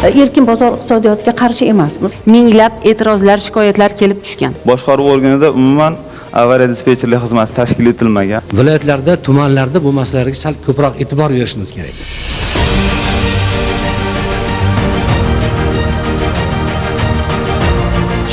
Erkin bozor iqtisodiyotiga qarshi emasmiz. Minglab e'tirozlar, shikoyatlar kelib tushgan. Boshqaruv organida umuman avariya dispetcherlik xizmati tashkil etilmagan. Viloyatlarda, tumanlarda bu masalalarga sal ko'proq e'tibor berishimiz kerak.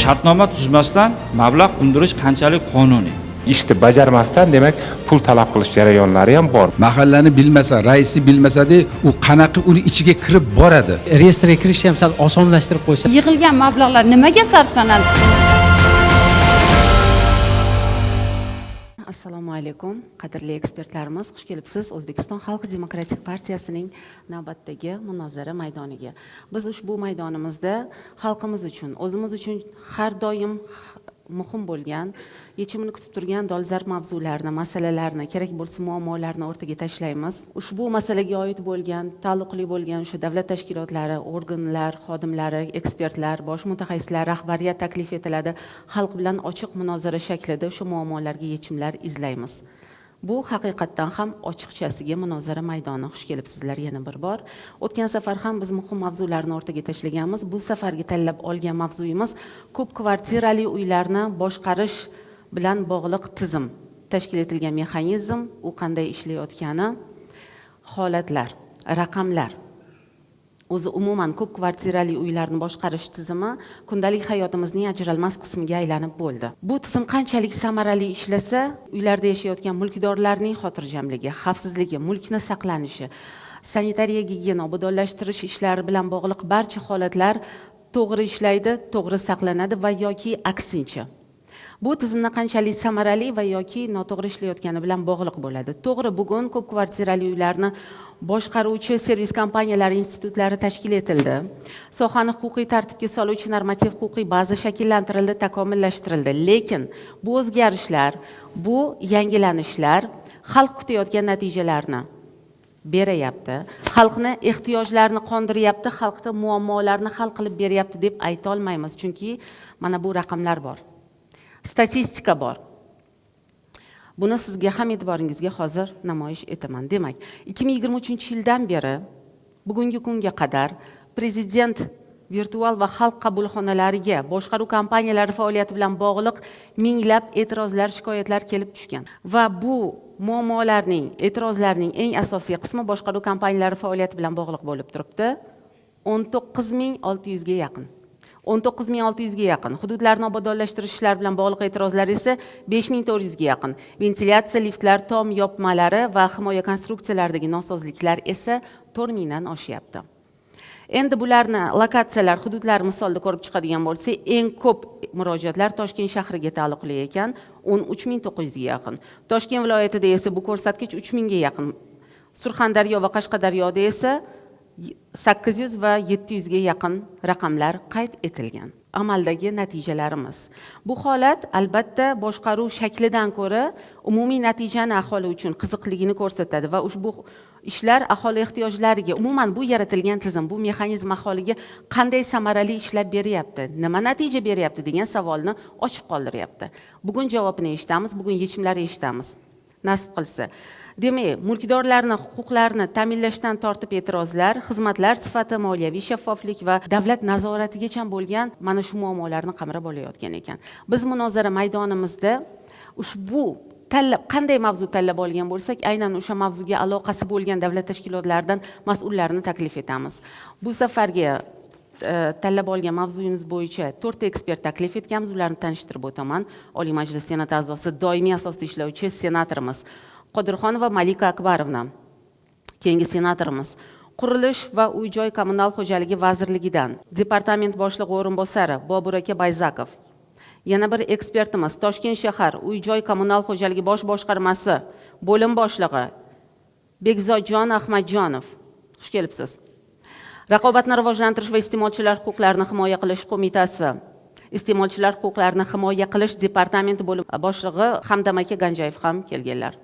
Shartnoma tuzmasdan mablag' undirish qanchalik qonuniy? Ishni bajarmasdan demak pul talab qilish jarayonlari ham bor. Mahallani bilmasa, raisni bilmasada u qanaqa uni ichiga kirib boradi. Reyestrga kirishni ham sal osonlashtirib qo'ysa. Yig'ilgan mablag'lar nimaga sarflanadi? Assalomu alaykum, qadrli ekspertlarimiz, xush kelibsiz O'zbekiston Xalq Demokratik partiyasining navbatdagi munozara maydoniga. Biz ushbu maydonimizda xalqimiz uchun, o'zimiz uchun har doim muhim bo'lgan, yechimini kutib turgan dolzarb mavzularni, masalalarni, kerak bo'lsa muammolarni o'rtaga tashlaymiz. Ushbu masalaga oid bo'lgan, taalluqli bo'lgan o'sha davlat tashkilotlari, organlar, xodimlari, ekspertlar, bosh mutaxassislar, rahbariyat taklif etiladi. Xalq bilan ochiq munozara shaklida o'sha muammolarga yechimlar izlaymiz. Bu haqiqatdan ham ochiqchasiga munozara maydoni. Xush kelibsizlar yana bir bor. O'tgan safar ham biz muhim mavzularni o'rtaga tashlaganmiz. Bu safargi tanlab olgan mavzuyimiz ko'p kvartirali uylarni boshqarish bilan bog'liq tizim, tashkil etilgan mexanizm, u qanday ishlayotgani, holatlar, raqamlar. O'zi umuman ko'p kvartirali uylarni boshqarish tizimi kundalik hayotimizning ajralmas qismiga aylanib bo'ldi. Bu tizim qanchalik samarali ishlasa, uylarda yashayotgan mulkdorlarning xotirjamligi, xavfsizligi, mulkni saqlanishi, sanitariya, gigiyena, obodonlashtirish ishlari bilan bog'liq barcha holatlar to'g'ri ishlaydi, to'g'ri saqlanadi va yoki aksincha. Bu tizimni qanchalik samarali va yoki noto'g'ri ishlayotgani bilan bog'liq bo'ladi. To'g'ri, bugun ko'p kvartirali uylarni boshqaruvchi servis kompaniyalari institutlari tashkil etildi. Sohani huquqiy tartibga soluvchi normativ-huquqiy baza shakllantirildi, takomillashtirildi. Lekin bu o'zgarishlar, bu yangilanishlar xalq kutayotgan natijalarni berayapti. Xalqni ehtiyojlarini qondiryapti, xalqda muammolarni hal qilib beryapti deb ayta olmaymiz, chunki mana bu raqamlar bor. Statistika bor. Buni sizga ham e'tiboringizga hozir namoyish etaman. Demak, 2023-yildan beri bugungi kunga qadar prezident virtual va xalq qabulxonalariga boshqaruv kompaniyalari faoliyati bilan bog'liq minglab e'tirozlar, shikoyatlar kelib tushgan. Va bu muammolarning, e'tirozlarning eng asosiy qismi boshqaruv kompaniyalari faoliyati bilan bog'liq bo'lib turibdi. 19600 ga yaqin. 19600 ga yaqin. Hududlarni obodonlashtirish ishlari bilan bog'liq e'tirozlar esa 5400 ga yaqin. Ventilyatsiya, liftlar, tom yopmalari va himoya konstruksiyalaridagi nosozliklar esa 4000 dan oshyapti. Endi bularni lokatsiyalar, hududlar misolida ko'rib chiqadigan bo'lsak, eng ko'p murojaatlar Toshkent shahriga taalluqli ekan, 13900 ga yaqin. Toshkent viloyatida esa bu ko'rsatkich 3000 ga yaqin. Surxondaryo va Qashqadaryoda esa 800 va 700 ga yaqin raqamlar qayd etilgan. Amaldagi natijalarimiz. Bu holat albatta boshqaruv shaklidan ko'ra umumiy natijani aholi uchun qiziqligini ko'rsatadi va ushbu ishlar aholi ehtiyojlariga, umuman bu yaratilgan tizim, bu mexanizm aholiga qanday samarali ishlab beryapti, nima natija beryapti degan savolni ochiq qoldiryapti. Bugun javobini eshitamiz, bugun yechimlarini eshitamiz. Nasib qilsa. Demak, mulkdorlarning huquqlarini ta'minlashdan tortib e'tirozlar, xizmatlar sifati, moliyaviy shaffoflik va davlat nazoratigacha bo'lgan mana shu muammolarni qamrab olayotgan ekan. Biz munozara maydonimizda ushbu qanday mavzu tanlab olgan bo'lsak, aynan o'sha mavzuga aloqasi bo'lgan davlat tashkilotlaridan mas'ullarni taklif etamiz. Bu safargi tanlab olgan mavzuyimiz bo'yicha 4 ta ekspert taklif etganmiz, ularni tanishtirib o'taman. Oliy Majlis Senat a'zosi, doimiy asosda ishlovchi senatorimiz Qodirxonova Malika Akbarovna. Keyingi senatorimiz Qurilish va uy-joy kommunal xo'jaligi vazirligidan departament boshlig'i o'rinbosari Bobur aka Bayzakov. Yana bir ekspertimiz Toshkent shahar uy-joy kommunal xo'jaligi bosh boshqarmasi bo'lim boshlig'i Bekzodjon Ahmadjonov. Xush kelibsiz. Raqobatni rivojlantirish va iste'molchilar huquqlarini himoya qilish qo'mitasi iste'molchilar huquqlarini himoya qilish departamenti bo'lim boshlig'i Hamdam aka Ganjayev ham kelganlar.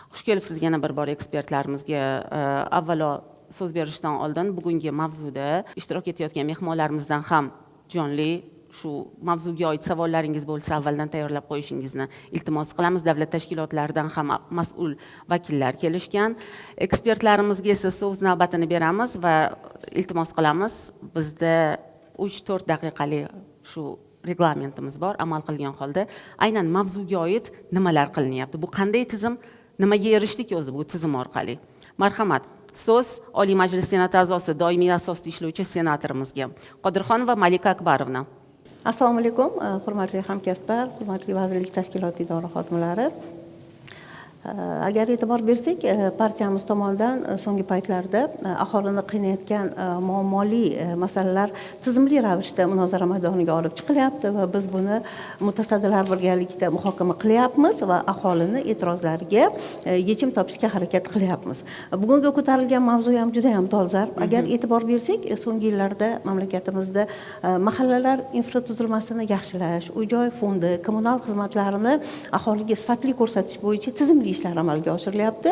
Xush kelibsiz yana bir bor ekspertlarimizga. Avvalo so'z berishdan oldin bugungi mavzuda ishtirok etayotgan mehmonlarimizdan ham jonli shu mavzuga oid savollaringiz bo'lsa avvaldan tayyorlab qo'yishingizni iltimos qilamiz. Davlat tashkilotlaridan ham mas'ul vakillar kelishgan. Ekspertlarimizga esa so'z navbatini beramiz va iltimos qilamiz. Bizda 3-4 daqiqalik shu reglamentimiz bor. Amal qilgan holda aynan mavzuga oid nimalar qilinyapti? Bu qanday tizim? Nimaga erishdik o'zi bu tizim orqali? Marhamat. So'z Oliy Majlis Senati a'zosi, doimiy asosda ishlovchi senatorimizga Qodirxonova Malika Akbarovna. Assalomu alaykum, hurmatli hamkasblar, hurmatli vazirlik tashkilot idora xodimlari. Agar e'tibor bersak, partiyamiz tomonidan so'nggi paytlarda aholini qiynayotgan muammoli masalalar tizimli ravishda munozara maydoniga olib chiqilyapti va biz buni mutasaddilar birgalikda muhokama qilyapmiz va aholini e'tirozlariga yechim topishga harakat qilyapmiz. Bugungi ko'tarilgan mavzu ham juda ham dolzarb. Agar e'tibor bersak, so'nggi yillarda mamlakatimizda mahallalar infratuzilmasini yaxshilash, uy-joy fondi, kommunal xizmatlarini aholiga sifatli ko'rsatish bo'yicha tizimli ishlar amalga oshirilyapti.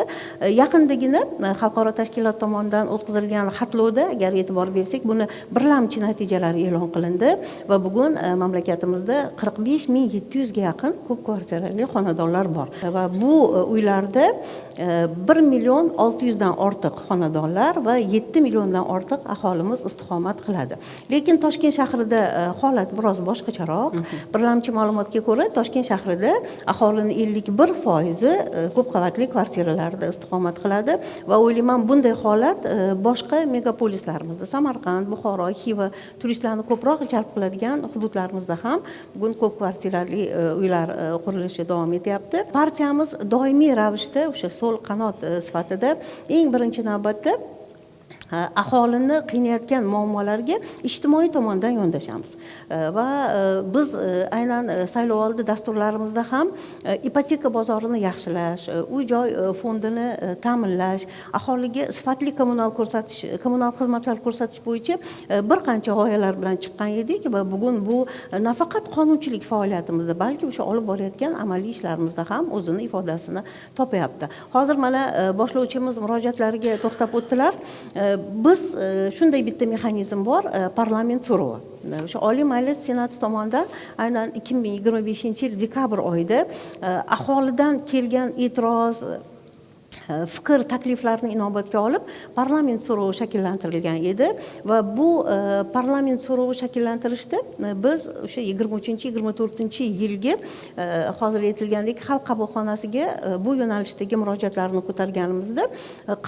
Yaqindagina xalqaro tashkilot tomonidan o'tkazilgan xatlovda agar e'tibor bersak, buni birlamchi natijalari e'lon qilindi va bugun mamlakatimizda 45.700 ga yaqin ko'p kvartirali xonadonlar bor va bu uylarda 1.600.000 dan ortiq xonadonlar va 7 milliondan ortiq aholimiz istiqomat qiladi. Lekin Toshkent shahrida holat biroz boshqacharoq. Birlamchi ma'lumotga ko'ra, Toshkent shahrida aholining 51% ko'p qavatli kvartiralarda istiqomat qiladi va o'ylayman bunday holat boshqa megapolislarimizda, Samarqand, Buxoro, Xiva turistlarni ko'proq jalb qiladigan hududlarimizda ham bugun ko'p kvartirali uylar qurilishi davom etyapti. Partiyamiz doimiy ravishda o'sha so'l qanot sifatida eng birinchi navbatda aholini qiynayotgan muammolarga ijtimoiy tomondan yondashamiz va biz aynan saylovoldi dasturlarimizda ham ipoteka bozorini yaxshilash, uy-joy fondini ta'minlash, aholiga sifatli kommunal xizmatlar ko'rsatish bo'yicha bir qancha g'oyalar bilan chiqqan edik va bugun bu nafaqat qonunchilik faoliyatimizda, balki o'sha olib borayotgan amaliy ishlarimizda ham o'zini ifodasini topyapti. Hozir mana boshlovchimiz murojaatlariga to'xtab o'tdilar. Biz shunday bitta mexanizm bor, parlament so'rovi. O'sha Oliy Majlis Senati tomonidan aynan 2025-yil dekabr oyida aholidan kelgan e'tiroz, fikr, takliflarni inobatga olib parlament so'rovi shakllantirilgan edi va bu parlament so'rovi shakllantirishda biz o'sha 23-24-yilgi hozir aytilgandek xalq qabulxonasiga bu yo'nalishdagi murojaatlarni ko'targanimizda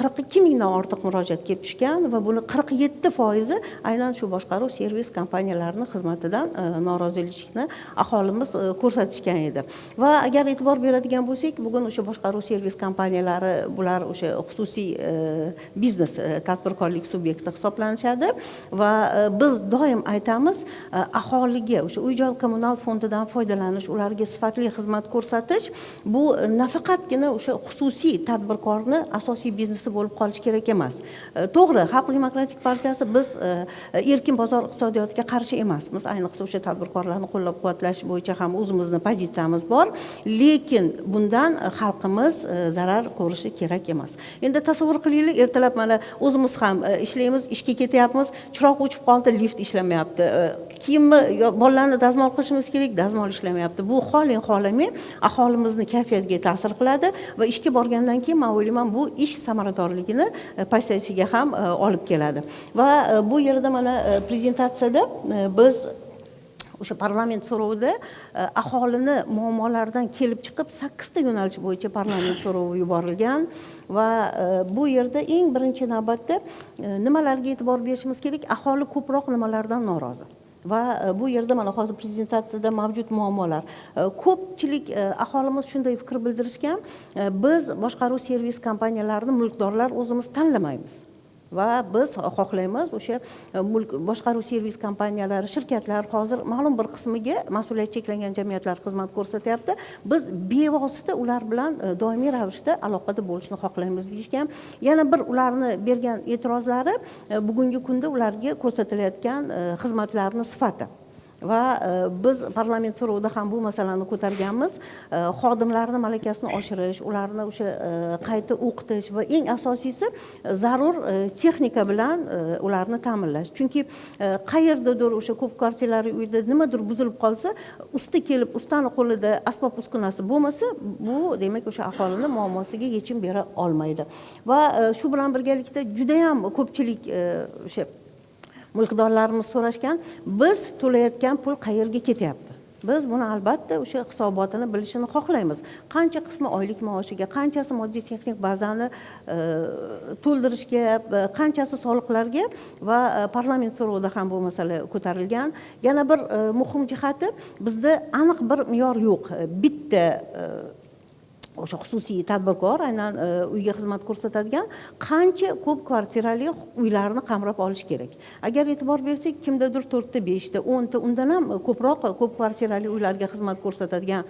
42 mingdan ortiq murojaat kelib tushgan va buni 47% aynan shu boshqaruv servis kompaniyalarining xizmatidan norozilikni aholimiz ko'rsatishgan edi. Va agar e'tibor beradigan bo'lsak, bugun o'sha boshqaruv servis kompaniyalari bular o'sha xususiy biznes tadbirkorlik subyekti hisoblanishadi va biz doim aytamiz, aholiga o'sha uy-joy kommunal fondidan foydalanish, ularga sifatli xizmat ko'rsatish bu nafaqatgina o'sha xususiy tadbirkorni asosiy biznesi bo'lib qolish kerak emas. To'g'ri, Xalq demokratik partiyasi biz erkin bozor iqtisodiyotiga qarshi emasmiz. Ayniqsa o'sha tadbirkorlarni qo'llab-quvvatlash bo'yicha ham o'zimizning pozitsiyamiz bor, lekin bundan xalqimiz zarar ko'rishi kerak emas. Endi tasavvur qilaylik, ertalab mana o'zimiz ham ishlaymiz, ishga ketyapmiz, chiroq o'chib qoldi, lift ishlamayapti. Kiyimni bolalarni dazmol qilishimiz kerak, dazmol ishlamayapti. Bu xolamay aholimizni kayfiyatiga ta'sir qiladi va ishga borgandan keyin men o'ylayman bu ish samaradorligini pasayishiga ham olib keladi. Va bu yerda mana prezentatsiyada biz o'sha parlament so'rovida aholini muammolaridan kelib chiqib 8 ta yo'nalish bo'yicha parlament so'rovi yuborilgan va bu yerda eng birinchi navbatda nimalarga e'tibor berishimiz kerak? Aholi ko'proq nimalardan norozi? Va bu yerda mana hozir prezentatsiyada mavjud muammolar. Ko'pchilik aholimiz shunday fikr bildirishgan, biz boshqaruv servis kompaniyalarini mulkdorlar o'zimiz tanlamaymiz. Va biz xohlaymiz o'sha boshqaruv servis kompaniyalari, shirkatlar hozir ma'lum bir qismiga mas'uliyat cheklangan jamiyatlar xizmat ko'rsatyapti. Biz bevosita ular bilan doimiy ravishda aloqada bo'lishni xohlaymiz deyishgan. Yana bir ularni bergan e'tirozlari bugungi kunda ularga ko'rsatilayotgan xizmatlarning sifati. va biz parlament so'rovida ham bu masalani ko'targanmiz. Xodimlarni malakasini oshirish, ularni o'sha qayta o'qitish va eng asosiysi zarur texnika bilan ularni ta'minlash. Chunki qayerdadir o'sha ko'p kvartirali uyda nimadir buzilib qolsa, ustani qo'lida asbob uskunasi bo'lmasa, bu demak o'sha aholini muammosiga yechim bera olmaydi. Va shu bilan birgalikda juda ham ko'pchilik o'sha mulkdorlarimiz so'rashgan, biz to'layotgan pul qayerga ketyapti? Biz buni albatta o'sha hisobotini bilishini xohlaymiz. Qancha qismi oylik maoshiga, qanchasi moddiy texnik bazani to'ldirishga, qanchasi soliqlarga va parlament so'rovida ham bu masala ko'tarilgan. Yana bir muhim jihati, bizda aniq bir me'yor yo'q. Bitta o'sha xususiy tadbirkor aynan uyga xizmat ko'rsatadigan qancha ko'p kvartirali uylarni qamrab olish kerak. Agar e'tibor bersak, kimdadir 4 ta, 5 ta, 10 ta, undan ham ko'proq ko'p kvartirali uylarga xizmat ko'rsatadigan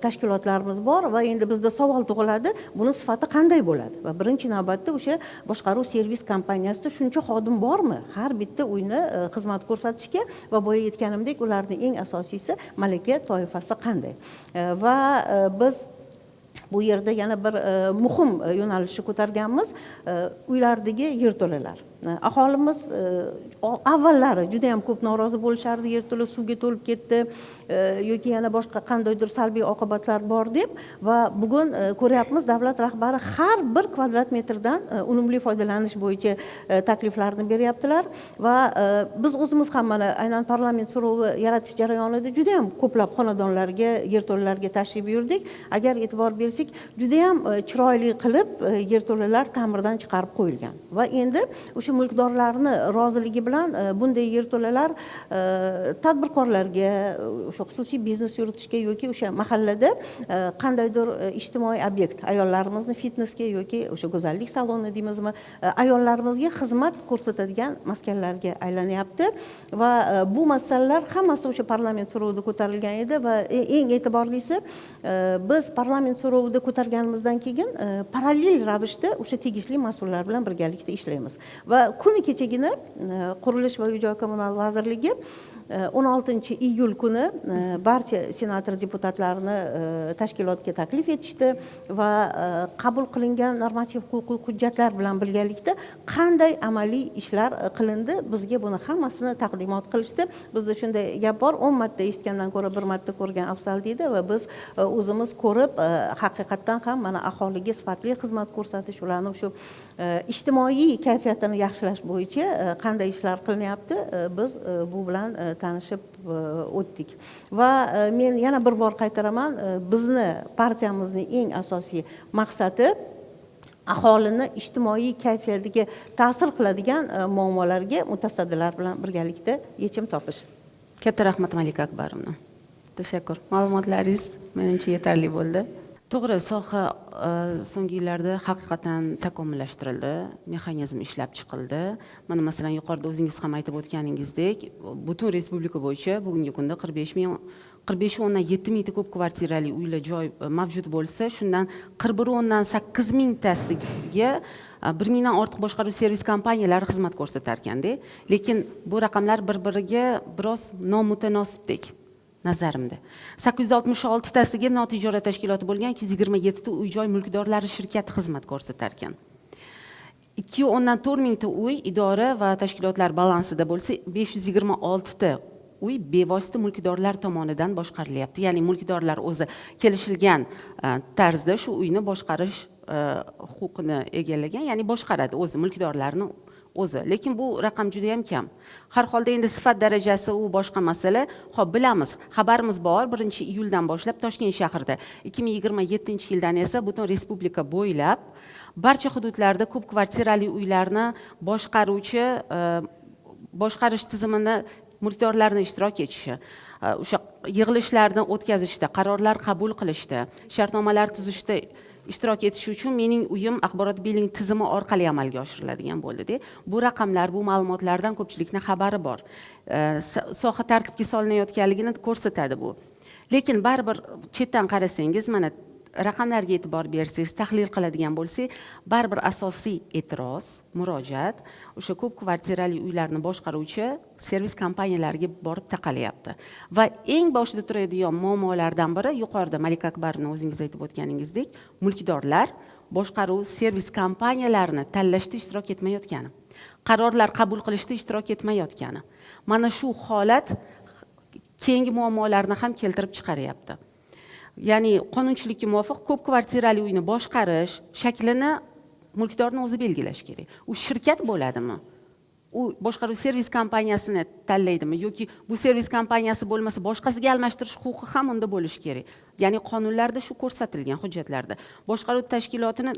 tashkilotlarimiz bor va endi bizda savol tug'iladi, buni sifati qanday bo'ladi? Va birinchi navbatda o'sha boshqaruv servis kompaniyasida shuncha xodim bormi? Har bitta uyni xizmat ko'rsatishga va boya aytganimdek, ularning eng asosiysi malaka toifasi qanday? Va biz bu yerda yana bir muhim yo'nalishni ko'targanmiz, uylardagi yerto'lalar. Aholimiz avvallari juda ham ko'p norozi bo'lishardi, yerto'la suvga to'lib ketdi yoki yana boshqa qandaydir salbiy oqibatlar bor deb, va bugun ko'ryapmiz, davlat rahbari har bir kvadrat metrdan unumli foydalanish bo'yicha takliflarni beryaptilar va biz o'zimiz ham mana aynan parlament so'rovi yaratish jarayonida juda ham ko'plab xonadonlarga, yerto'lalarga tashrif buyurdik. Agar e'tibor bersak, juda ham chiroyli qilib yerto'lalar ta'mirdan chiqarib qo'yilgan va endi o'sha mulkdorlarni roziligi bilan bunday yerto'lalar tadbirkorlarga, o'sha xususiy biznes yuritishga yoki o'sha mahallada qandaydir ijtimoiy obyekt, ayollarimizni fitnesga yoki o'sha go'zallik saloni deymizmi, ayollarimizga xizmat ko'rsatadigan maskanlarga aylanyapti va bu masalalar hammasi o'sha parlament so'rovida ko'tarilgan edi va eng e'tiborlisi, biz parlament so'rovida ko'targanimizdan keyin parallel ravishda o'sha tegishli mas'ullar bilan birgalikda ishlaymiz va kuni kechagina Qurilish va uy-joy kommunal vazirligi 16 iyul kuni barcha senator deputatlarni tashkilotga taklif etishdi va qabul qilingan normativ huquqiy hujjatlar bilan birgalikda qanday amaliy ishlar qilindi, bizga buni hammasini taqdimot qilishdi. Bizda shunday gap bor, 10 marta eshitgandan ko'ra 1 marta ko'rgan afzal deydi va biz o'zimiz ko'rib, haqiqatdan ham mana aholiga sifatli xizmat ko'rsatish, ularni shu ijtimoiy kayfiyatini yaxshilash bo'yicha qanday ishlar qilinyapti, biz bu bilan tanishib o'tdik. Va men yana bir bor qaytaraman, bizni partiyamizning eng asosiy maqsadi aholini ijtimoiy kayfiyatiga ta'sir qiladigan muammolarga mutasaddilar bilan birgalikda yechim topish. Katta rahmat Malika Akbarovna. Tashakkur. Ma'lumotlaringiz menimcha yetarli bo'ldi. To'g'ri, soha so'nggi yillarda haqiqatan takomillashtirildi, mexanizm ishlab chiqildi. Mana masalan, yuqorida o'zingiz ham aytib o'tganingizdek, butun respublika bo'yicha bugungi kunda 45,7 mingta ko'p kvartirali uylar joy mavjud bo'lsa, shundan 41,8 mingtasiga 1 mingdan ortiq boshqaruv servis kompaniyalari xizmat ko'rsatar ekanda. Lekin bu raqamlar bir-biriga biroz nomutanosibdek nazarimda. 866 tasiga notijorat tashkiloti bo'lgan 227 ta uy-joy mulkdorlari shirkati xizmat ko'rsatar ekan. 2,4 mingta uy idora va tashkilotlar balansida bo'lsa, 526 ta uy bevosita mulkdorlar tomonidan boshqarilyapti. Ya'ni mulkdorlar o'zi kelishilgan tarzda shu uyni boshqarish huquqini egallagan, ya'ni boshqaradi o'zi mulkdorlarni o'zi. Lekin bu raqam juda ham kam. Har holda endi sifat darajasi u boshqa masala. Xo'p, bilamiz, xabarimiz bor. 1-iyuldan boshlab Toshkent shahrida, 2027-yildan esa butun respublika bo'ylab barcha hududlarda ko'p kvartirali uylarni boshqarish tizimini mulkdorlarni ishtirok etishi, o'sha yig'ilishlarni o'tkazishda, qarorlar qabul qilishda, shartnomalar tuzishda ishtirok etishi uchun mening uyim axborot biling tizimi orqali amalga oshiriladigan bo'ldi-da. Bu raqamlar, bu ma'lumotlardan ko'pchilikning xabari bor. Soha tartibga solinayotganligini ko'rsatadi bu. Lekin baribir chetdan qarasangiz, mana raqamlarga e'tibor bersangiz, tahlil qiladigan bo'lsak, baribir asosiy e'tiroz, murojaat o'sha ko'p kvartirali uylarni boshqaruvchi servis kompaniyalariga borib taqalyapti. Va eng boshida turadigan muammolardan biri yuqorida Malika Akbarovna o'zingiz aytib o'tganingizdek, mulkdorlar boshqaruv servis kompaniyalarini tanlashda ishtirok etmayotgani, qarorlar qabul qilishda ishtirok etmayotgani. Mana shu holat keyingi muammolarni ham keltirib chiqaryapti. Ya'ni qonunchilikka muvofiq ko'p kvartirali uyni boshqarish shaklini mulkdorning o'zi belgilash kerak. U shirkat bo'ladimi? U boshqaruv servis kompaniyasini tanlaydimi yoki bu servis kompaniyasi bo'lmasa boshqasiga almashtirish huquqi ham unda bo'lishi kerak. Ya'ni qonunlarda shu ko'rsatilgan hujjatlarda. Boshqaruv tashkilotini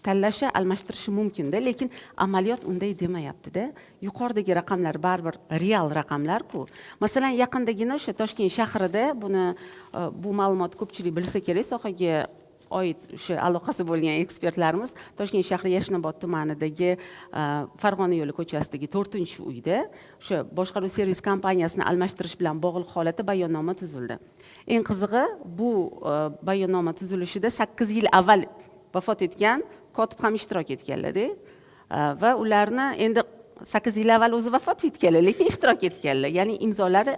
tanlashi, almashtirishi mumkin-da, lekin amaliyot unday demayapti-da. Yuqoridagi raqamlar baribir real raqamlar-ku. Masalan, yaqindagina o'sha Toshkent shahrida bu ma'lumot ko'pchilik bilsa kerak, sohaga oid o'sha aloqasi bo'lgan ekspertlarimiz Toshkent shahri Yashnobod tumanidagi Farg'ona yo'li ko'chasidagi 4-uyda o'sha boshqaruv servis kompaniyasini almashtirish bilan bog'liq holatda bayonnoma tuzildi. Eng qizig'i, bu bayonnoma tuzilishida 8 yil avval vafot etgan kotib ham ishtirok etganlar-da. Va ularni endi 8 yil avval o'zi vafot etganlar, lekin ishtirok etganlar. Ya'ni imzolari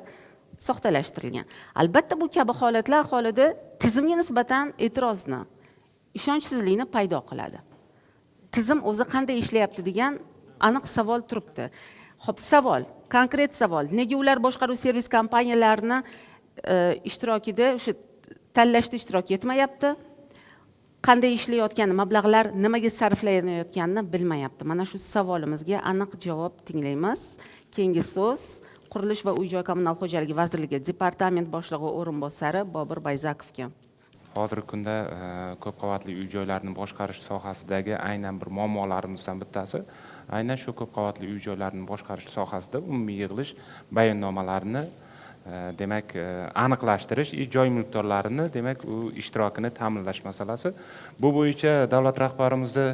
soxtalashtirilgan. Albatta bu kabi holatlar aholida tizimga nisbatan e'tirozni, ishonchsizlikni paydo qiladi. Tizim o'zi qanday ishlayapti degan aniq savol turibdi. Xo'p, savol, konkret savol. Nega ular boshqaruv servis kompaniyalarini ishtirokida o'sha tanlashda ishtirok etmayapti? Qanday ishlayotgani, mablag'lar nimaga sarflanayotganini bilmayapti. Mana shu savolimizga aniq javob tinglaymiz. Keyingi so'z Qurilish va uy-joy kommunal xo'jaligi vazirligi departament boshlig'i o'rinbosari Bobur Bayzakovga. Hozirgi kunda ko'p qavatli uy-joylarni boshqarish sohasidagi aynan bir muammolarimizdan bittasi aynan shu ko'p qavatli uy-joylarni boshqarish sohasida umumiy yig'ilish bayonnomalarini demak aniqlashtirish, joy mulkdorlarini demak u ishtirokini ta'minlash masalasi. Bu bo'yicha davlat rahbarimizni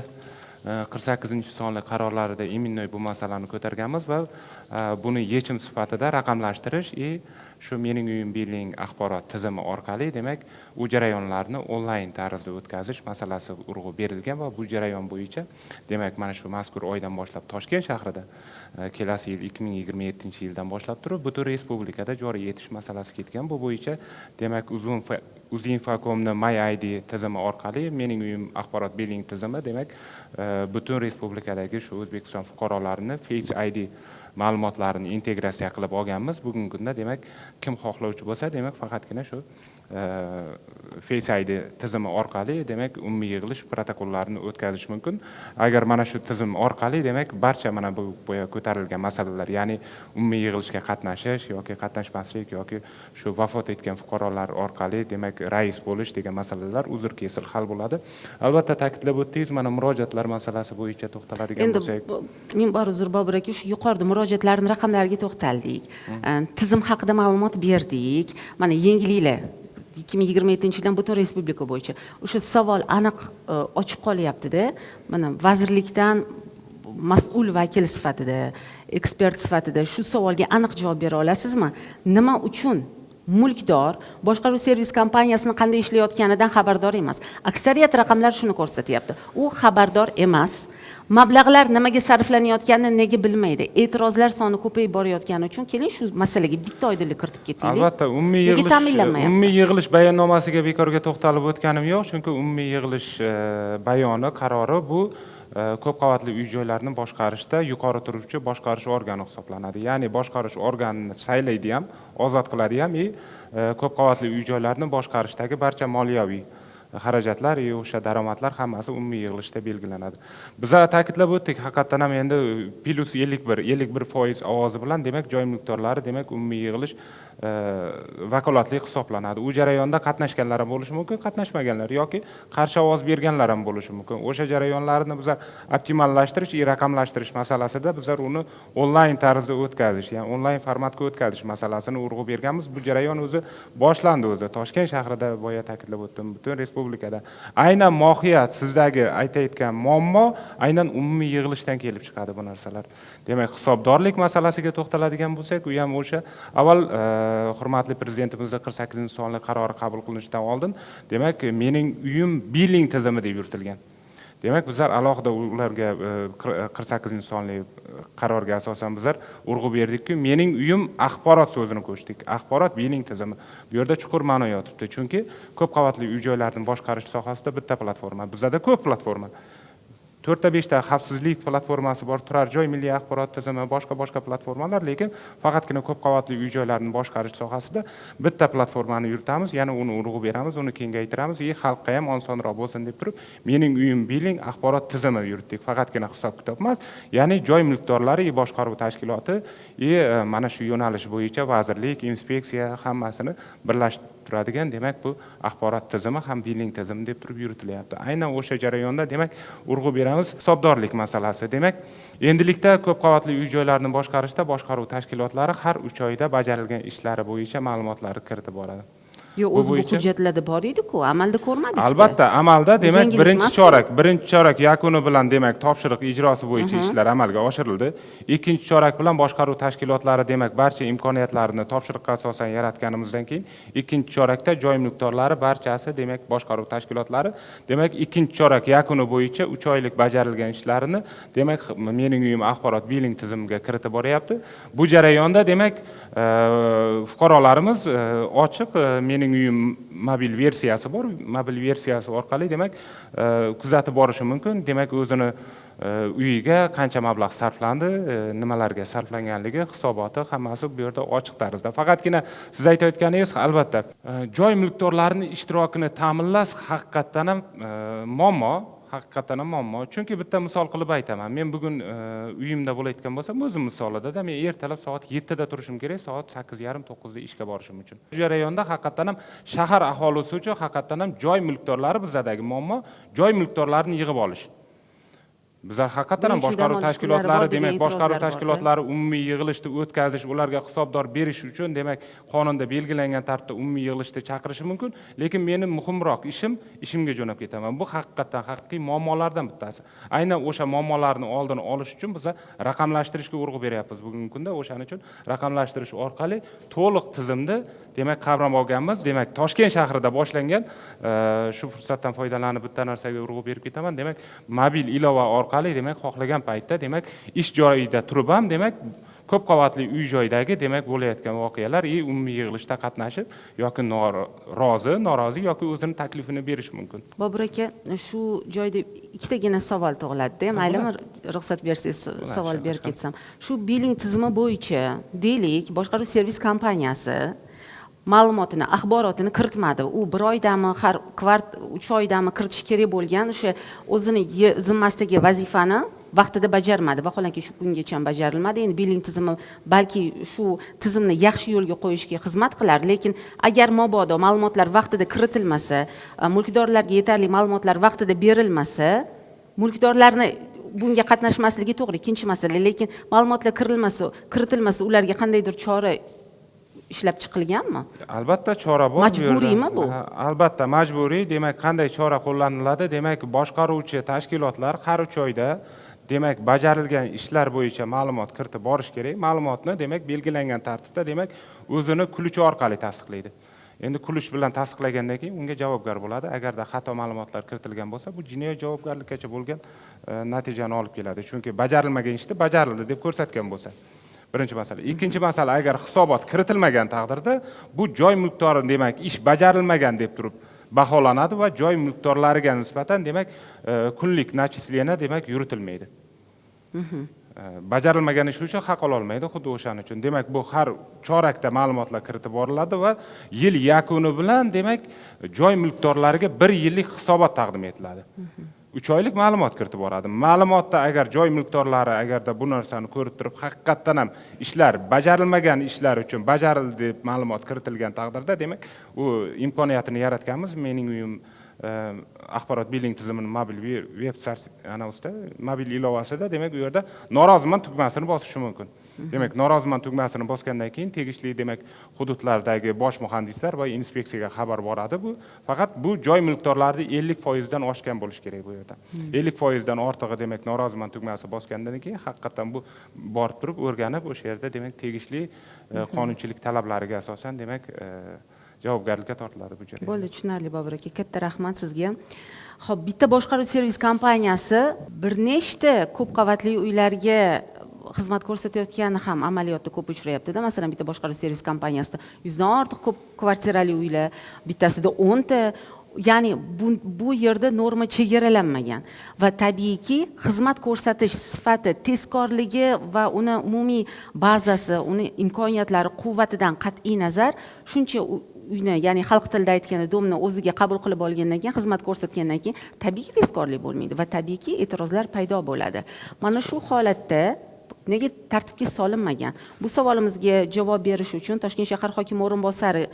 48-sonli qarorlarida iminnoy bu masalani ko'targanmiz va buni yechim sifatida raqamlashtirish shu mening uyim biling axborot tizimi orqali demak u jarayonlarni onlayn tarzda o'tkazish masalasi urg'u berilgan va bu jarayon bo'yicha demak mana shu mazkur oydan boshlab Toshkent shahrida kelasi yil 2027-yildan boshlab turib butun respublikada joriy etish masalasi ketgan. Bu bo'yicha demak Uzinfocomning MyID tizimi orqali mening uyim axborot biling tizimi demak butun respublikadagi shu O'zbekiston fuqarolarini Face ID ma'lumotlarini integratsiya qilib olganmiz. Bugungi kunda demak kim xohlovchi bo'lsa demak faqatgina shu Face ID tizimi orqali demak umumiy yig'ilish protokollarini o'tkazish mumkin. Agar mana shu tizim orqali demak barcha mana bu ko'tarilgan masalalar, ya'ni umumiy yig'ilishga qatnashish yoki qatnashmaslik yoki shu vafot etgan fuqarolar orqali demak rais bo'lish degan masalalar uzr kesil hal bo'ladi. Albatta ta'kidlab o'tdingiz, mana murojaatlar masalasi bo'yicha to'xtaladigan bo'lsak. Endi men bor uzr Bobur aka, shu yuqorida murojaatlarning raqamlariga to'xtaldik. Tizim haqida ma'lumot berdik. Mana yangiliklar 2027-yildan butun respublika bo'yicha o'sha savol aniq ochiq qolyapti-da. Mana vazirlikdan mas'ul vakil sifatida, ekspert sifatida shu savolga aniq javob bera olasizmi? Nima uchun mulkdor boshqaruv servis kompaniyasini qanday ishlayotganidan xabardor emas? Aksariyat raqamlar shuni ko'rsatyapti. U xabardor emas. Mablag'lar nimaga sarflanayotganini nega bilmaydi? E'tirozlar soni ko'payib borayotgani uchun keling shu masalaga bitta oydinlik kiritib ketaylik. Albatta, umumiy yig'ilish bayonnomasiga bekorga to'xtalib o'tganim yo'q, chunki umumiy yig'ilish bayoni, qarori bu ko'p qavatli uy-joylarni boshqarishda yuqori turuvchi boshqarish organi hisoblanadi. Ya'ni boshqarish organini saylaydi ham, ozod qiladi ham, ko'p qavatli uy-joylarni boshqarishdagi barcha moliyaviy xarajatlar, o'sha daromadlar hammasi umumiy yig'ilishda belgilanadi. Biz ta'kidlab o'tdik, haqiqatan ham endi plus 51% ovozi bilan demak joy mulkdorlari demak umumiy yig'ilish vakolatli hisoblanadi. U jarayonda qatnashganlar ham bo'lishi mumkin, qatnashmaganlar yoki qarshi ovoz berganlar ham bo'lishi mumkin. O'sha jarayonlarni biz optimallashtirish, raqamlashtirish masalasida biz uni onlayn tarzda o'tkazish, ya'ni onlayn formatga o'tkazish masalasini urg'u berganmiz. Bu jarayon o'zi boshlandi o'zi. Toshkent shahrida boya ta'kidlab o'tdim, butun respublikada. Aynan mohiyat sizdagi aytayotgan muammo aynan umumiy yig'ilishdan kelib chiqadi bu narsalar. Demak, hisobdorlik masalasiga to'xtaladigan bo'lsak, u ham o'sha avval hurmatli prezidentimizning 48-sonli qarori qabul qilinishidan oldin, demak, mening uyim biling tizimi deb yuritilgan. Demak, bizlar alohida ularga 48-sonli qarorga asosan bizlar urg'u berdikki, mening uyim axborot so'zini qo'shdik. Axborot biling tizimi. Bu yerda chuqur ma'no yotibdi. Chunki ko'p qavatli uy-joylarni boshqarish sohasida bitta platforma. Bizda ko'p platforma. 4-5 ta xavfsizlik platformasi bor, turar joy milliy axborot tizimi, boshqa platformalar, lekin faqatgina ko'p qavatli uy-joylarni boshqarish sohasida bitta platformani yuritamiz, yana uni urg'u beramiz, uni kengaytiramiz, xalqqa ham osonroq bo'lsin deb turib, mening uyim biling axborot tizimi yuritdik. Faqatgina hisob-kitob emas, ya'ni joy mulkdorlari, boshqaruv tashkiloti, mana shu yo'nalish bo'yicha vazirlik, inspeksiya hammasini birlashtiradigan, demak, bu axborot tizimi ham biling tizimi deb turib yuritilyapti. Aynan o'sha jarayonda, demak, urg'u beramiz. Hisobdorlik masalasi. Demak, endilikda ko'p qavatli uy-joylarni boshqarishda boshqaruv tashkilotlari har 3 oyda bajarilgan ishlari bo'yicha ma'lumotlarni kiritib boradi. Yo'q, o'zi bu hujjatlarda bor edi-ku, amalda ko'rmadik. Albatta, amalda, demak, birinchi chorak yakuni bilan, demak, topshiriq ijrosi bo'yicha ishlar amalga oshirildi. Ikkinchi chorak bilan boshqaruv tashkilotlari, demak, barcha imkoniyatlarini topshiriqqa asosan yaratganimizdan keyin, ikkinchi chorakda joy mulkdorlari barchasi, demak, boshqaruv tashkilotlari, demak, ikkinchi chorak yakuni bo'yicha 3 oylik bajarilgan ishlarini, demak, mening uyim axborot biling tizimiga kiritib boryapti. Bu jarayonda, demak, fuqarolarimiz ochiq mening uyim mobil versiyasi bor. Mobil versiyasi orqali, demak, kuzatib borishi mumkin. Demak, o'zini uyiga qancha mablag' sarflandi, nimalarga sarflanganligi, hisoboti hammasi bu yerda ochiq tarzda. Faqatgina siz aytayotganingiz, albatta, joy mulkdorlarining ishtirokini ta'minlash haqiqatdan ham muammo. Chunki bitta misol qilib aytaman. Men bugun uyimda bo'layotgan bo'lsam, o'zim misolida, men ertalab soat 7 da turishim kerak, soat 8:30-9 da ishga borishim uchun. Bu jarayonda haqiqatdan ham shahar aholisi uchun haqiqatdan ham joy mulkdorlari bizdagi muammo, joy mulkdorlarini yig'ib olish. Bizlar haqiqatan ham boshqaruv tashkilotlari, demak, boshqaruv tashkilotlari umumiy yig'ilishni o'tkazish, ularga hisobdor berish uchun, demak, qonunda belgilangan tartibda umumiy yig'ilishda chaqirishi mumkin, lekin meni muhimroq ishimga jo'nab ketaman. Bu haqiqatan haqiqiy muammolardan bittasi. Aynan o'sha muammolarni oldini olish uchun biz raqamlashtirishga urg'u beryapmiz bugungi kunda. O'shaning uchun raqamlashtirish orqali to'liq tizimda, demak, qamrab olganmiz. Demak, Toshkent shahrida boshlangan, shu fursatdan foydalanib bitta narsaga urg'u berib ketaman. Demak, mobil ilova orqali, demak, xohlagan paytda, demak, ish joyida turib ham, demak, ko'p qavatli uy-joydagi, demak, bo'layotgan voqealar umumiy yig'ilishda qatnashib yoki norozi yoki o'zini taklifini berish mumkin. Bobur aka, shu joyda ikkitagina savol tug'iladi-da, maylimi, ruxsat bersangiz savol berib ketsam. Shu biling tizimi bo'yicha, deylik, boshqaruv servis kompaniyasi ma'lumotini, axborotini kiritmadi. U 1 oydami, har 3 oydami kiritish kerak bo'lgan o'sha o'zini zimmasidagi vazifani vaqtida bajarmadi. Vaholanki shu kungacha ham bajarilmadi. Endi biling tizimi balki shu tizimni yaxshi yo'lga qo'yishga xizmat qilar, lekin agar mabodo ma'lumotlar vaqtida kiritilmasa, mulkdorlarga yetarli ma'lumotlar vaqtida berilmasa, mulkdorlarni bunga qatnashmasligi to'g'ri, ikkinchi masala, lekin ma'lumotlar kiritilmasa, ularga qandaydir chora ishlab chiqilganmi? Albatta chora bor. Majburiymi bu? Albatta majburiy. Demak, qanday chora qo'llaniladi? Demak, boshqaruvchi tashkilotlar har 3 oyda, demak, bajarilgan ishlar bo'yicha ma'lumot kiritib borish kerak. Ma'lumotni, demak, belgilangan tartibda, demak, o'zini kuluchi orqali tasdiqlaydi. Endi kulush bilan tasdiqlagandan keyin unga javobgar bo'ladi. Agarda xato ma'lumotlar kiritilgan bo'lsa, bu jinoiy javobgarlikkacha bo'lgan natijani olib keladi. Chunki bajarilmagan ishni bajarildi deb ko'rsatgan bo'lsa. Birinchi masala. Ikkinchi masala, agar hisobot kiritilmagan taqdirda, bu joy mulkdori, demak, ish bajarilmagan deb turib baholanadi va joy mulkdorlariga nisbatan, demak, kunlik nachisleniya, demak, yuritilmaydi. Bajarilmagan ish uchun haq ola olmaydi, xuddi o'shaning uchun. Demak, bu har chorakda ma'lumotlar kiritib boriladi va yil yakuni bilan, demak, joy mulkdorlariga 1 yillik hisobot taqdim etiladi. 3 oylik ma'lumot kiritib boradi. Ma'lumotda agar joy mulkdorlari agarda bu narsani ko'rib turib, haqiqatdan ham ishlar bajarilmagan ishlar uchun bajarildi deb ma'lumot kiritilgan taqdirda, demak, u imkoniyatini yaratganmiz. Mening uyim axborot biling tizimining mobil veb mobil ilovasida, demak, u yerda noroziman tugmasini bosishi mumkin. demak noroziman tugmasini bosgandan keyin tegishli demak hududlardagi bosh muhandislar va inspeksiyaga xabar boradi. Bu faqat bu joy mulkdorlarida 50% dan oshgan bo'lishi kerak bu yerda. 50% dan ortig'i demak noroziman tugmasi bosgandan keyin haqiqatan bu borib turib o'rganib o'sha yerda demak tegishli qonunchilik talablariga asosan demak javobgarlikka tortiladi bu jarayon. Bo'ldi, tushunarli Bobur aka. Katta rahmat sizga. Xo'p, bitta boshqaruv servis kompaniyasi bir nechta ko'p qavatli uylarga xizmat ko'rsatayotgani ham amaliyotda ko'p uchrayapti-da. Masalan, bitta boshqaruv servis kompaniyasida 100 dan ortiq ko'p kvartirali uylar, bittasida 10 ta. Ya'ni bu yerda norma chegaralanmagan va tabiiyki xizmat ko'rsatish sifati, tezkorligi va uni umumiy bazasi, uni imkoniyatlari, quvvatidan qat'iy nazar shuncha uyni, ya'ni xalq tilida aytganda domni o'ziga qabul qilib olgandan keyin, xizmat ko'rsatgandan keyin tabiiyki tezkorlik bo'lmaydi va tabiiyki e'tirozlar paydo bo'ladi. Mana shu holatda nega tartibga solinmagan? Bu savolimizga javob berish uchun Toshkent shahar hokimi o'rinbosari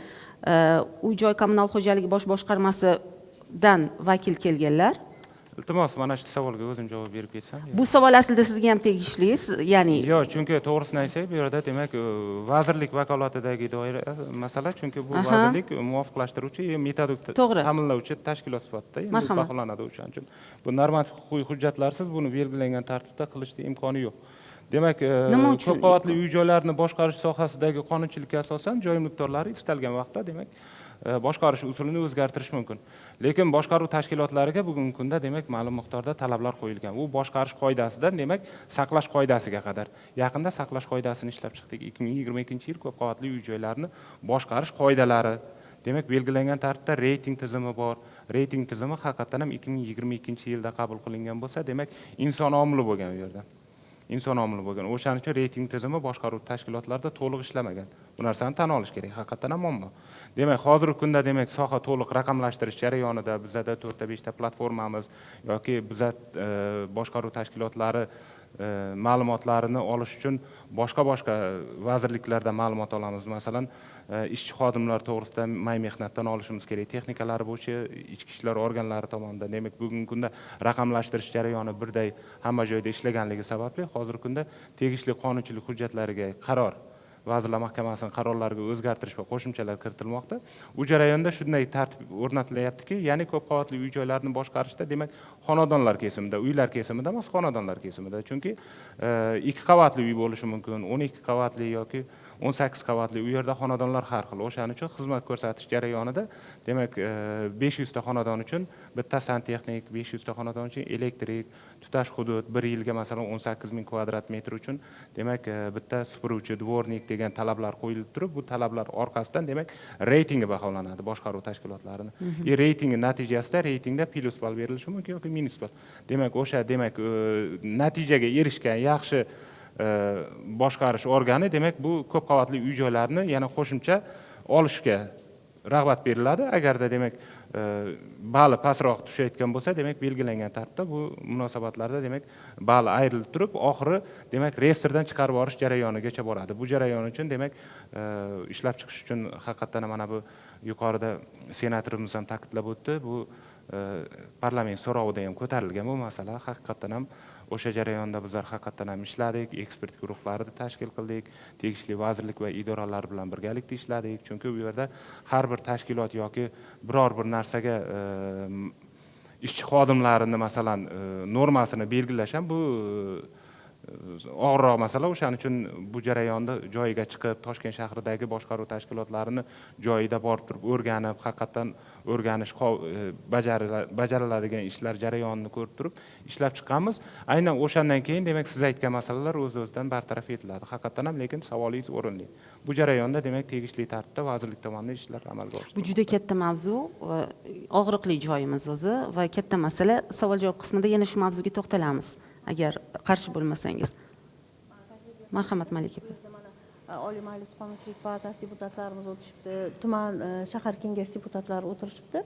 uy-joy kommunal xo'jaligi bosh boshqarmasidan vakil kelganlar. Iltimos, mana shu savolga o'zim javob berib ketsam. Bu savol aslida sizga ham tegishli, ya'ni yo'q, chunki to'g'risini aytsak, bu yerda demak vazirlik vakolatidagi doira masala, chunki bu vazirlik muvofiqlashtiruvchi, metodik ta'minlovchi tashkilot sifatida endi baholanadi. O'shaning uchun bu normativ huquqiy hujjatlarsiz buni belgilangan tartibda qilishning imkoni yo'q. Demak, ko'p qavatli uy-joylarni boshqarish sohasidagi qonunchilikka asosan joy mulkdorlari istalgan vaqtda demak boshqarish usulini o'zgartirish mumkin. Lekin boshqaruv tashkilotlariga bugungi kunda demak ma'lum miqdorda talablar qo'yilgan. U boshqarish qoidasidan demak saqlash qoidasiga qadar. Yaqinda saqlash qoidasini ishlab chiqdik. 2022-yil ko'p qavatli uy-joylarni boshqarish qoidalari demak belgilangan tartibda reyting tizimi bor. Reyting tizimi haqiqatan ham 2022-yilda qabul qilingan bo'lsa, demak inson omili bo'lgan u yerda. Inson omili bo'lgan. O'shaning uchun reyting tizimi boshqaruv tashkilotlarida to'liq ishlamagan. Bu narsani tan olish kerak. Haqiqatan ham muammo. Demak, hozirgi kunda demak soha to'liq raqamlashtirish jarayonida bizda 4 ta 5 ta platformamiz yoki bizda boshqaruv tashkilotlari ma'lumotlarini olish uchun boshqa vazirliklardan ma'lumot olamiz. Masalan, ishchi xodimlar to'g'risida may mehnatdan olishimiz kerak. Texnikalari bo'yicha ichki ishlar organlari tomonidan demak bugungi kunda raqamlashtirish jarayoni birday hamma joyda ishlaganligi sababli hozirgi kunda tegishli qonunchilik hujjatlariga qaror Vazirlar Mahkamasining qarorlariga o'zgartirish va qo'shimchalar kiritilmoqda. Bu jarayonda shunday tartib o'rnatilyaptiki, ya'ni ko'p qavatli uy-joylarni boshqarishda demak xonadonlar kesimida, uylar kesimida emas, xonadonlar kesimida. Chunki 2 qavatli uy bo'lishi mumkin, 12 qavatli yoki 18 qavatli u yerda xonadonlar har xil. O'shaning uchun xizmat ko'rsatish jarayonida demak 500 ta xonadon uchun bitta santexnik, 500 ta xonadon uchun elektrik, tutash hudud 1 yilga masalan 18,000 kvadrat metr uchun demak bitta supuruvchi, dvornik degan talablar qo'yilib turib, bu talablar orqasidan demak reytingi baholanadi boshqaruv tashkilotlarini. Reytingi natijasida reytingda plyus ball berilishi mumkin yoki minus ball. Demak, o'sha demak natijaga erishgan yaxshi boshqarish organi demak bu ko'p qavatli uy-joylarni yana qo'shimcha olishga rag'bat beriladi. Agarda demak bali pastroq tushayotgan bo'lsa, demak belgilangan tartibda bu munosabatlarda demak bali ayrilib turib, oxiri demak reyestrdan chiqarib yuborish jarayonigacha boradi. Bu jarayon uchun demak ishlab chiqish uchun haqiqatan mana bu yuqorida senatorimiz ham ta'kidlab o'tdi. Bu parlament so'rovida ham ko'tarilgan bu masala. Haqiqatan ham o'sha jarayonda bizlar haqiqatan ham ishladik, ekspert guruhlarni tashkil qildik, tegishli vazirlik va idoralar bilan birgalikda ishladik. Chunki bu yerda har bir tashkilot yoki biror bir narsaga ishchi xodimlarini masalan normasini belgilash ham bu og'irroq masala. O'shaning uchun bu jarayonda joyiga chiqib, Toshkent shahridagi boshqaruv tashkilotlarini joyida borib turib o'rganib, haqiqatan o'rganish, bajariladigan ishlar jarayonini ko'rib turib ishlab chiqqanmiz. Aynan o'shandan keyin demak siz aytgan masalalar o'z-o'zidan bartaraf etiladi. Haqiqatan ham, lekin savolingiz o'rinli. Bu jarayonda demak tegishli tartibda vazirlik tomonidan ishlar amalga oshiriladi. Bu juda katta mavzu va og'riqli joyimiz o'zi va katta masala. Savol-javob qismida yana shu mavzuga to'xtalamiz. Agar qarshi bo'lmasangiz. Marhamat Malika. Oliy Majlis Qonunchilik palatasi deputatlarimiz o'tishibdi, tuman shahar kengash deputatlari o'tirishibdi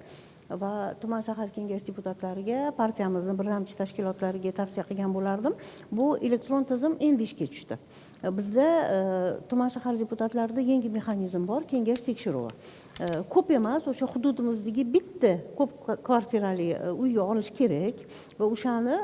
va tuman shahar kengash deputatlariga partiyamizning birlamchi tashkilotlariga tavsiya qilgan bo'lardim. Bu elektron tizim endi ishga tushdi. Bizda tuman shahar deputatlarida yangi mexanizm bor, kengash tekshiruvi. Ko'p emas, o'sha hududimizdagi bitta ko'p kvartirali uyni olish kerak va o'shani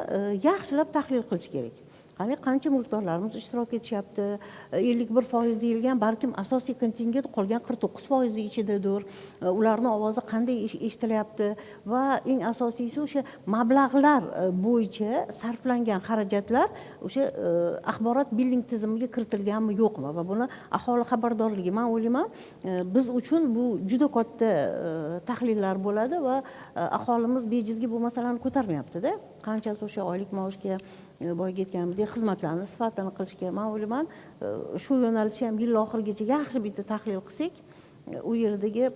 yaxshilab tahlil qilish kerak. Qani qancha mulkdorlarimiz ishtirok etishyapti? 51% deyilgan, balkim asosiy kontingent qolgan 49% ichidadir. Ularning ovozi qanday eshitilyapti va eng asosiysi o'sha mablag'lar bo'yicha sarflangan xarajatlar o'sha axborot billing tizimiga kiritilganmi yo'qmi va buni aholi xabardorligi. Men o'ylayman, biz uchun bu juda katta tahlillar bo'ladi va aholimiz bejizga bu masalani ko'tarmayapti-da. Qanchasi o'sha oylik maoshga boyagi aytganimdek xizmatlarni sifatini qilishga, men o'ylayman, shu yo'nalishni ham yil oxirigacha yaxshi bitta tahlil qilsak, u yerdagi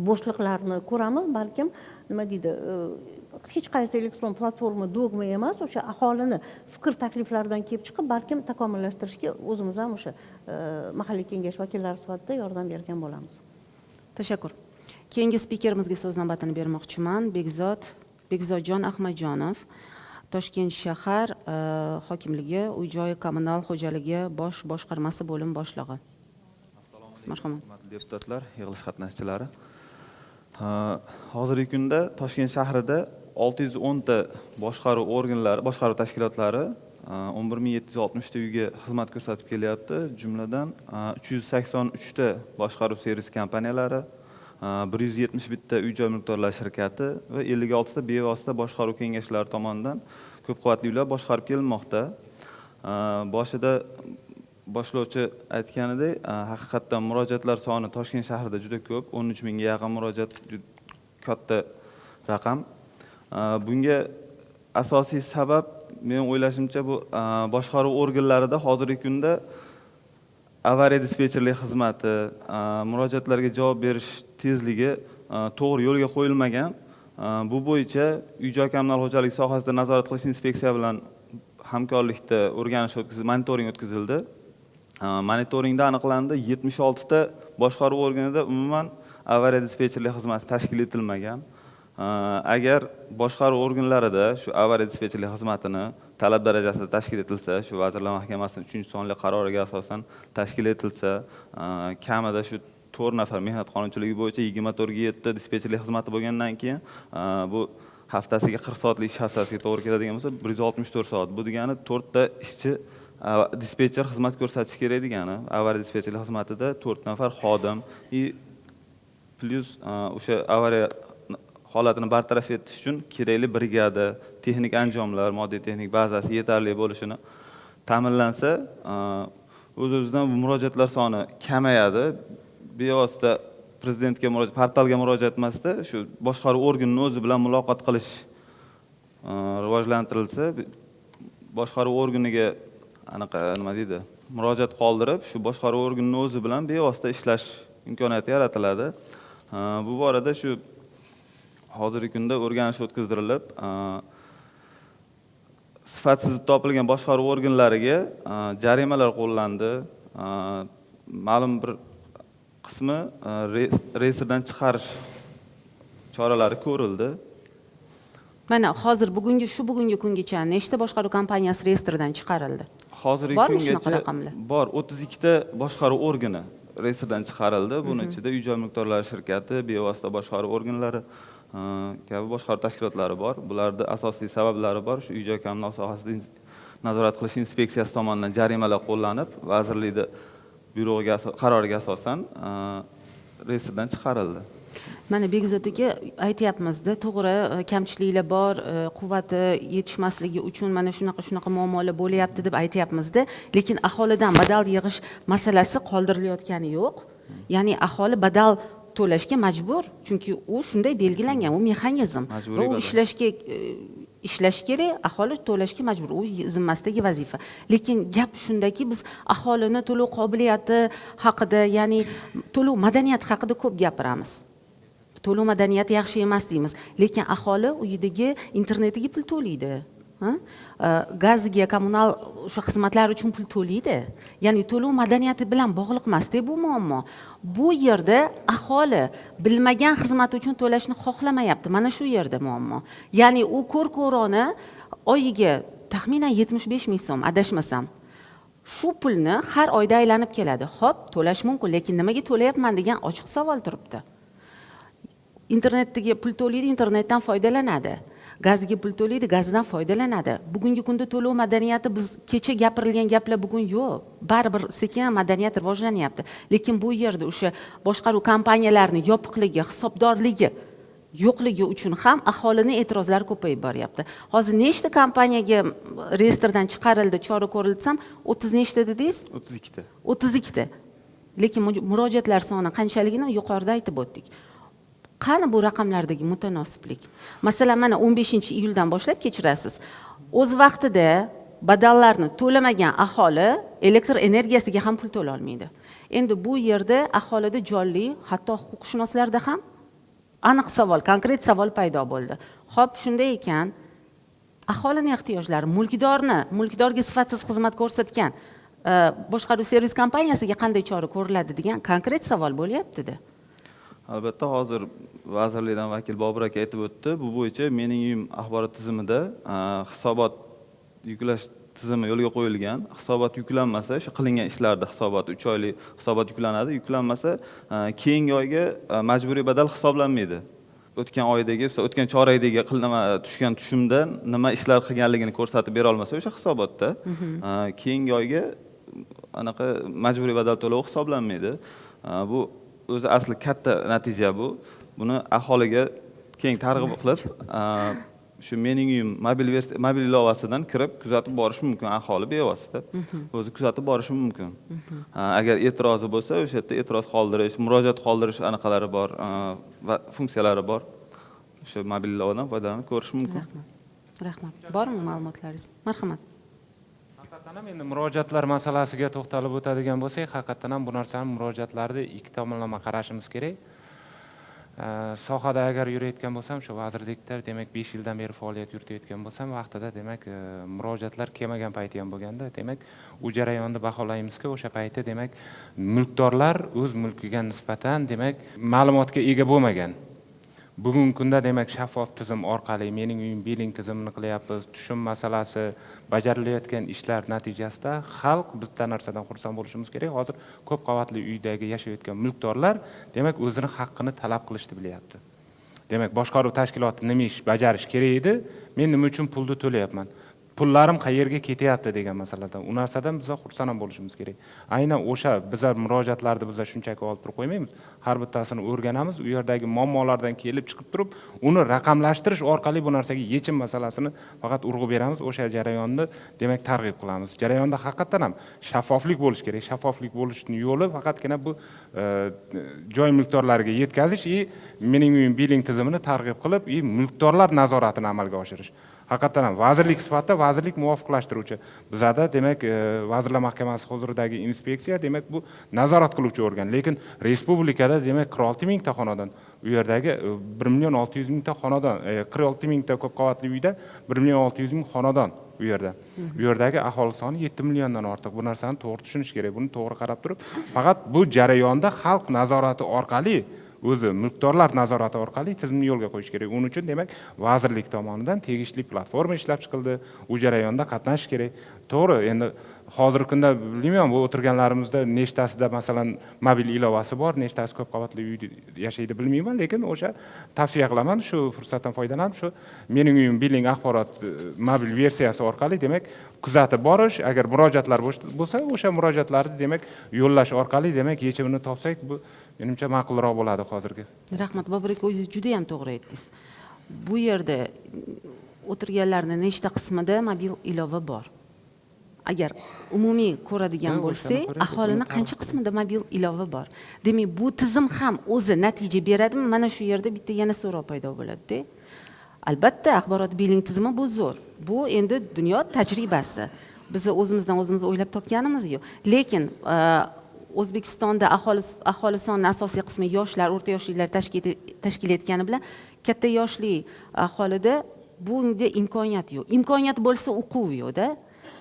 bo'shliqlarni ko'ramiz. Balkim nima deydi, hech qaysi elektron platforma dogma emas, o'sha aholini fikr takliflaridan kelib chiqib, balkim takomillashtirishga o'zimiz ham o'sha mahalliy kengash vakillari sifatida yordam bergan bo'lamiz. Tashakkur. Keyingi spikerimizga so'z navbatini bermoqchiman. Bekzodjon Ahmadjonov, Toshkent shahar hokimligi uy-joy kommunal xo'jaligi bosh boshqarmasi bo'lim boshlig'i. Marhamat. Hurmatli deputatlar, yig'ilish qatnashchilari. Hozirgi kunda Toshkent shahrida 610 ta boshqaruv organlari, boshqaruv tashkilotlari 11760 ta uyga xizmat ko'rsatib kelyapti. Jumladan 383 ta boshqaruv servis kompaniyalari, 171 ta uy-joy mulkdorlar shirkati va 56 ta bevosita boshqaruv kengashlari tomonidan ko'p qavatli uylar boshqarib kelinmoqda. Boshida boshlovchi aytganidek, haqiqatdan murojaatlar soni Toshkent shahrida juda ko'p, 13 mingga yaqin murojaat, katta raqam. Bunga asosiy sabab, men o'ylashimcha, bu boshqaruv organlarida hozirgi kunda avariya dispetcherlik xizmati, murojaatlarga javob berish tezligi to'g'ri yo'lga qo'yilmagan. Bu bo'yicha uy-joy kommunal xo'jalik sohasida nazorat qilish inspeksiya bilan hamkorlikda o'rganish o'tkazildi, monitoring o'tkazildi. Monitoringda aniqlandi, 76 ta boshqaruv organida umuman avariya dispetcherlik xizmati tashkil etilmagan. Agar boshqaruv organlarida shu avariya dispetcherlik xizmatini talab darajasida tashkil etilsa, shu Vazirlar Mahkamasining 3-sonli qaroriga asosan tashkil etilsa, kamida shu 4 nafar mehnat qonunchiligi bo'yicha 24/7 dispetcherlik xizmati bo'lgandan keyin bu haftasiga 40 soatlik ish haftasiga to'g'ri keladigan bo'lsa, 164 soat. Bu degani 4 ta ishchi dispetcher xizmat ko'rsatish kerak degani. Avariya dispetcherlik xizmatida 4 nafar xodim plus o'sha avariya holatini bartaraf etish uchun kerakli brigada, texnik anjomlar, moddiy texnik bazasi yetarli bo'lishini ta'minlansa, o'z-o'zidan bu murojaatlar soni kamayadi. Bevosita prezidentga murojaat, portalga murojaat emasda, shu boshqaruv organining o'zi bilan muloqot qilish rivojlantirilsa, boshqaruv organiga anaqa nima deydi, murojaat qoldirib, shu boshqaruv organining o'zi bilan bevosita ishlash imkoniyati yaratiladi. Bu borada shu hozirgi kunda o'rganish o'tkazilib, sifatsiz topilgan boshqaruv organlariga jarimalar qo'llandi. Ma'lum bir qismi reyestrdan chiqarish choralari ko'rildi. Mana hozir bugungi kungacha nechta boshqaruv kompaniyasi reyestrdan chiqarildi? Hozirgi kungacha bor 32 ta boshqaruv organi reyestrdan chiqarildi. Buning ichida uy-joy mulkdorlari shirkati, bevosita boshqaruv organlari kabi boshqaruv tashkilotlari bor. Bularda asosiy sabablari bor. Shu uy-joy kommunal sohasida nazorat qilish inspeksiyasi tomonidan jarimalar qo'llanib, vazirlikda byuroga qaroriga asosan reyestrdan chiqarildi. Mana Bekzod aka aytyapmizda, to'g'ri, kamchiliklar bor, quvvati yetishmasligi uchun mana shunaqa muammolar bo'lyapti deb aytyapmizda, lekin aholidan badal yig'ish masalasi qoldirilayotgani yo'q. Ya'ni aholi badal to'lashga majbur, chunki u shunday belgilangan, u mexanizm. Va u ishlash kerak, aholi to'lashga majbur, u zimmasidagi vazifa. Lekin gap shundaki, biz aholini to'lov qobiliyati haqida, ya'ni to'lov madaniyati haqida ko'p gapiramiz. To'lov madaniyati yaxshi emas deymiz, lekin aholi uyidagi internetiga pul to'laydi. Gaziga, kommunal o'sha xizmatlar uchun pul to'laydi. Ya'ni to'lov madaniyati bilan bog'liq emas-da bu muammo. Bu yerda aholi bilmagan xizmat uchun to'lashni xohlamayapti. Mana shu yerda muammo. Ya'ni u ko'r-ko'rona oyiga taxminan 75 ming so'm, adashmasam. Shu pulni har oyda aylanib keladi. Xo'p, to'lash mumkin, lekin nimaga to'layapman degan ochiq savol turibdi. Internetga pul to'laydi, internetdan foydalanadi. gaziga pul to'laydi, gazdan foydalanadi. Bugungi kunda to'lov madaniyati, biz kecha gapirilgan gaplar bugun yo'q. Baribir sekin madaniyat rivojlanyapti. Lekin bu yerda o'sha boshqaruv kompaniyalarining yopiqligi, hisobdorligi yo'qligi uchun ham aholining e'tirozlari ko'payib boryapti. Hozir nechta kompaniyaga reyestrdan chiqarildi, chora ko'rildi desam, 30 nechta dedingiz? 32 ta. 32 ta. Lekin murojaatlar soni qanchaligini yuqorida aytib o'tdik. Qani bu raqamlardagi mutanosiblik? Masalan, mana 15-iyuldan boshlab kechirasiz. O'z vaqtida badallarni to'lamagan aholi elektr energiyasiga ham pul to'la olmaydi. Endi bu yerda aholida jonli, hatto huquqshunoslarda ham aniq savol, konkret savol paydo bo'ldi. Xo'p, shunday ekan, aholining ehtiyojlari, mulkdorga sifatsiz xizmat ko'rsatgan boshqaruv servis kompaniyasiga qanday chora ko'riladi degan konkret savol bo'lyapti-da. Albatta, hozir vazirlikdan vakil Bobur aka aytib o'tdi. Bu bo'yicha mening uyim axborot tizimida hisobot yuklash tizimi yo'lga qo'yilgan. Hisobot yuklanmasa, shu qilingan ishlarda hisobot 3 oylik hisobot yuklanadi. Yuklanmasa, keyingi oyga majburiy badal hisoblanmaydi. O'tgan oydagi, o'tgan chorakdagi tushgan tushumda nima ishlar qilganligini ko'rsatib bera olmasa, o'sha hisobotda keyingi oyga anaqa majburiy badal to'lovi hisoblanmaydi. Bu o'zi asli katta natija bu. Buni aholiga keng targ'ib qilib, shu mening uyim mobil ilovasidan kirib kuzatib borish mumkin, aholi bevosita o'zi kuzatib borishi mumkin. Agar e'tirozi bo'lsa, o'sha yerda e'tiroz qoldirish, murojaat qoldirish anaqalari bor va funksiyalari bor. O'sha mobil ilovadan foydalanib ko'rish mumkin. Rahmat. Bormi ma'lumotlaringiz? Marhamat. Haqiqatan ham endi murojaatlar masalasiga to'xtalib o'tadigan bo'lsak, haqiqatan ham bu narsani murojaatlarni ikki tomonlama qarashimiz kerak. Sohada agar yurayotgan bo'lsam, shu vazirlikda demak 5 yildan beri faoliyat yuritayotgan bo'lsam, vaqtida demak murojaatlar kelmagan payti ham bo'lganda, demak u jarayonni baholaymizki, o'sha payti demak mulkdorlar o'z mulkiga nisbatan demak ma'lumotga ega bo'lmagan. Bugungi kunda demak shaffof tizim orqali mening uyim biling tizimini qilyapmiz. Tushum masalasi, bajarilayotgan ishlar natijasida xalq bitta narsadan xursand bo'lishimiz kerak. Hozir ko'p qavatli uydagi yashayotgan mulkdorlar demak o'zini haqqini talab qilishni bilyapti. Demak boshqaruv tashkiloti nima ish bajarish kerak edi, men nima uchun pulni to'layapman? Pullarim qayerga ketyapti degan masaladan. U narsadan biz xursand ham bo'lishimiz kerak. Aynan o'sha bizlar murojaatlarni biz shunchaki olib turib qo'ymaymiz. Har bittasini o'rganamiz, u yerdagi muammolardan kelib chiqib turib, uni raqamlashtirish orqali bu narsaga yechim masalasini faqat urg'u beramiz, o'sha jarayonni demak targ'ib qilamiz. Jarayonda haqiqatan ham shaffoflik bo'lish kerak. Shaffoflik bo'lishning yo'li faqatgina bu joy mulkdorlariga yetkazish, mening uyim biling tizimini targ'ib qilib, mulkdorlar nazoratini amalga oshirish. Haqiqatan ham vazirlik sifatida vazirlik muvofiqlashtiruvchi. Bizada demak Vazirlar Mahkamasi huzuridagi inspeksiya demak bu nazorat qiluvchi organ. Lekin respublikada demak 46 mingta xonadon, u yerdagi 1.600.000 ta xonadon, 46 mingta ko'p qavatli uyda 1.600.000 xonadon u yerda. Bu yerdagi aholi soni 7 milliondan ortiq. Bu narsani to'g'ri tushunish kerak. Buni to'g'ri qarab turib, faqat bu jarayonda xalq nazorati orqali o'zi mulkdorlar nazorati orqali tizimni yo'lga qo'yish kerak. Uning uchun demak vazirlik tomonidan tegishli platforma ishlab chiqildi. U jarayonda qatnashish kerak. To'g'ri, endi hozirgi kunda bilmayman, bu o'tirganlarimizda nechtasida masalan mobil ilovasi bor, nechtasi ko'p qavatli uyda yashaydi bilmayman, lekin o'sha tavsiya qilaman, shu fursatdan foydalanib, shu mening uyim biling axborot mobil versiyasi orqali demak kuzatib borish, agar murojaatlar bo'lsa, o'sha murojaatlarni demak yo'llash orqali demak yechimini topsak, bu menimcha ma'qulroq bo'ladi hozirgi. Rahmat, Bobur aka, o'zingiz juda ham to'g'ri aytdingiz. Bu yerda o'tirganlarning nechta qismida mobil ilova bor? Agar umumiy ko'radigan bo'lsak, aholini qancha qismida mobil ilova bor? Demak, bu tizim ham o'zi natija beradimi? Mana shu yerda bitta yana so'rov paydo bo'ladi-da. Albatta, axborot biling tizimi bu zo'r. Bu endi dunyo tajribasi. Biz o'zimizdan o'zimiz o'ylab topganimiz yo'q. Lekin O'zbekistonda aholi sonining asosiy qismi yoshlar, o'rta yoshlilar tashkil etgani bilan katta yoshli aholida bunga imkoniyat yo'q. Imkoniyat bo'lsa, o'quv yo'q-da.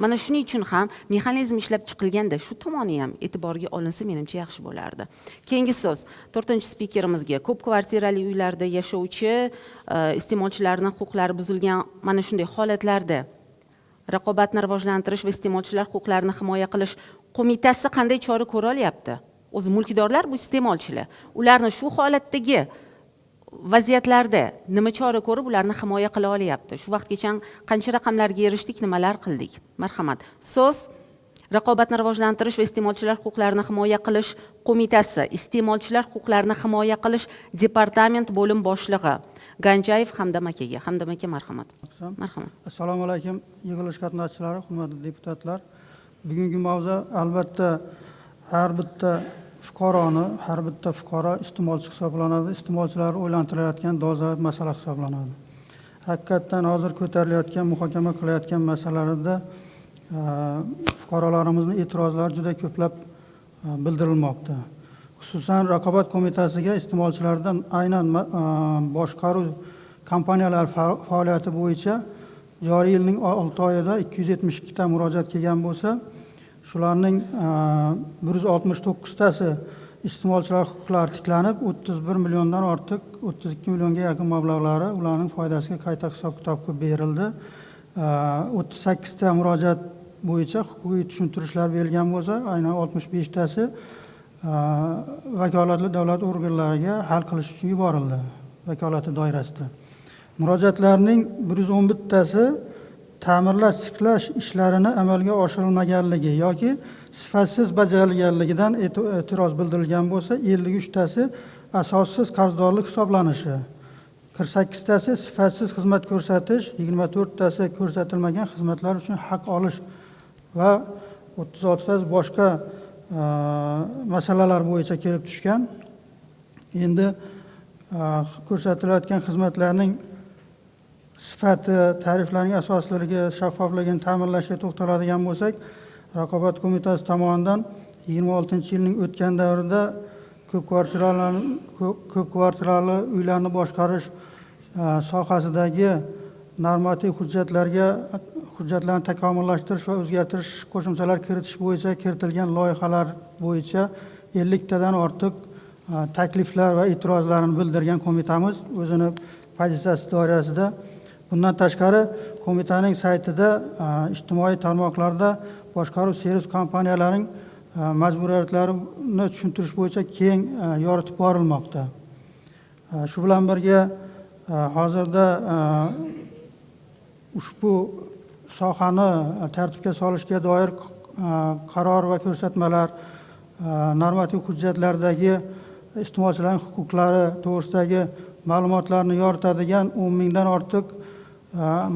Mana shuning uchun ham mexanizm ishlab chiqilganda shu tomoni ham e'tiborga olinsa menimcha yaxshi bo'lardi. Keyingi so'z 4-spikerimizga ko'p kvartirali uylarda yashovchi iste'molchilarning huquqlari buzilgan mana shunday holatlarda raqobatni rivojlantirish va iste'molchilar huquqlarini himoya qilish qo'mitasi qanday chora ko'ra olyapti? O'zi mulkdorlar bu iste'molchilar. Ularni shu holatdagi vaziyatlarda nima chora ko'rib ularni himoya qila olyapti? Shu vaqtgacha qancha raqamlarga erishdik, nimalar qildik? Marhamat. So'z Raqobatni rivojlantirish va iste'molchilar huquqlarini himoya qilish qo'mitasi, iste'molchilar huquqlarini himoya qilish departament bo'lim boshlig'i Ganjayev Hamdam akaga. Hamdam aka, marhamat. Marhamat. Assalomu alaykum, yig'ilish qatnashchilari, hurmatli deputatlar. Bugungi mavzu albatta har bitta fuqaro iste'molchi hisoblanadi. Iste'molchilar o'ylantirilayotgan dolzarb masala hisoblanadi. Haqiqatdan hozir ko'tarilayotgan, muhokama qilayotgan masalalarda fuqarolarimizni e'tirozlari juda ko'plab bildirilmoqda. Xususan Raqobat qo'mitasiga iste'molchilardan aynan boshqaruv kompaniyalar faoliyati bo'yicha joriy yilning 6 oyida 272 ta murojaat kelgan bo'lsa, shularning 169 tasi iste'molchilar huquqlari tiklanib, 31 milliondan ortiq 32 millionga yaqin mablag'lari ularning foydasiga qayta hisob-kitobga berildi. 38 ta murojaat bo'yicha huquqiy tushuntirishlar berilgan bo'lsa, aynan 65 tasi vakolatli davlat organlariga hal qilish uchun yuborildi vakolati doirasida. Murojaatlarning 111 tasi ta'mirlash, tiklash ishlarini amalga oshirilmaganligi yoki sifatsiz bajarilganligidan e'tiroz bildirilgan bo'lsa, 53 tasi asossiz qarzdorlik hisoblanishi, 48 tasi sifatsiz xizmat ko'rsatish, 24 tasi ko'rsatilmagan xizmatlar uchun haq olish va 36 tasi boshqa masalalar bo'yicha kelib tushgan. Endi ko'rsatilayotgan xizmatlarning sifati, tariflarning asoslariga, shaffofligini ta'minlashga to'xtaladigan bo'lsak, Raqobat qo'mitasi tomonidan 26-yilning o'tgan davrida ko'p kvartirali uylarni boshqarish sohasidagi normativ hujjatlarni takomillashtirish va o'zgartirish, qo'shimchalar kiritish bo'yicha kiritilgan loyihalar bo'yicha 50 tadan ortiq takliflar va e'tirozlarni bildirgan qo'mitamiz o'zini pozitsiyasi doirasida. Bundan tashqari qo'mitaning saytida ijtimoiy tarmoqlarda boshqaruv servis kompaniyalarining majburiyatlarini tushuntirish bo'yicha keng yoritib borilmoqda. Shu bilan birga hozirda ushbu sohani tartibga solishga doir qaror va ko'rsatmalar, normativ hujjatlardagi iste'molchilarning huquqlari to'g'risidagi ma'lumotlarni yoritadigan 10 mingdan ortiq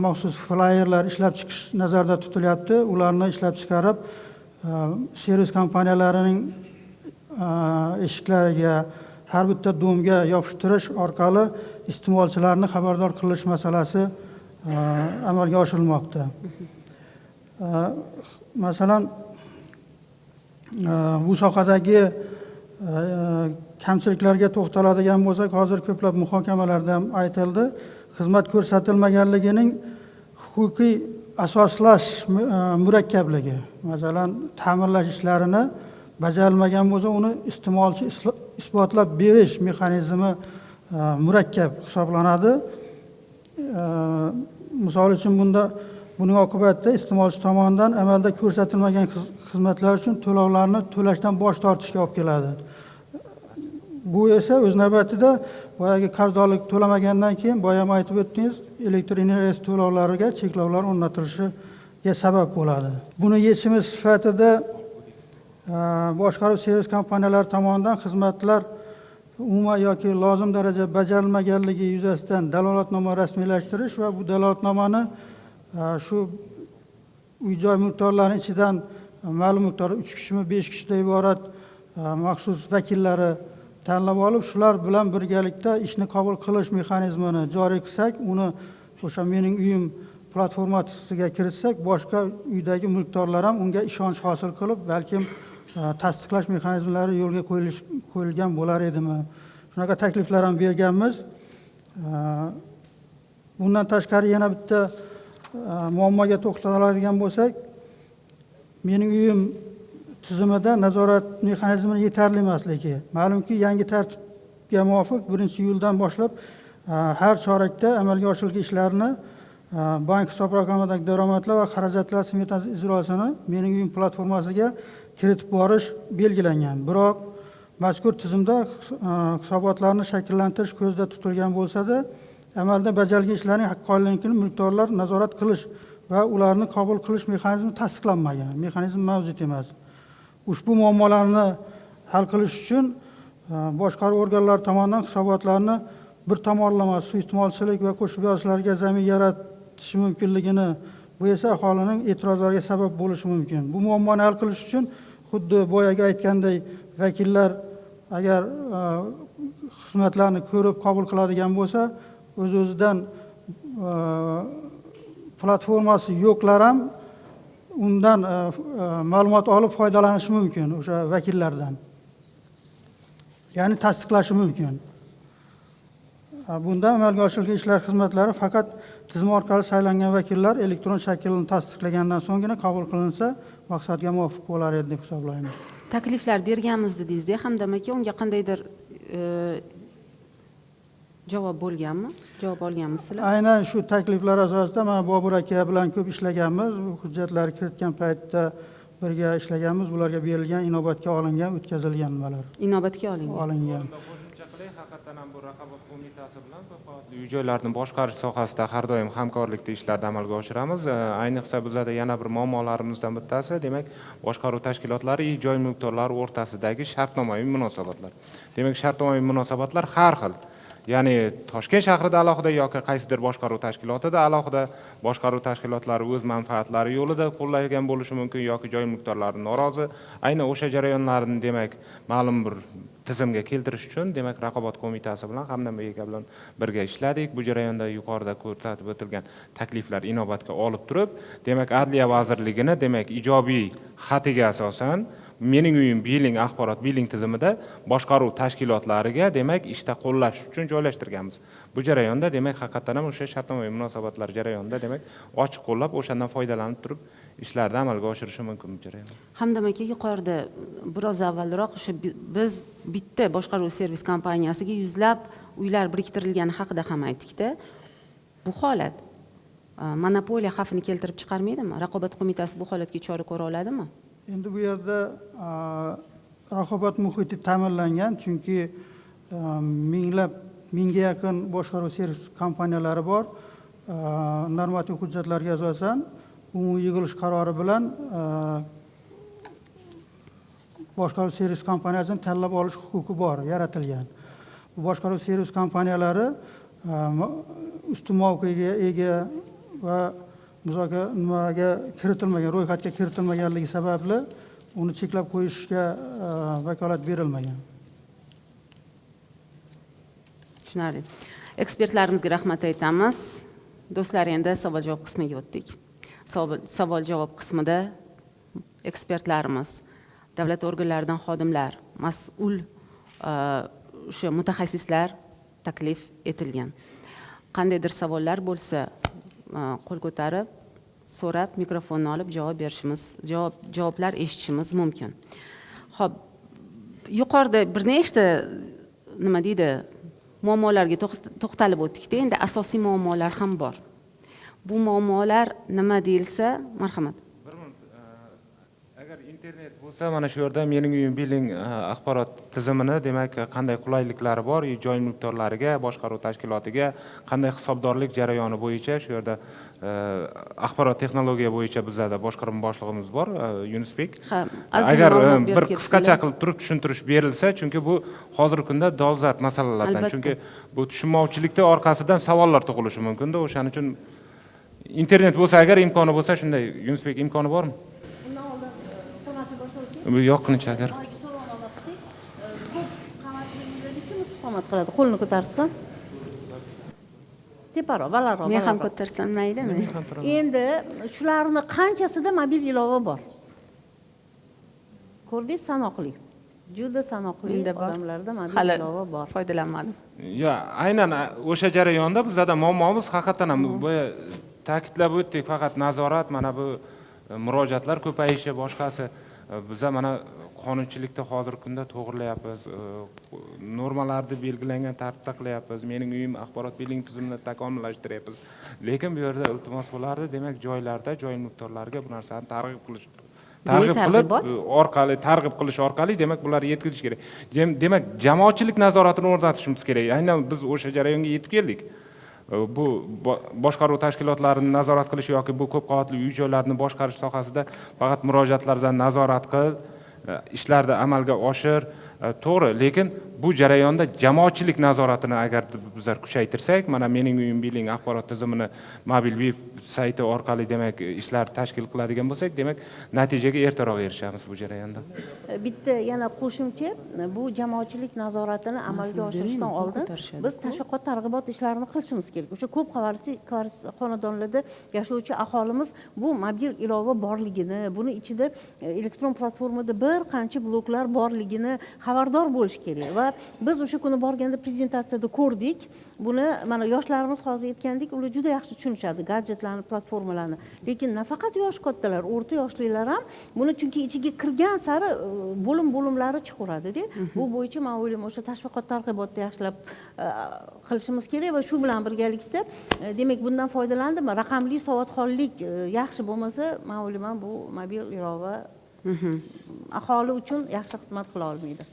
maxsus flayerlar ishlab chiqish nazarda tutilyapti. Ularni ishlab chiqarib, servis kompaniyalarining eshiklariga, har bitta domga yopishtirish orqali iste'molchilarni xabardor qilish masalasi amalga oshirilmoqda. Masalan, bu sohadagi kamchiliklarga to'xtaladigan bo'lsak, hozir ko'plab muhokamalarda ham aytildi. Xizmat ko'rsatilmaganligining huquqiy asoslash murakkabligi. Masalan, ta'mirlash ishlarini bajarilmagan bo'lsa, uni iste'molchi isbotlab berish mexanizmi murakkab hisoblanadi. Misol uchun buning oqibatida iste'molchi tomonidan amalda ko'rsatilmagan xizmatlar uchun to'lovlarni to'lashdan bosh tortishga olib keladi. Bu esa o'z navbatida boyagi qarzdorlik to'lamagandan keyin, boya ham aytib o'tdingiz, elektr energiyasi to'lovlariga cheklovlar o'rnatilishiga sabab bo'ladi. Buni yechimi sifatida boshqaruv servis kompaniyalari tomonidan xizmatlar umuman yoki lozim darajada bajarilmaganligi yuzasidan dalolatnoma rasmiylashtirish va bu dalolatnomani shu uy-joy mulkdorlarining ichidan ma'lum miqdorda 3 kishimi 5 kishidan iborat maxsus vakillari tanlab olib, shular bilan birgalikda ishni qabul qilish mexanizmini joriy qilsak, uni o'sha mening uyim platformasiga kiritsak, boshqa uydagi mulkdorlar ham unga ishonch hosil qilib, balkim tasdiqlash mexanizmlari yo'lga qo'yilgan bo'lar edimi? Shunaqa takliflar ham berganmiz. Bundan tashqari yana bitta muammoga to'xtaladigan bo'lsak, mening uyim tizimida nazorat mexanizmi yetarli emasligi. Ma'lumki, yangi tartibga muvofiq 1-iyuldan boshlab har chorakda amalga oshirilgan ishlarni bank hisob raqamidagi daromadlar va xarajatlar smetasi ijrosini mening uyim platformasiga kiritib borish belgilangan. Biroq mazkur tizimda hisobotlarni shakllantirish ko'zda tutilgan bo'lsa-da, amalda bajarilgan ishlarning haqqoniyligini mulkdorlar nazorat qilish va ularni qabul qilish mexanizmi tasdiqlanmagan, mexanizm mavjud emas. Ushbu muammolarni hal qilish uchun boshqaruv organlari tomonidan hisobotlarni bir tomonlama suiiste'molchilik va qo'shib yozishlarga zamin yaratishi mumkinligini, bu esa aholining e'tirozlariga sabab bo'lishi mumkin. Bu muammoni hal qilish uchun xuddi boyagi aytganday vakillar agar xizmatlarni ko'rib qabul qiladigan bo'lsa, o'z-o'zidan platformasi yo'qlar ham undan ma'lumot olib foydalanishi mumkin o'sha vakillardan. Ya'ni tasdiqlashi mumkin. Bunda amalga oshirilgan ishlar xizmatlari faqat tizim orqali saylangan vakillar elektron shaklini tasdiqlagandan so'nggina qabul qilinsa, maqsadga muvofiq bo'lar edi deb hisoblaymiz. Takliflar berganmiz dedingiz-da, Hamdam aka, unga qandaydir javob bo'lganmi? Javob olganmisizlar? Aynan shu takliflar asosida mana Bobur aka bilan ko'p ishlaganmiz. Bu hujjatlar kiritgan paytda birga ishlaganmiz. Bularga berilgan, inobatga olingan, o'tkazilgan nimalar. Inobatga olingan. Haqiqatan ham bu raqobat qo'mitasi bilan ko'p uy-joylarni boshqarish sohasida har doim hamkorlikda ishlarni amalga oshiramiz. Ayniqsa bizda yana bir muammolarimizdan bittasi, demak, boshqaruv tashkilotlari joy mulkdorlari o'rtasidagi shartnomaviy munosabatlar. Demak, shartnomaviy munosabatlar har xil. Ya'ni Toshkent shahrida alohida yoki qaysidir boshqaruv tashkilotida alohida boshqaruv tashkilotlari o'z manfaatlari yo'lida qo'llagan bo'lishi mumkin yoki joy mulkdorlari norozi. Aynan o'sha jarayonlarni demak ma'lum bir tizimga keltirish uchun demak raqobat qo'mitasi bilan Hamdam aka bilan birga ishladik. Bu jarayonda yuqorida ko'rsatib o'tilgan takliflar inobatga olib turib, demak Adliya vazirligini demak ijobiy xatiga asosan mening uyim biling axborot biling tizimida boshqaruv tashkilotlariga demak ishda qo'llash uchun joylashtirganmiz. Bu jarayonda demak haqiqatan ham o'sha shartnomaviy munosabatlar jarayonida demak ochiq qo'llab o'shandan foydalanib turib ishlarni amalga oshirishi mumkin bu jarayon. Hamdam aka, yuqorida biroz avvalroq o'sha biz bitta boshqaruv servis kompaniyasiga yuzlab uylar biriktirilgani haqida ham aytdik-da. Bu holat monopoliya xavfini keltirib chiqarmaydimi? Raqobat qo'mitasi bu holatga chora ko'ra oladimi? Endi bu yerda raqobat muhiti ta'minlangan, chunki mingga yaqin boshqaruv servis kompaniyalari bor. Normativ hujjatlarga asosan umumiy yig'ilish qarori bilan boshqaruv servis kompaniyasini tanlab olish huquqi bor, yaratilgan. Bu boshqaruv servis kompaniyalari ustun mavqega ega va nimaga kiritilmagan, ro'yxatga kiritilmaganligi sababli uni cheklab qo'yishga vakolat berilmagan. Tushunarli. Ekspertlarimizga rahmat aytamiz. Do'stlar, endi savol-javob qismiga o'tdik. Savol-javob qismida ekspertlarimiz, davlat organlaridan xodimlar, mas'ul o'sha mutaxassislar taklif etilgan. Qandaydir savollar bo'lsa, qo'l ko'tarib, so'rab, mikrofonni olib javob berishimiz, javoblar eshitishimiz mumkin. Xo'p, yuqorida bir nechta nima deydi, muammolarga to'xtalib o'tdik-da, endi asosiy muammolar ham bor. Bu muammolar nima deyilsa, marhamat. Agar internet bo'lsa, mana shu yerda mening uyim biling axborot tizimini demak qanday qulayliklari bor, joy mulkdorlariga, boshqaruv tashkilotiga qanday hisobdorlik jarayoni bo'yicha shu yerda axborot texnologiya bo'yicha bizda boshqarma boshlig'imiz bor, Yunusbek. Agar bir qisqacha qilib turib tushuntirish berilsa, chunki bu hozirgi kunda dolzarb masalalardan, chunki bu tushunmovchilikda orqasidan savollar tug'ilishi mumkin-da, o'shaning uchun internet bo'lsa, agar imkoni bo'lsa, shunday Yunusbek imkoni bormi? Bu yo'qnicha agar. Istiqomat qiladi, qo'lni ko'tarsa. Teparoq, balandroq. Men ham ko'tarsam maylimi? Endi shularni qanchasida mobil ilova bor? Ko'rdingiz, sanoqli. Juda sanoqli odamlarda mobil ilova bor. Foydalanmadim. Ya, aynan o'sha jarayonda bizda muammomiz haqiqatan ham bu ta'kidlab o'tdik, faqat nazorat, mana bu murojaatlar ko'payishi, boshqasi biza mana qonunchilikda hozirgi kunda to'g'rilayapmiz, normalarni belgilangan tartibda qilyapmiz, mening uyim axborot biling tizimini takomillashtiryapmiz. Lekin bu yerda iltimos bo'lardi, demak joylarda joy mulkdorlariga bu narsani targ'ib qilish targ'ib qilib targ'ibot? orqali targ'ib qilish orqali demak bularni yetkazish kerak. Demak jamoatchilik nazoratini o'rnatishimiz kerak. Aynan biz o'sha jarayonga yetib keldik. Bu boshqaruv tashkilotlarining nazorat qilish yoki bu ko'p qavatli uy joylarini boshqarish sohasida faqat murojaatlardan nazorat qil, ishlarni amalga oshir, to'g'ri, lekin bu jarayonda jamoatchilik nazoratini agar bizlar kuchaytirsak, mana mening uyim biling axborot tizimini mobil veb sayti orqali demak ishlar tashkil qiladigan bo'lsak, demak natijaga ertaroq erishamiz bu jarayonda. Bitta yana qo'shimcha, bu jamoatchilik nazoratini amalga oshirishdan oldin biz tashviqot targ'ibot ishlarini qilishimiz kerak. O'sha ko'p qavatli xonadonlarda yashovchi aholimiz bu mobil ilova borligini, buni ichida elektron platformada bir qancha bloklar borligini xabardor bo'lish kerak va biz o'sha kuni borganda prezentatsiyada ko'rdik. Buni mana yoshlarimiz hozir aytgandek, ular juda yaxshi tushunishadi gadjetlarni, platformalarni. Lekin nafaqat yosh kattalar, o'rta yoshlilar ham buni chunki ichiga kirgan sari bo'limlari chiqaveradi-da. Bu bo'yicha men o'ylayman, o'sha tashviqot targ'ibotni yaxshilab qilishimiz kerak va shu bilan birgalikda demak bundan foydalandimi? Raqamli savodxonlik yaxshi bo'lmasa, men o'ylayman bu mobil ilova aholi uchun yaxshi xizmat qila olmaydi.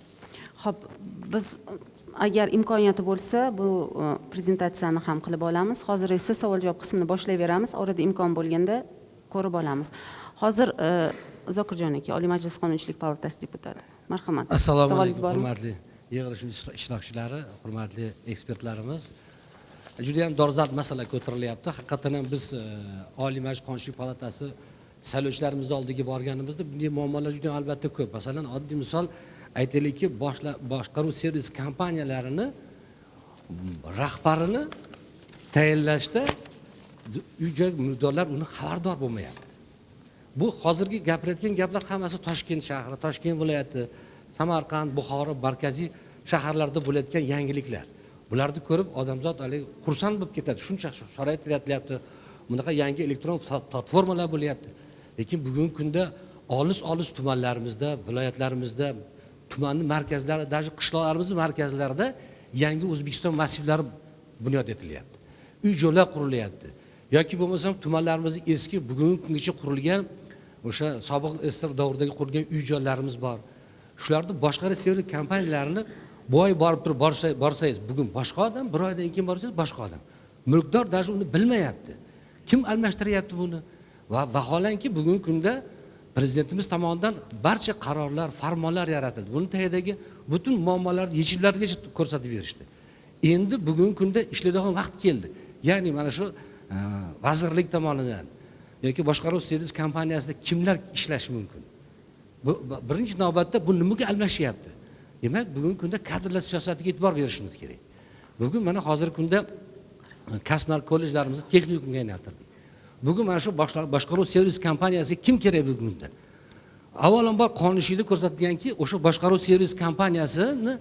Xo'p, biz agar imkoniyati bo'lsa bu prezentatsiyani ham qilib olamiz. Hozir esa savol-javob qismini boshlayveramiz. Orada imkon bo'lganda ko'rib olamiz. Hozir Zokirjon aka, Oliy Majlis Qonunchilik palatasi deputati. Marhamat. Assalomu alaykum, hurmatli yig'ilishimiz ishtirokchilari, hurmatli ekspertlarimiz. Juda ham dolzarb masala ko'tarilyapti. Haqiqatan ham biz Oliy Majlis Qonunchilik palatasi saylovchilarimizni oldiga borganimizda bunday muammolar juda albatta ko'p. Masalan, oddiy misol aytaylikki, boshqaruv servis kompaniyalarini rahbarini tayinlashda uy-joy mulkdorlar uni xabardor bo'lmayapti. Bu hozirgi gapirayotgan gaplar hammasi Toshkent shahri, Toshkent viloyati, Samarqand, Buxoro markaziy shaharlarda bo'layotgan yangiliklar. Bularni ko'rib odamzod xursand bo'lib ketadi. Shuncha sharoit yaratilyapti. Bunaqa yangi elektron platformalar bo'lyapti. Lekin bugungi kunda olis tumanlarimizda, viloyatlarimizda, tumanning markazlari, даже qishloqlarimizning markazlarida yangi O'zbekiston massivlari bunyod etilyapti. Uy-joylar qurilyapti. Yoki bo'lmasam tumanlarimizning eski bugungi kungacha qurilgan o'sha sobiq SSR davridagi qurilgan uy-joylarimiz bor. Shularni boshqaruv servis kompaniyalarini boy borib turib borsangiz, bugun boshqa odam, bir oydan keyin borsangiz boshqa odam. Mulkdor даже uni bilmayapti. Kim almashtiryapti buni? Va vaholanki bugungi kunda prezidentimiz tomonidan barcha qarorlar, farmonlar yaratildi. Buni tagidagi butun muammolarni yechimlarigacha ko'rsatib berishdi. Endi bugungi kunda ishlaydigan vaqt keldi. Ya'ni mana shu vazirlik tomonidan yoki boshqaruv servis kompaniyasida kimlar ishlashi mumkin? Bu birinchi navbatda bu nimaga almashyapti? Demak, bugungi kunda kadrlar siyosatiga e'tibor berishimiz kerak. Bugun mana hozirgi kunda kasblar kollejlarimizni texnikumga aylantirdik. Bugun mana shu boshqaruv servis kompaniyasiga kim kerak bugunda? Avvalambor qonunchilikda ko'rsatilganki, o'sha boshqaruv servis kompaniyasini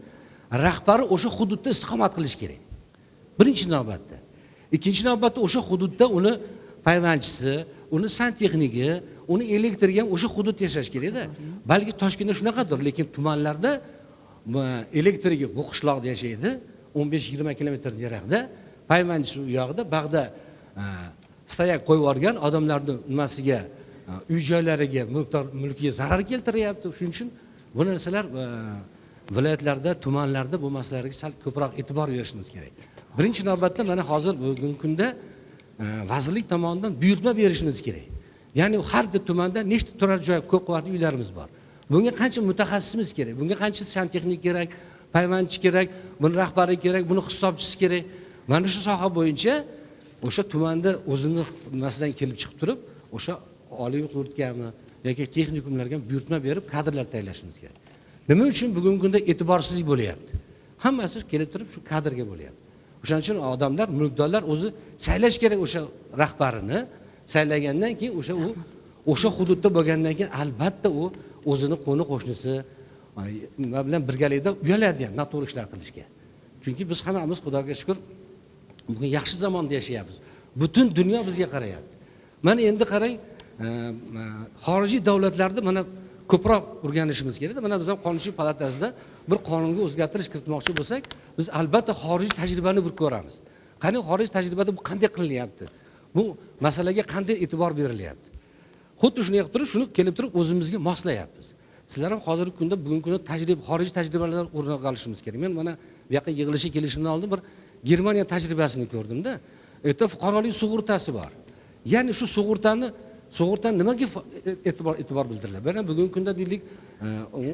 rahbari o'sha hududda istiqomat qilish kerak. Birinchi navbatda. Ikkinchi navbatda o'sha hududda uni payvandchisi, uni santexnigi, uni elektriga o'sha hududda yashash kerak-da. Balki Toshkentda shunaqadir, lekin tumanlarda elektriga bu qishloqda yashaydi, 15-20 kilometr yiroqda, payvandchisi u yoqda, bag'da stayak qo'yib yuborgan odamlarning nimasiga, uy-joylariga, mulkiga zarar keltiryapti. Shuning uchun bu narsalar viloyatlarda, tumanlarda bu masalalarga sal ko'proq e'tibor berishimiz kerak. Birinchi navbatda mana hozir bugungi kunda vazirlik tomonidan buyurtma berishimiz kerak. Ya'ni har bir tumanda nechta turar joy, ko'p qavatli uylarimiz bor. Bunga qancha mutaxassisimiz kerak? Bunga qancha santexnik kerak, payvandchi kerak, buni rahbari kerak, buni hisobchisi kerak. Mana shu soha bo'yicha o'sha tumanda o'zini nimasidan kelib chiqib turib, o'sha oliy o'qituvchilarga yoki texnikumlarga buyurtma berib kadrlar tayyorlashimiz kerak. Nima uchun bugungi kunda e'tiborsizlik bo'lyapti? Hammasi kelib turib shu kadrga bo'lyapti. O'shaning uchun odamlar, mulkdorlar o'zi saylash kerak o'sha rahbarini. Saylagandan keyin o'sha hududda bo'lgandan keyin albatta u o'zini qo'ni-qo'shnisi bilan birgalikda uyaladi ham noto'g'ri ishlar qilishga. Chunki biz hammamiz Xudoga shukr bugun yaxshi zamonda yashayapmiz. Butun dunyo bizga qarayapti. Mana endi qarang, xorijiy davlatlarda mana ko'proq o'rganishimiz kerak. Mana biz ham Qonunchilik palatasida bir qonunga o'zgartirish kiritmoqchi bo'lsak, biz albatta xorijiy tajribani bir ko'ramiz. Qani xorijiy tajribada bu qanday qilinyapti? Bu masalaga qanday e'tibor berilyapti? xuddi shuni qilib turib, shuni kelib turib o'zimizga moslayapmiz. Sizlar ham hozirgi kunda, bugungi kunda xorijiy tajribalardan o'rnak olishimiz kerak. Men mana bu yoqqa yig'ilishga kelishimdan oldin bir Germaniya tajribasini ko'rdim-da. Yerda fuqarolik sug'urtasi bor. Ya'ni shu sug'urtani nimaga e'tibor bildiriladi? Mana bugungi kunda deylik,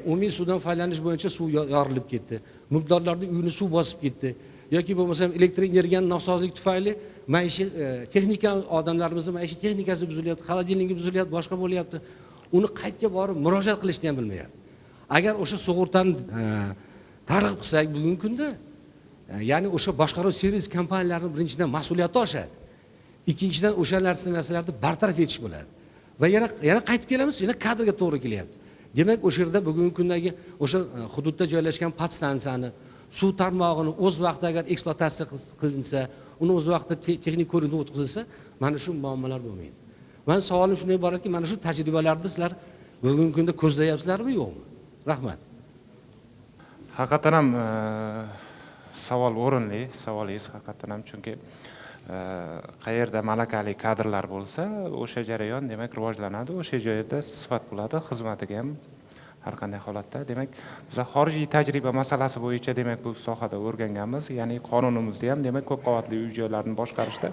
umumiy suvdan foydalanish bo'yicha suv yorilib ketdi. Mulkdorlarning uyini suv bosib ketdi. Yoki bo'lmasa elektr energiyaning nosozligi tufayli maishiy texnika, odamlarimizning maishiy texnikasi buzilyapti, xolodilniki buzilyapti, boshqa bo'lyapti. Uni qayerga borib murojaat qilishni ham bilmayapti. Agar o'sha sug'urtani targ'ib qilsak bugungi kunda, ya'ni o'sha boshqaruv servis kompaniyalarining birinchidan mas'uliyati oshadi. Ikkinchidan o'sha narsalarni bartaraf etish bo'ladi. Va yana qaytib kelamiz, yana kadrga to'g'ri kelyapti. Demak, o'sha yerda bugungi kundagi o'sha hududda joylashgan podstansiyani, suv tarmog'ini o'z vaqtida agar ekspluatatsiya qilinsa, uni o'z vaqtida texnik ko'rikdan o'tkazilsa, mana shu muammolar bo'lmaydi. Men savolim shunday iboratki, mana shu tajribalarni sizlar bugungi kunda ko'zlayapsizlarmi, yo'qmi? Rahmat. Haqiqatan ham savol o'rinli, savolingiz haqiqatan ham, chunki qayerda malakali kadrlar bo'lsa, o'sha jarayon demak rivojlanadi, o'sha joyda sifat bo'ladi, xizmatiga ham har qanday holatda. Demak, biz xorijiy tajriba masalasi bo'yicha demak bu sohada o'rganganmiz. Ya'ni qonunimizda ham demak ko'p qavatli uy-joylarni boshqarishda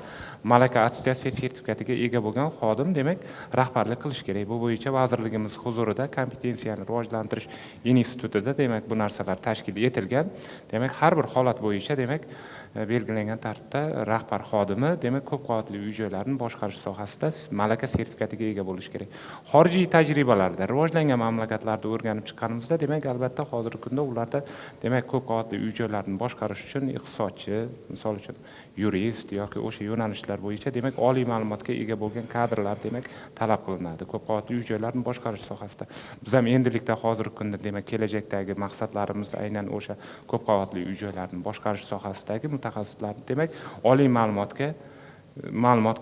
malaka attestatsiya sertifikatiga ega bo'lgan xodim demak rahbarlik qilish kerak. Bu bo'yicha vazirligimiz huzurida kompetensiyani rivojlantirish institutida demak bu narsalar tashkil etilgan. Demak, har bir holat bo'yicha demak belgilangan tartibda rahbar xodimi demak ko'p qavatli uy-joylarni boshqarish sohasida malaka sertifikatiga ega bo'lish kerak. Xorijiy tajribalarda rivojlangan mamlakatlarda o'rganib chiqqanimizda demak albatta hozirgi kunda ularda demak ko'p qavatli uy-joylarni boshqarish uchun iqtisodchi, misol uchun yurist yoki o'sha yo'nalishlar bo'yicha demak oliy ma'lumotga ega bo'lgan kadrlar demak talab qilinadi ko'p qavatli uy-joylarni boshqarish sohasida. Biz ham endilikda hozirgi kunda demak kelajakdagi maqsadlarimiz aynan o'sha ko'p qavatli uy-joylarni boshqarish sohasidagi mutaxassislarni demak oliy ma'lumot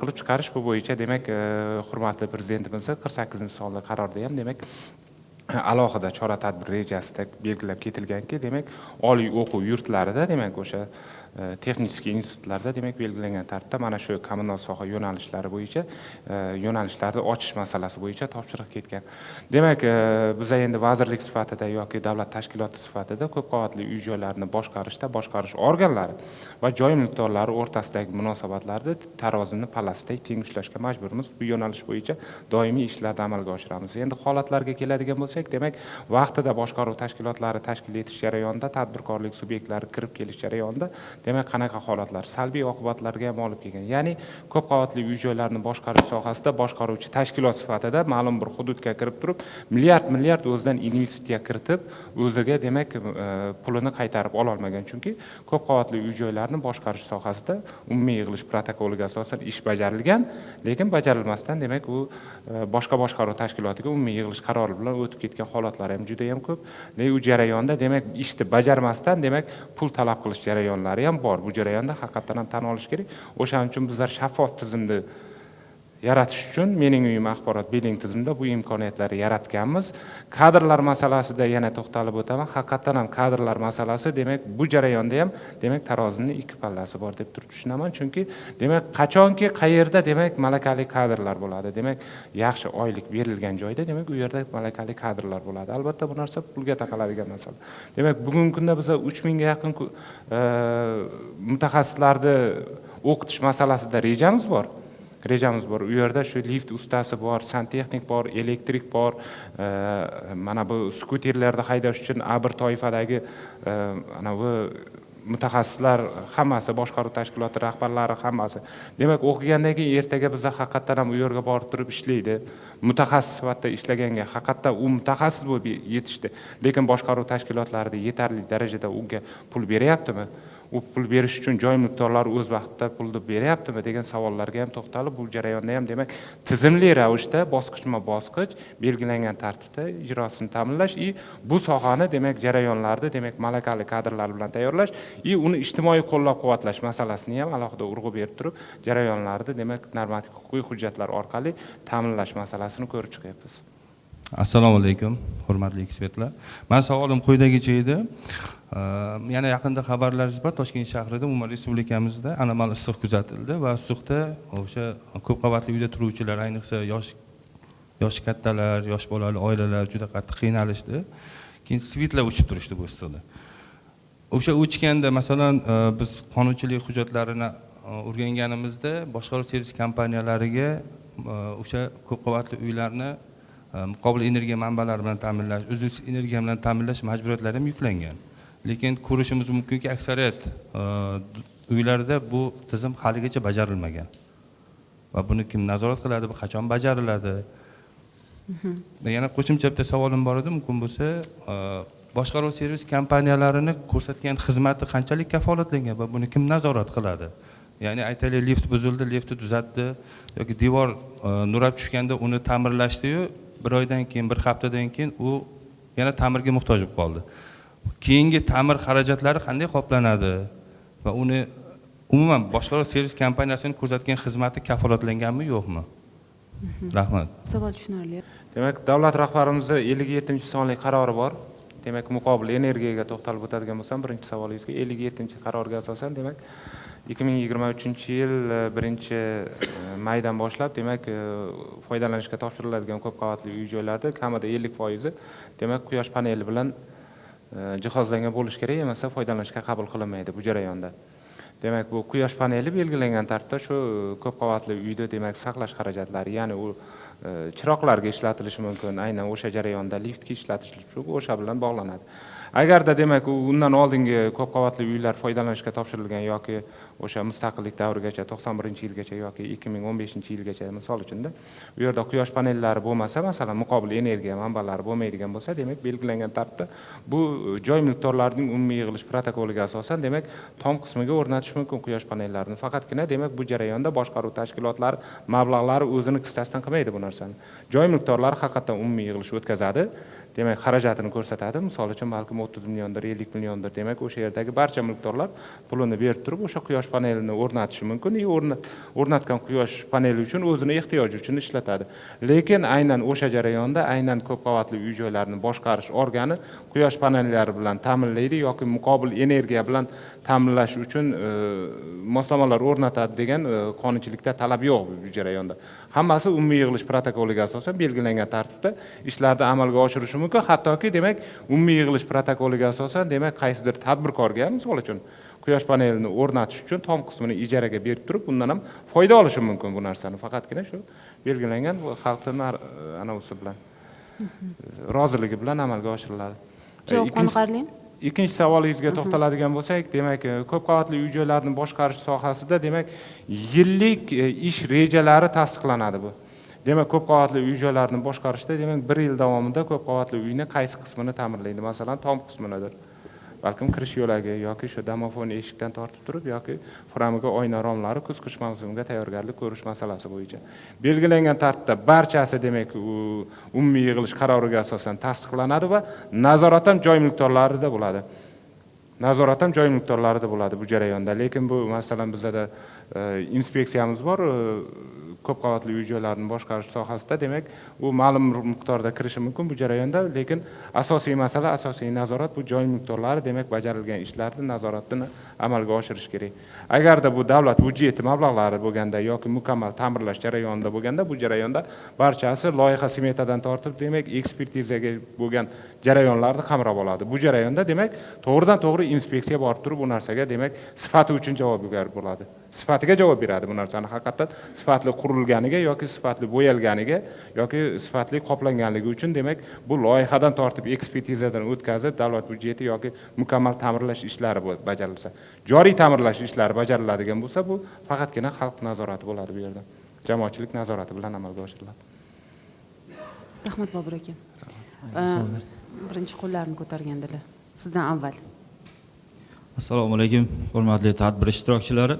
qilib chiqarish bu bo'yicha demak hurmatli prezidentimizning 48-sonli qarorida ham demak alohida chora-tadbir rejasida belgilab ketilganki, demak oliy o'quv yurtlarida demak o'sha texnik institutlarda demak belgilangan tartibda mana shu kommunal soha yo'nalishlari bo'yicha yo'nalishlarni ochish masalasi bo'yicha topshiriq ketgan. Demak, biz endi vazirlik sifatida yoki davlat tashkiloti sifatida ko'p qavatli uy-joylarni boshqarishda boshqarish organlari va joy mulkdorlari o'rtasidagi munosabatlarni tarozini palasida teng ushlashga majburmiz. Bu yo'nalish bo'yicha doimiy ishlarni amalga oshiramiz. Endi holatlarga keladigan bo'lsak, demak, vaqtida boshqaruv tashkilotlari tashkil etish jarayonida, tadbirkorlik subyektlari kirib kelish jarayonida demak qanaqa holatlar salbiy oqibatlarga ham olib kelgan. Ya'ni ko'p qavatli uy-joylarni boshqarish sohasida boshqaruvchi tashkilot sifatida ma'lum bir hududga kirib turib, milliard o'zidan investitsiya kiritib, o'ziga demak pulini qaytarib ola olmagan. Chunki ko'p qavatli uy-joylarni boshqarish sohasida umumiy yig'ilish protokoliga asosan ish bajarilgan, lekin bajarilmasdan demak u boshqa boshqaruv tashkilotiga umumiy yig'ilish qarori bilan o'tib ketgan holatlar ham juda ham ko'p. Lekin u jarayonda demak ishni bajarmasdan demak pul talab qilish jarayonlari ham bor. Bu jarayonda haqiqatan ham tan olish kerak. O'shaning uchun bizlar shaffof tizimni yaratish uchun mening uyim axborot biling tizimida bu imkoniyatlarni yaratganmiz. Kadrlar masalasida yana to'xtalib o'taman. Haqiqatan ham kadrlar masalasi demak bu jarayonda ham demak tarozining ikki pallasi bor deb turib tushunaman. Chunki demak qachonki qayerda demak malakali kadrlar bo'ladi. Demak yaxshi oylik berilgan joyda demak u yerda malakali kadrlar bo'ladi. Albatta bu narsa pulga taqaladigan masala. Demak bugungi kunda biz 3000 ga yaqin mutaxassislarni o'qitish masalasida rejamiz bor. U yerda shu lift ustasi bor, santexnik bor, elektrik bor, mana bu skuterlarni haydash uchun A1 toifadagi ana bu mutaxassislar hammasi, boshqaruv tashkiloti rahbarlari hammasi. Demak, o'qigandan keyin ertaga biz haqiqatan ham u yerga borib turib ishlaydi. Mutaxassis sifatida ishlaganga haqiqatan u mutaxassis bo'lib yetishdi. Lekin boshqaruv tashkilotlarida yetarli darajada unga pul beryaptimi? U pul berish uchun joy mulkdorlari o'z vaqtida pulni beryaptimi degan savollarga ham to'xtalib, bu jarayonda ham demak tizimli ravishda bosqichma-bosqich belgilangan tartibda ijrosini ta'minlash bu sohani demak jarayonlarni demak malakali kadrlar bilan tayyorlash uni ijtimoiy qo'llab-quvvatlash masalasini ham alohida urg'u berib turib, jarayonlarni demak normativ huquqiy hujjatlar orqali ta'minlash masalasini ko'rib chiqyapmiz. Assalomu alaykum, hurmatli ekspertlar. Men savolim quyidagicha edi. Yana yaqinda xabarlaringiz bor, Toshkent shahrida umuman respublikamizda anomal issiq kuzatildi va issiqda o'sha ko'p qavatli uyda turuvchilar, ayniqsa yosh yosh kattalar, yosh bolali oilalar juda qattiq qiynalishdi. Keyin svitlar o'chib turishdi bu issiqda. O'sha o'chganda masalan biz qonunchilik hujjatlarini o'rganganimizda boshqaruv servis kompaniyalariga o'sha ko'p qavatli uylarni muqobil energiya manbalari bilan ta'minlash, uzluksiz energiya bilan ta'minlash majburiyatlari ham yuklangan. Lekin ko'rishimiz mumkinki, aksariyat uylarda bu tizim haligacha bajarilmagan. Va buni kim nazorat qiladi, bu qachon bajariladi? Yana qo'shimcha bitta savolim bor edi, mumkin bo'lsa, boshqaruv servis kompaniyalarini ko'rsatgan xizmati qanchalik kafolatlangan va buni kim nazorat qiladi? Ya'ni aytaylik, lift buzildi, liftni tuzatdi yoki devor nurab tushganda uni ta'mirlashdi-yu, bir oydan keyin, bir haftadan keyin u yana ta'mirga muhtoj bo'lib qoldi. Keyingi ta'mir xarajatlari qanday qoplanadi va uni umuman boshqaruv servis kompaniyasining ko'rsatgan xizmati kafolatlanganmi, yo'qmi? Rahmat. Savol tushunarli. Demak, davlat rahbarimizda 57-sonli qarori bor. Demak, muqobil energiyaga to'xtalib o'tadigan bo'lsam, birinchi savolingizga 57-qarorga asosan, demak, 2023-yil 1-maydan boshlab, demak, foydalanishga topshiriladigan ko'p qavatli uy-joylarda kamida 50% demak, quyosh paneli bilan jihozlangan bo'lish kerak, emas foydalanishga qabul qilinmaydi bu jarayonda. Demak, bu quyosh paneli belgilangan tartibda shu ko'p qavatli uyda, demak, saqlash xarajatlari, ya'ni u chiroqlarga ishlatilishi mumkin, aynan o'sha jarayonda liftga ishlatilishi o'sha bilan bog'lanadi. Agarda demak undan oldingi ko'p qavatli uylar foydalanishga topshirilgan yoki o'sha mustaqillik davrigacha 91-yilgacha yoki 2015-yilgacha misol uchun u yerda quyosh panellari bo'lmasa, masalan, muqobil energiya manbalari bo'lmaydigan bo'lsa, demak, belgilangan tartibda bu joy mulkdorlarining umumiy yig'ilish protokoliga asosan, demak, tom qismiga o'rnatish mumkin quyosh panellarini. Faqatgina, demak, bu jarayonda boshqaruv tashkilotlari mablag'lari o'zini kistasdan qilmaydi bu narsani. Joy mulkdorlari haqiqatan umumiy yig'ilish o'tkazadi. Demak, xarajatini ko'rsatadi. Misol uchun, balkim 30 milliondir, 50 milliondir, demak, o'sha yerdagi barcha mulkdorlar pulini berib turib, o'sha quyosh panelini o'rnatishi mumkin. O'rnatgan quyosh paneli uchun o'zini ehtiyoji uchun ishlatadi. Lekin aynan o'sha jarayonda aynan ko'p qavatli uy-joylarni boshqarish organi quyosh panellari bilan ta'minlaydi yoki muqobil energiya bilan ta'minlash uchun moslamalar o'rnatadi degan qonunchilikda talab yo'q bu jarayonda. Hammasi umumiy yig'ilish protokoliga asosan belgilangan tartibda ishlarni amalga oshirishi mumkin. Hattoki, demak, umumiy yig'ilish protokoliga asosan, demak, qaysidir tadbirkorga, misol uchun, quyosh panelini o'rnatish uchun tom qismini ijaraga berib turib, undan ham foyda olishi mumkin bu narsani. Faqatgina shu belgilangan xalqning anavsi bilan roziligi bilan amalga oshiriladi. Javob qoniqarli. Ikkinchi savolingizga to'xtaladigan bo'lsak, demak, ko'p qavatli uy-joylarni boshqarish sohasida, demak, yillik ish rejalari tasdiqlanadi bu. Demak, ko'p qavatli uy-joylarni boshqarishda, demak, 1 yil davomida ko'p qavatli uyni qaysi qismini ta'mirlaydi? Masalan, tom qisminidir. Balkim kirish yo'lagi yoki shu domofon eshikdan tortib turib yoki framiga oyna romlari kuz-qish mavsumiga tayyorgarlik ko'rish masalasi bo'yicha belgilangan tartibda barchasi, demak, umumiy yig'ilish qaroriga asosan tasdiqlanadi va nazorat ham joy mulkdorlarida bo'ladi. Nazorat ham joy mulkdorlarida bo'ladi bu jarayonda. Lekin bu, masalan, bizda inspeksiyamiz bor, ko'p qavatli uy-joylarni boshqarish sohasida, demak, u ma'lum miqdorda kirishi mumkin bu jarayonda, lekin asosiy masala, asosiy nazorat bu joy mulkdorlari, demak, bajarilgan ishlarni nazoratini amalga oshirish kerak. Agarda bu davlat budjeti mablag'lari bo'lganda yoki mukammal ta'mirlash jarayonida bo'lganda, bu jarayonda barchasi loyiha smetadan tortib, demak, ekspertizaga bo'lgan jarayonlarni qamrab oladi. Bu jarayonda, demak, to'g'ridan-to'g'ri inspeksiya borib turib bu narsaga, demak, sifati uchun javobgar bo'ladi. Sifatiga javob beradi bu narsani. Haqiqatan sifatli qurilganiga yoki sifatli bo'yalganiga yoki sifatli qoplanganligi uchun, demak, bu loyihadan tortib ekspertizadan o'tkazib davlat budjeti yoki mukammal ta'mirlash ishlari bajarilsa, joriy ta'mirlash ishlari bajariladigan bo'lsa, bu faqatgina xalq nazorati bo'ladi bu yerda. Jamoatchilik nazorati bilan amalga oshiriladi. Rahmat Bobur aka. Birinchi qo'llarni ko'targandilar. Sizdan avval. Assalomu alaykum, hurmatli tadbir ishtirokchilari.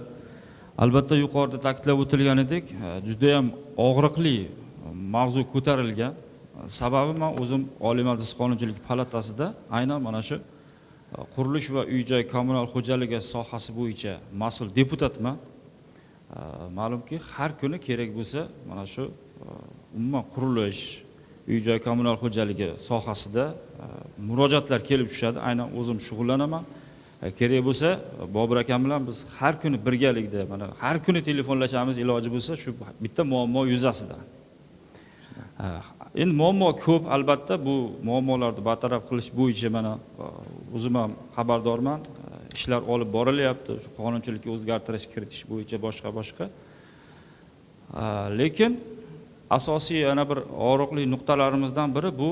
Albatta, yuqorida ta'kidlab o'tilganidek, juda ham og'riqli mavzu ko'tarilgan. Sababi, men o'zim Oliy Majlis Qonunchilik palatasida aynan mana shu qurilish va uy-joy kommunal xo'jaligi sohasi bo'yicha mas'ul deputatman. Ma'lumki, har kuni kerak bo'lsa, mana shu umuman qurilish, uy-joy kommunal xo'jaligi sohasida murojaatlar kelib tushadi. Aynan o'zim shug'ullanaman. Kerak bo'lsa, Bobur akam bilan biz har kuni birgalikda, mana har kuni telefonlashamiz, iloji bo'lsa shu bitta muammo yuzasidan. Endi muammo ko'p, albatta bu muammolarni bartaraf qilish bo'yicha mana o'zim ham xabardorman. Ishlar olib borilyapti, shu qonunchilikka o'zgartirish kiritish bo'yicha boshqa. Lekin asosiy yana bir og'riqli nuqtalarimizdan biri bu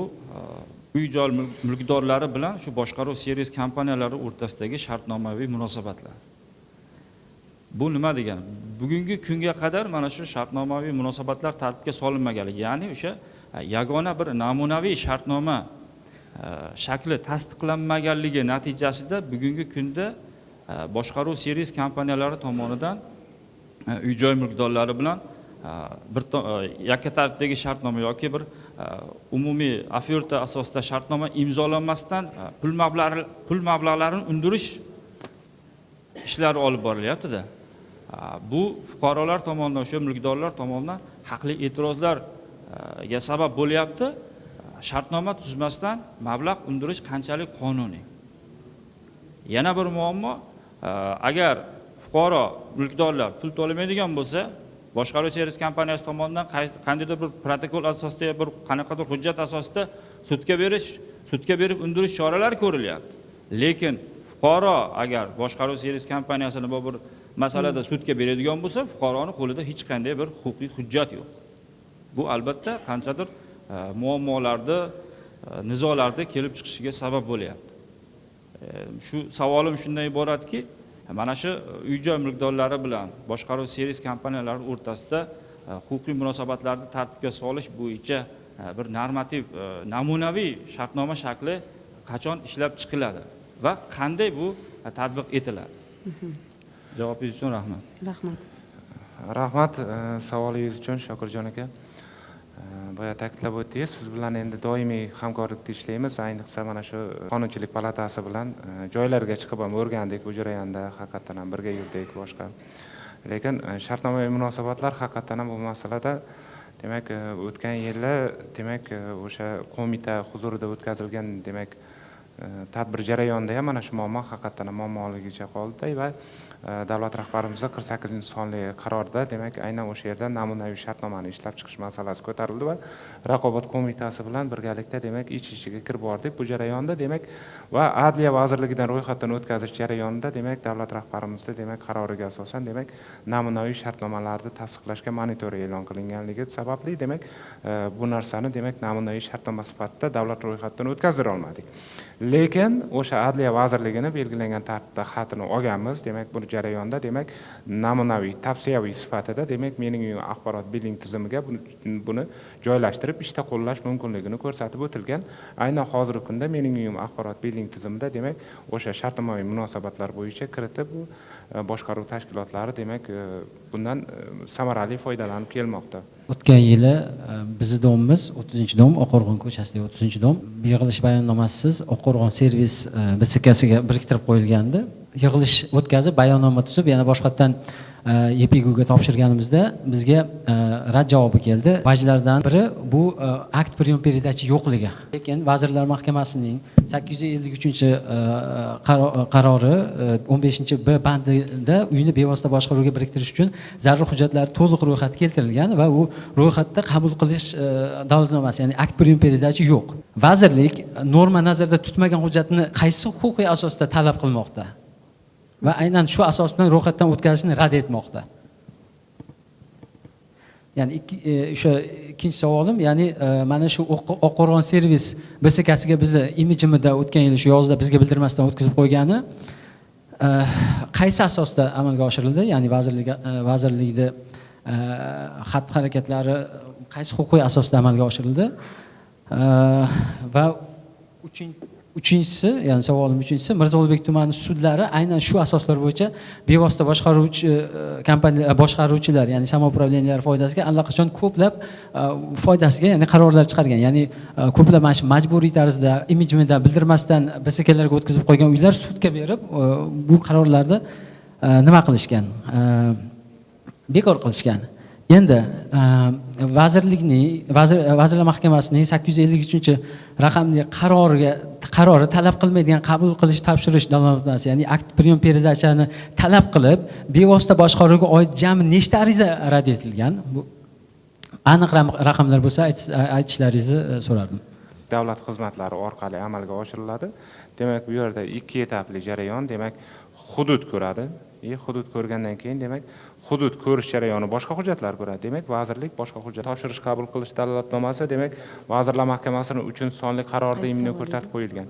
uy-joy mulkdorlari bilan shu boshqaruv servis kompaniyalari o'rtasidagi shartnomaviy munosabatlar. Bu nima degani? Bugungi kunga qadar mana shu shartnomaviy munosabatlar tartibga solinmaganligi, ya'ni o'sha yagona bir namunaviy shartnoma shakli tasdiqlanmaganligi natijasida bugungi kunda boshqaruv servis kompaniyalari tomonidan uy-joy mulkdorlari bilan bir yakka tartibdagi shartnoma yoki bir umumiy oferta asosida shartnoma imzolanmasdan pul mablag'larini undirish ishlari olib borilyapti-da. Bu fuqarolar tomonidan, o'sha mulkdorlar tomonidan haqli e'tirozlarga sabab bo'lyapti. Shartnoma tuzmasdan mablag' undirish qanchalik qonuniy? Yana bir muammo, agar fuqaro mulkdorlar pul to'lamaydigan bo'lsa, boshqaruv servis kompaniyasi tomonidan qandaydir bir protokol asosida, bir qanaqadir hujjat asosida sudga berib undirish choralari ko'rilyapti. Lekin fuqaro agar boshqaruv servis kompaniyasini bir masalada sudga beradigan bo'lsa, fuqaroning qo'lida hech qanday bir huquqiy hujjat yo'q. Bu albatta qanchadir muammolarni, nizolarni kelib chiqishiga sabab bo'lyapti. Shu savolim shundan iboratki, mana shu uy-joy mulkdorlari bilan boshqaruv servis kompaniyalari o'rtasida huquqiy munosabatlarni tartibga solish bo'yicha bir normativ, namunaviy shartnoma shakli qachon ishlab chiqiladi va qanday bu tatbiq etiladi? Javobingiz uchun rahmat. Rahmat savolingiz uchun Shokirjon aka. Boya ta'kidlab o'tdingiz, siz bilan endi doimiy hamkorlikda ishlaymiz. Ayniqsa mana shu Qonunchilik palatasi bilan joylarga chiqib ham o'rgandik, bu jarayonda haqiqatan ham birga yurdik boshqa. Lekin shartnomaviy munosabatlar haqiqatan ham bu masalada demak o'tgan yili demak o'sha qo'mita huzurida o'tkazilgan demak tadbir jarayonida ham mana shu muammo haqiqatan ham muammoligicha qoldi va davlat rahbarimizning 48-sonli qarorida demak aynan o'sha yerda namunaviy shartnomani ishlab chiqish masalasi ko'tarildi va raqobat qo'mitasi bilan birgalikda demak ichiga kirib bordik bu jarayonda demak va Adliya vazirligidan ro'yxatdan o'tkazish jarayonida demak davlat rahbarimizning demak qaroriga asosan demak namunaviy shartnomalarni tasdiqlashga monitoring e'lon qilinganligi sababli demak bu narsani demak namunaviy shartnoma sifatida davlat ro'yxatdan o'tkazira olmadik. Lekin o'sha Adliya vazirligini belgilangan tartibda xatini olganmiz. Demak bu jarayonda demak namunaviy tavsiyaviy sifatida demak mening uyim axborot billing tizimiga buni joylashtirib ishda qo'llash mumkinligini ko'rsatib o'tilgan. Aynan hozirgi kunda mening uyim axborot billing tizimida demak o'sha shartnomaviy munosabatlar bo'yicha kiritib bu boshqaruv tashkilotlari demak bundan samarali foydalanib kelmoqda. O'tgan yili bizning domimiz 30-dom, Oqqo'rg'on ko'chasidagi 30-dom yig'ilish bayonnomasiz Oqqo'rg'on servis BSKsiga biriktirib qo'yilgandi. Yig'ilish o'tkazib bayonnoma tuzib yana boshqatdan YPGga topshirganimizda bizga rad javobi keldi. Vajlardan biri bu akt priyon переdachi yo'qligi. Lekin Vazirlar Mahkamasining 853-qarori 15-B bandida uyni bevosita boshqaruvga biriktirish uchun zarur hujjatlar to'liq ro'yxatga keltirilgan va u ro'yxatda qabul qilish davlatnomasi, ya'ni akt priyon переdachi yo'q. Vazirlik norma nazarda tutmagan hujjatni qaysi huquqiy asosda talab qilmoqda? Va aynan shu asos bilan ro'yxatdan o'tkazishni rad etmoqda. Ya'ni o'sha ikkinchi savolim, ya'ni mana shu Oqqo'rg'on servis BSKsiga bizni imijimida o'tgan yil shu yozda bizga bildirmasdan o'tkazib qo'ygani qaysi asosda amalga oshirildi? Ya'ni vazirlikda xatti-harakatlari qaysi huquqiy asosda amalga oshirildi? Va uchinchisi, ya'ni savolim uchinchisi, Mirzo-Ulug'bek tumani sudlari aynan shu asoslar bo'yicha bevosita boshqaruvchilar, ya'ni samopravleniyalar foydasiga allaqachon ko'plab foydasiga, ya'ni qarorlar chiqargan. Ya'ni ko'plab mana shu majburiy tarzda imijmida bildirmasdan BSKlarga o'tkazib qo'ygan uylar sudga berib, bu qarorlarni nima qilishgan? Bekor qilishgan. Endi Vazirlar Mahkamasining 853-raqamli qarori talab qilmaydigan qabul qilish topshirish dalolatnomasi, ya'ni akt priyon передачani talab qilib, bevosita boshqaruvga oid jami nechta ariza rad etilgan? Bu aniq raqamlar bo'lsa aytishlaringizni so'rardim. Davlat xizmatlari orqali amalga oshiriladi. Demak, bu yerda ikki etapli jarayon, demak, hudud ko'radi. Hudud ko'rgandan keyin, demak, hudud ko'rish jarayoni boshqa hujjatlar ko'radi. Demak, vazirlik boshqa hujjat topshirish qabul qilish dalolatnomasi, demak, Vazirlar Mahkamasining 3-sonli qarorida immuniy ko'rsatib qo'yilgan.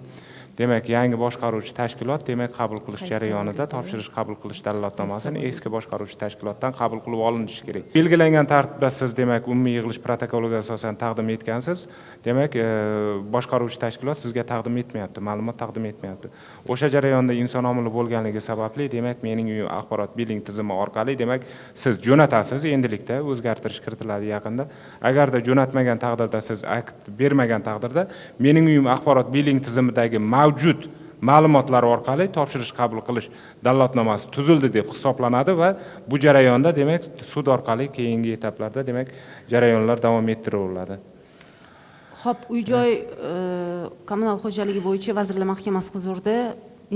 Demak, yangi boshqaruvchi tashkilot, demak, qabul qilish jarayonida topshirish qabul qilish dalolatnomasini eski boshqaruvchi tashkilotdan qabul qilib olinishi kerak. Belgilangan tartibda siz, demak, umumiy yig'ilish protokoliga asosan taqdim etgansiz. Demak, boshqaruvchi tashkilot sizga taqdim etmayapti, ma'lumot taqdim etmayapti. O'sha jarayonda inson omili bo'lganligi sababli, demak, mening uyim axborot biling tizimi orqali, demak, siz jo'natasiz. Endilikda o'zgartirish kiritiladi yaqinda. Agarda jo'natmagan taqdirda, siz akt bermagan taqdirda, mening uyim axborot biling tizimidagi mavjud ma'lumotlar orqali topshirish qabul qilish dalolatnomasi tuzildi deb hisoblanadi va bu jarayonda, demak, sud orqali keyingi etaplarda, demak, jarayonlar davom ettiririladi. Xo'p, uy-joy kommunal xo'jaligi bo'yicha Vazirlar Mahkamasi huzurida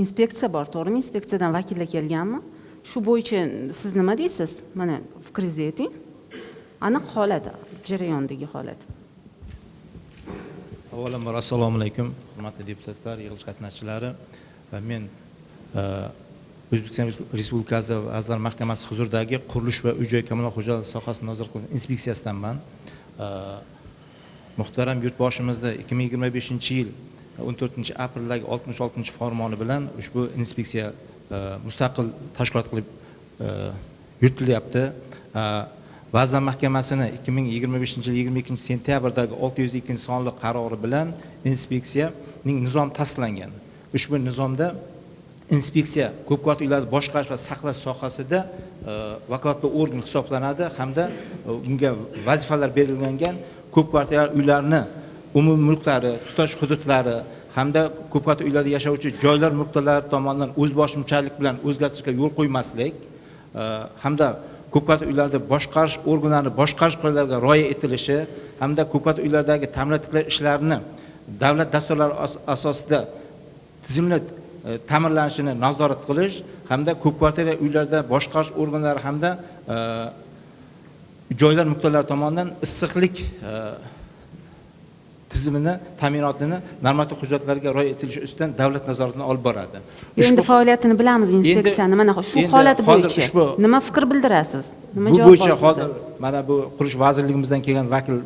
inspeksiya bor, to'g'rimi? Inspeksiyadan vakillar kelganmi? Shu bo'yicha siz nima deysiz? Mana fikringizni ayting. Aniq holat, jarayondagi holat. Avvalambor assalomu alaykum, hurmatli deputatlar, yig'ilish qatnashchilari. Men O'zbekiston Respublikasi Vazirlar Mahkamasi huzuridagi qurilish va uy-joy kommunal xo'jaligi sohasini nazorat qilish inspeksiyasidanman. Muhtaram yurtboshimizda 2025-yil 14-aprildagi 66-farmoni bilan ushbu inspeksiya mustaqil tashkilot qilib yuritilyapti. Vazirlar Mahkamasining 2025-yil 22-sentyabrdagi 602-sonli qarori bilan inspeksiyaning nizom tasdiqlangan. Ushbu nizomda inspeksiya ko'p qavatli uylarni boshqarish va saqlash sohasida vakolatli organ hisoblanadi hamda unga vazifalar belgilangan ko'p qavatli uylarni umumiy mulklari, tutash hududlari hamda ko'p qavatli uylarda yashovchi joylar mulkdorlari tomonidan o'zboshimchalik bilan o'zgartirishga yo'l qo'ymaslik hamda ko'p qavatli uylarda boshqarish organlari boshqarish qoidalariga rioya etilishi hamda ko'p qavatli uylardagi ta'mirlash ishlarini davlat dasturlari asosida tizimli ta'mirlanishini nazorat qilish hamda ko'p qavatli uylarda boshqarish organlari hamda joylar mulkdorlari tomonidan issiqlik tizimini ta'minotini normativ hujjatlarga rioya etilishi ustidan davlat nazoratini olib boradi. Endi faoliyatini bilamiz inspeksiyani. Mana shu holat bo'yicha nima fikr bildirasiz? Nima javob berasiz? Bu bo'yicha hozir mana bu qurilish vazirligimizdan kelgan vakil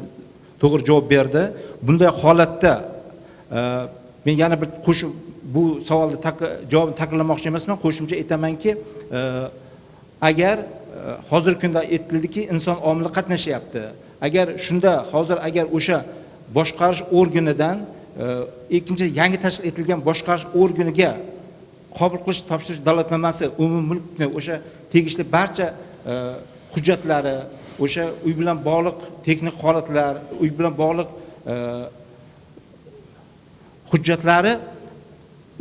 to'g'ri javob berdi. Bunday holatda men yana bir qo'shib bu savolni javobini takrorlamoqchi emasman. Qo'shimcha aytamanki, agar hozirgi kunda aytildiki, inson omili qatnashyapti. Agar shunda hozir agar o'sha boshqarish organidan ikkinchi yangi tashkil etilgan boshqarish organiga qabul qilish topshirish dalolatnomasi umumiy mulkni o'sha tegishli barcha hujjatlari, o'sha uy bilan bog'liq texnik holatlar, uy bilan bog'liq hujjatlari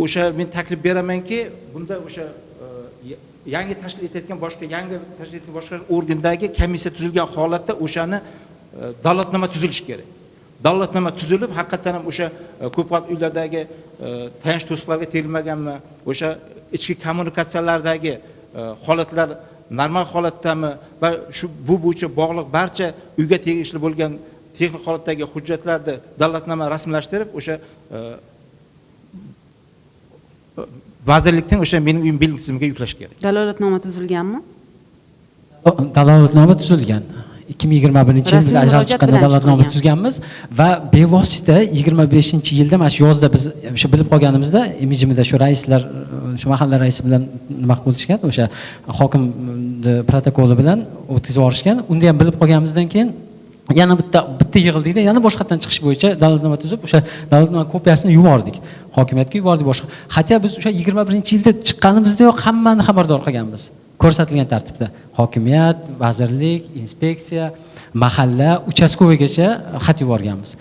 o'sha men taklif beramanki, bunda o'sha yangi tashkil etilayotgan boshqa organdagi komissiya tuzilgan holatda o'shani dalolatnoma tuzilishi kerak. Dalolatnoma tuzilib, haqiqatan ham o'sha ko'p qavatli uylardagi tayanch to'siqlarga terilmaganmi, o'sha ichki kommunikatsiyalardagi holatlar normal holatdami va shu bu bo'yicha bog'liq barcha uyga tegishli bo'lgan texnik holatdagi hujjatlarni dalolatnoma rasmiylashtirib, o'sha vazirlikdan o'sha mening uyim biling tizimiga yuklash kerak. Dalolatnoma tuzilganmi? Dalolatnoma tuzilgan. 2021-yil biz ajralib chiqqanda dalolatnoma tuzganmiz va bevosita 25-yilda mana shu yozda biz o'sha bilib qolganimizda imijimida shu raislar, shu mahalla raisi bilan nima qilishgan, o'sha hokimni protokoli bilan o'tkazib yuborishgan. Unda ham bilib qolganimizdan keyin yana bitta yig'ildikda yana boshqatdan chiqish bo'yicha dalolatnoma tuzib, o'sha dalolatnoma kopiyasini yubordik. Hokimiyatga yubordik boshqa. Hatto biz o'sha 21-yilda chiqqanimizdayoq hammani xabardor qilganmiz. Ko'rsatilgan tartibda hokimiyat, vazirlik, inspeksiya, mahalla, uchastkovoygacha xat yuborganmiz.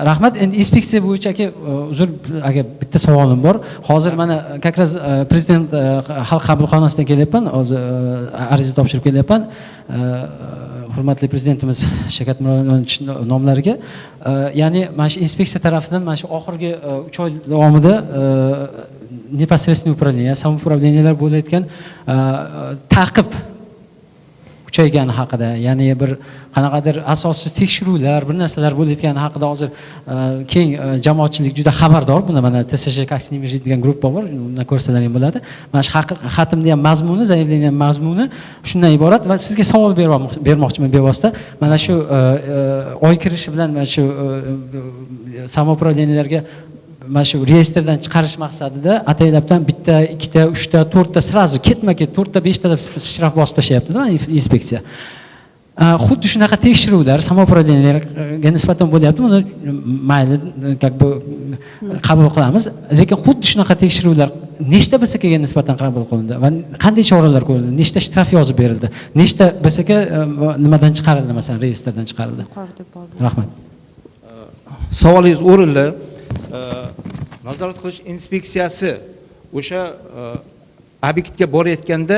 Rahmat. Endi inspeksiya bo'yicha aka, uzr, agar bitta savolim bor. Hozir mana как раз prezident xalq qabulxonasidan kelyapman, hozir ariza topshirib kelyapman. Hurmatli prezidentimiz Shavkat Miromonovich nomlariga, ya'ni mana shu inspeksiya tarafidan mana shu oxirgi 3 oy davomida непосредственное управление, самоуправлениялар bo'layotgan ta'qib kuchaygani haqida, ya'ni bir qanaqadir asossiz tekshiruvlar, bir narsalar bo'layotgani haqida hozir keng jamoatchilik juda xabardor. Buni mana TSJ Kaksinimiz degan gruppa bor, undan ko'rsalar ham bo'ladi. Mana shu xatimni ham mazmuni, zaявleniya ham mazmuni shundan iborat va sizga savol bermoqchiman bevosita. Mana shu oy kirishi bilan mana shu samopravleniyalarga mana shu reyestrdan chiqarish maqsadida ataylabdan bitta, ikkita, uchta, to'rtta srazu ketma-ket to'rtta, beshta shtraf bosib tashlayapti-da inspeksiya. Xuddi shunaqa tekshiruvlar samopravleniyalarga nisbatan bo'lyapti. Buni mayli, как бы qabul qilamiz, lekin xuddi shunaqa tekshiruvlar nechta BSKga nisbatan qabul qilindi va qanday choralar ko'rildi? Nechta shtraf yozib berildi? Nechta BSK nimadan chiqarildi, masalan, reyestrdan chiqarildi? Rahmat. Savolingiz o'rinli. Nazorat qilish inspeksiyasi o'sha obyektga borayotganda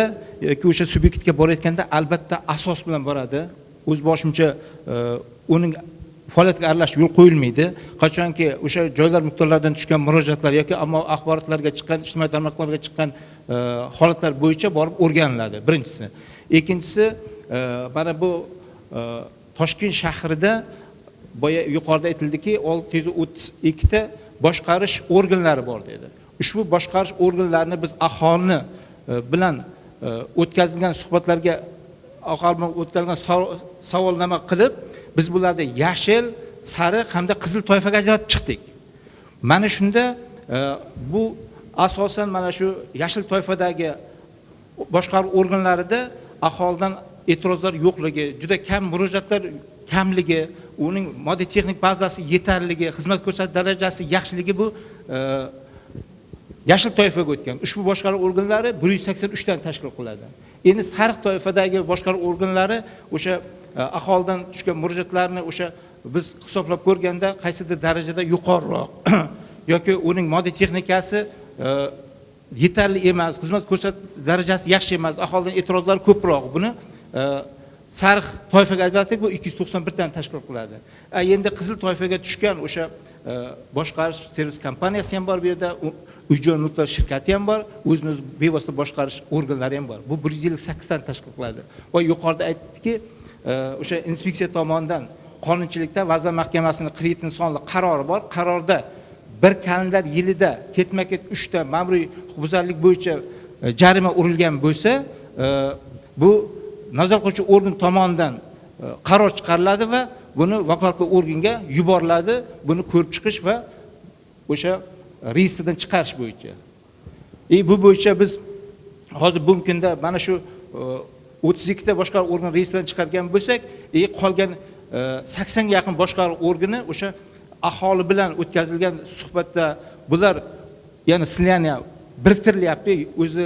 yoki o'sha subyektga borayotganda albatta asos bilan boradi. O'z boshimcha uning faoliyatiga aralashish yo'l qo'yilmaydi. Qachonki o'sha joylar miqdorlaridan tushgan murojaatlar yoki ammo axborotlarga chiqqan, ijtimoiy tarmoqlarga chiqqan holatlar bo'yicha borib o'rganiladi, birinchisi. Ikkinchisi, mana bu Toshkent shahrida boya yuqorida aytildiki, 632 ta boshqarish organlari bor dedi. Ushbu boshqarish organlarini biz aholini bilan o'tkazilgan suhbatlarga, aholi o'tkazilgan savolnoma qilib, biz bularni yashil, sariq hamda qizil toifaga ajratib chiqdik. Mana shunda bu asosan mana shu yashil toifadagi boshqaruv organlarida aholidan e'tirozlar yo'qligi, juda kam murojaatlar kamligi, uning moddiy texnik bazasi yetarligi, xizmat ko'rsatish darajasi yaxshiligi bu yashil toifaga o'tgan. Ushbu boshqaruv organlari 183 dan tashkil qiladi. Endi sariq toifadagi boshqaruv organlari o'sha aholidan tushgan murojaatlarni o'sha biz hisoblab ko'rganda qaysidir darajada yuqoriroq yoki uning moddiy texnikasi yetarli emas, xizmat ko'rsatish darajasi yaxshi emas, aholidan e'tirozlar ko'proq. Buni sariq toifaga ajratib, bu 291 dan tashkil qiladi. Endi qizil toifaga tushgan o'sha boshqarish servis kompaniyasi ham bor, bu yerda uy-joy mulklar shirkati ham bor, o'zini bevosita boshqarish organlari ham bor. Bu 158 dan tashkil qiladi. Va yuqorida aytdiki, o'sha inspeksiya tomonidan qonunchilikda Vazirlar Mahkamasining kredit sonli qarori bor. Qarorda bir kalendar yilida ketma-ket 3 ta ma'muriy huquqbuzarlik bo'yicha jarima urilgan bo'lsa, bu nazorat qiluvchi organ tomonidan qaror chiqariladi va buni vakolatli organga yuboriladi. Buni ko'rib chiqish va o'sha reyestrdan chiqarish bo'yicha. Bu bo'yicha biz hozir bugungi kunda mana shu 32 ta boshqaruv organ reyestrdan chiqargan bo'lsak, qolgan 80 ga yaqin boshqaruv organi o'sha aholi bilan o'tkazilgan suhbatda bular yana slaniya biriktirilyapti, o'zi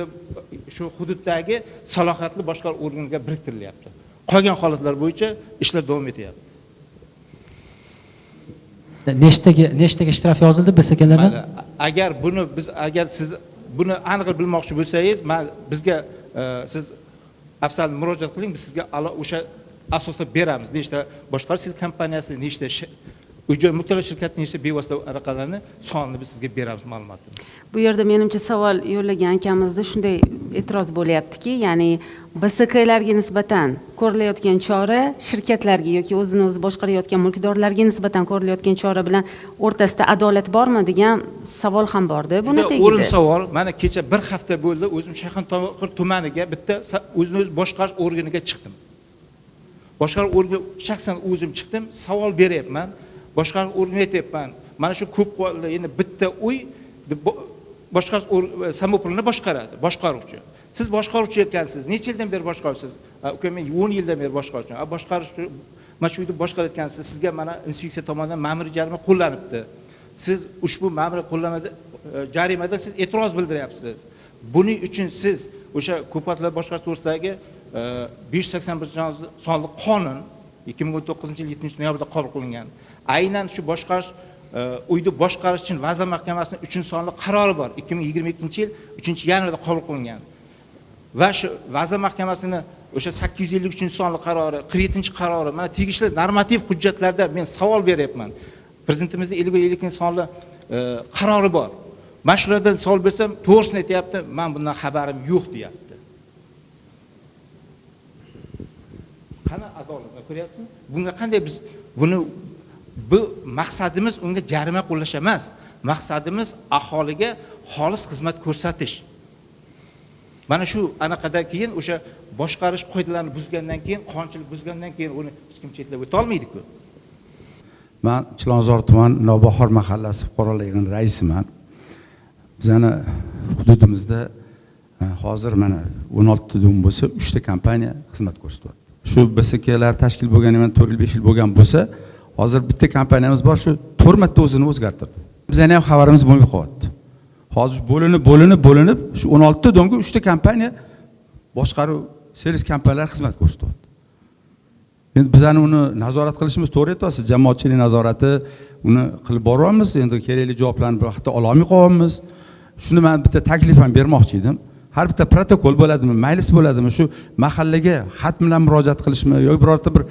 shu hududdagi salohiyatli boshqaruv organiga biriktirilyapti. Qolgan holatlar bo'yicha ishlar davom etyapti. Nechtaga shtraf yozildi BSKlardan? Agar siz buni aniq bilmoqchi bo'lsangiz, bizga siz afzal murojaat qiling, biz sizga o'sha asosda beramiz. Nechta boshqarish kompaniyasi, nechta uy-joy mulklar shirkati, nechta bevosita raqamlarni sonini biz sizga beramiz ma'lumotni. Bu yerda menimcha savol yo'llagan akamizda shunday e'tiroz bo'lyaptiki, ya'ni BSKlarga nisbatan ko'rilayotgan chora shirkatlarga yoki o'zini o'zi boshqarayotgan mulkdorlarga nisbatan ko'rilayotgan chora bilan o'rtasida adolat bormi degan savol ham bordi. Buni tegdi. O'rin savol. Mana kecha bir hafta bo'ldi, o'zim Shayxontohur tumaniga bitta o'zini o'zi boshqarish organiga chiqdim. Boshqaruv organiga shaxsan o'zim chiqdim, savol beryapman. Boshqaruv organiga aytyapman. Mana shu ko'p qavatli, endi bitta uy boshqarish samopravleniya boshqaradi, boshqaruvchi. Siz boshqaruvchi ekansiz. Necha yildan beri boshqaruvchisiz? Uka, men 10 yildan beri boshqaruvchiman. Boshqarish mana shu uyni boshqarayotgansiz. Sizga mana inspeksiya tomonidan ma'muriy jarima qo'llanibdi. Siz ushbu ma'muriy qo'llanmada jarimadan siz e'tiroz bildiryapsiz. Buning uchun siz o'sha ko'patlar boshqarish to'g'risidagi 581 sonli qonun 2019-yil 7-noyabrda qabul qilingan. Aynan shu boshqarish uyni boshqarish uchun Vazirlar Mahkamasining 3-sonli qarori bor. 2022-yil 3-yanvarda qabul qilingan. Va shu Vazirlar Mahkamasining o'sha 853-sonli qarori, 47-qarori, mana tegishli normativ hujjatlarda men savol beryapman. Prezidentimizning 52-sonli qarori bor. Mana shulardan savol bersam, to'g'risini aytayapti, men bundan xabarim yo'q deyapti. qani adolat ko'ryapsizmi? Bunga qanday biz buni bu maqsadimiz unga jarima qo'llash emas. Maqsadimiz aholiga xolis xizmat ko'rsatish. Mana shu anaqadan keyin o'sha boshqarish qoidalarini buzgandan keyin, qonunchilik buzgandan keyin uni hech kim chetlab o'ta olmaydi-ku. Men Chilonzor tuman Nobahor mahallasi fuqarolar yig'ini raisiman. Bizning hududimizda hozir mana 16 dom bo'lsa, 3 ta kompaniya xizmat ko'rsatyapti. Shu BSKlar tashkil bo'lganidan 4 yil 5 yil bo'lgan bo'lsa, hozir bitta kompaniyamiz bor, shu 4 marta o'zini o'zgartirdi. Bizning ham xabarimiz bo'lmay qo'yapti. Hozir bo'linib shu 16 domga 3 ta kompaniya boshqaruv servis kompaniyalari xizmat ko'rsatyapti. Endi bizani uni nazorat qilishimiz to'g'ri aytasiz, jamoatchilik nazorati uni qilib boryapmiz. Endi kerakli javoblarni bir vaqtda ololmay qolyapmiz. Shuni men bitta taklif ham bermoqchi edim. Har bitta protokol bo'ladimi, majlis bo'ladimi, shu mahallaga xat bilan murojaat qilishmi yoki birorta bir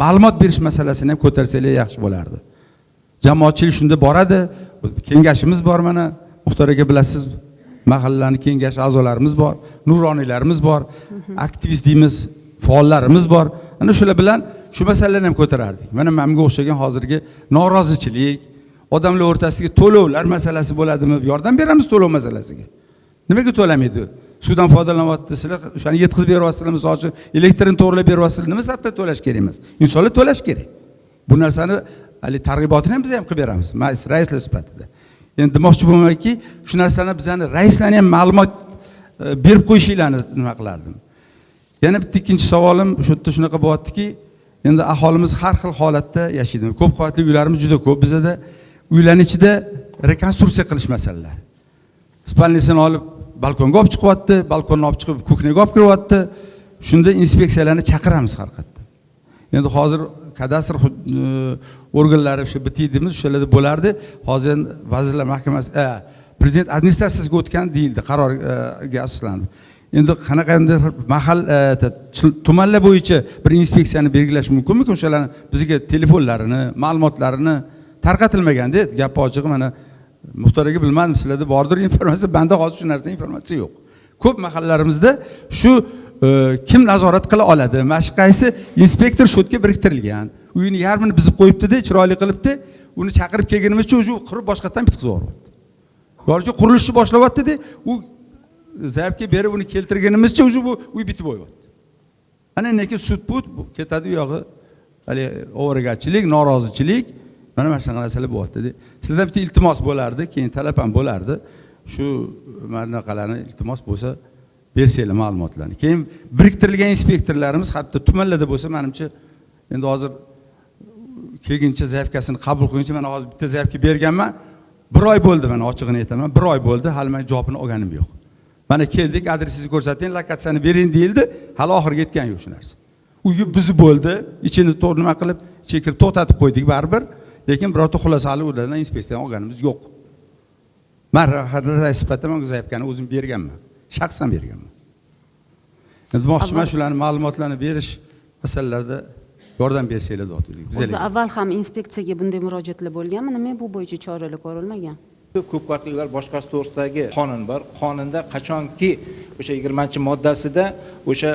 ma'lumot berish masalasini ham ko'tarsalar yaxshi bo'lardi. Jamoatchilik shunda boradi. Kengashimiz bor mana. Muxtor aka bilasiz, mahallalarning kengash a'zolarimiz bor, nuroniylarimiz bor, aktivist deymiz, faollarimiz bor. Ana shular bilan shu masalalarni ham ko'tarardik. Mana menga o'xshagan hozirgi norozichilik, odamlar o'rtasidagi to'lovlar masalasi bo'ladimi? Yordam beramiz to'lov masalasiga. Nimaga to'lamaydi? Suvdan foydalanyapti, sizlar o'shani yetkazib beryapsizlar, misol uchun elektrini to'g'rilab beryapsizlar, nima sababdan to'lash kerak emas? Insonlar to'lash kerak. Bu narsani hali targ'ibotini ham biz ham qilib beramiz, raislar sifatida. Endi demoqchi bo'lmayki, shu narsani bizani raislarni ham ma'lumot berib qo'yishinglarni nima qilardim. Yana bitta ikkinchi savolim shu yerda shunaqa bo'lyaptiki, endi aholimiz har xil holatda yashaydi. Ko'p qavatli uylarimiz juda ko'p. Bizda uylarning ichida rekonstruksiya qilish masalalari. Spalnisini olib balkonga olib chiqyapti, balkonni olib chiqib kuxnyaga olib kiryapti. Shunda inspeksiyalarni chaqiramiz har qayerda. Endi hozir kadastr organlari shu bitidimiz shularda bo'lardi. Hozir vazirlar mahkamasi, prezident administratsiyasiga o'tgan deyildi, qarorga asoslanib. Endi qanaqandir mahal tumanlar bo'yicha bir inspeksiyani belgilash mumkinmi? O'shalarni bizga telefonlarini, ma'lumotlarini tarqatilmaganda, gap ochig'i mana Muxtor aka bilmadim, sizlarda bordir informatsiya, benda hozir shu narsa informatsiya yo'q. Ko'p mahallalarimizda shu kim nazorat qila oladi? Mana shu qaysi inspektor shotga biriktirilgan. Uyini yarmini bizib qo'yibdi-da, chiroyli qilibdi. Uni chaqirib kelganimizcha o'sha qurib boshqatdan bitkazib yuboryapti. Borchi qurilishni boshlayapti-da, u zaybga berib uni keltirganimizcha o'sha bu uy bitib qo'yapti. Ana lekin sud ketadi u yog'i hali ovoragarchilik, norozichilik, mana shunaqa narsalar bo'lyapti. Sizlardan bitta iltimos bo'lardi, keyin talab ham bo'lardi. Shu manaqalarni iltimos bo'lsa bersanglar ma'lumotlarni. Keyin biriktirilgan inspektorlarimiz hatto tumanlarda bo'lsa, menimcha endi hozir kelguncha zaifkasini qabul qilguncha men hozir bitta zaifga berganman. 1 oy bo'ldi, men ochig'ini aytaman, 1 oy bo'ldi, hali men javobini olganim yo'q. Mana keldik, adresingizni ko'rsating, lokatsiyani bering deyildi, hali oxiriga yetgan yo'q shu narsa. Uyga buzib bo'ldi, ichini to'g'ri nima qilib, ichiga kirib to'xtatib qo'ydik baribir, lekin birorta xulosali ulardan inspeksiyadan olganimiz yo'q. Men rais sifatida men zaifkani o'zim berganman, shaxsan berganman. Endi demoqchiman shularni ma'lumotlarni berish masalalarida yordam bersanglar deyotdik. O'zi avval ham inspeksiyaga bunday murojaatlar bo'lganmi? Nima bu bo'yicha choralar ko'rilmagan? Ko'p qavatli uylar boshqarish to'g'risidagi qonun bor. Qonunda qachonki o'sha 20-moddasida o'sha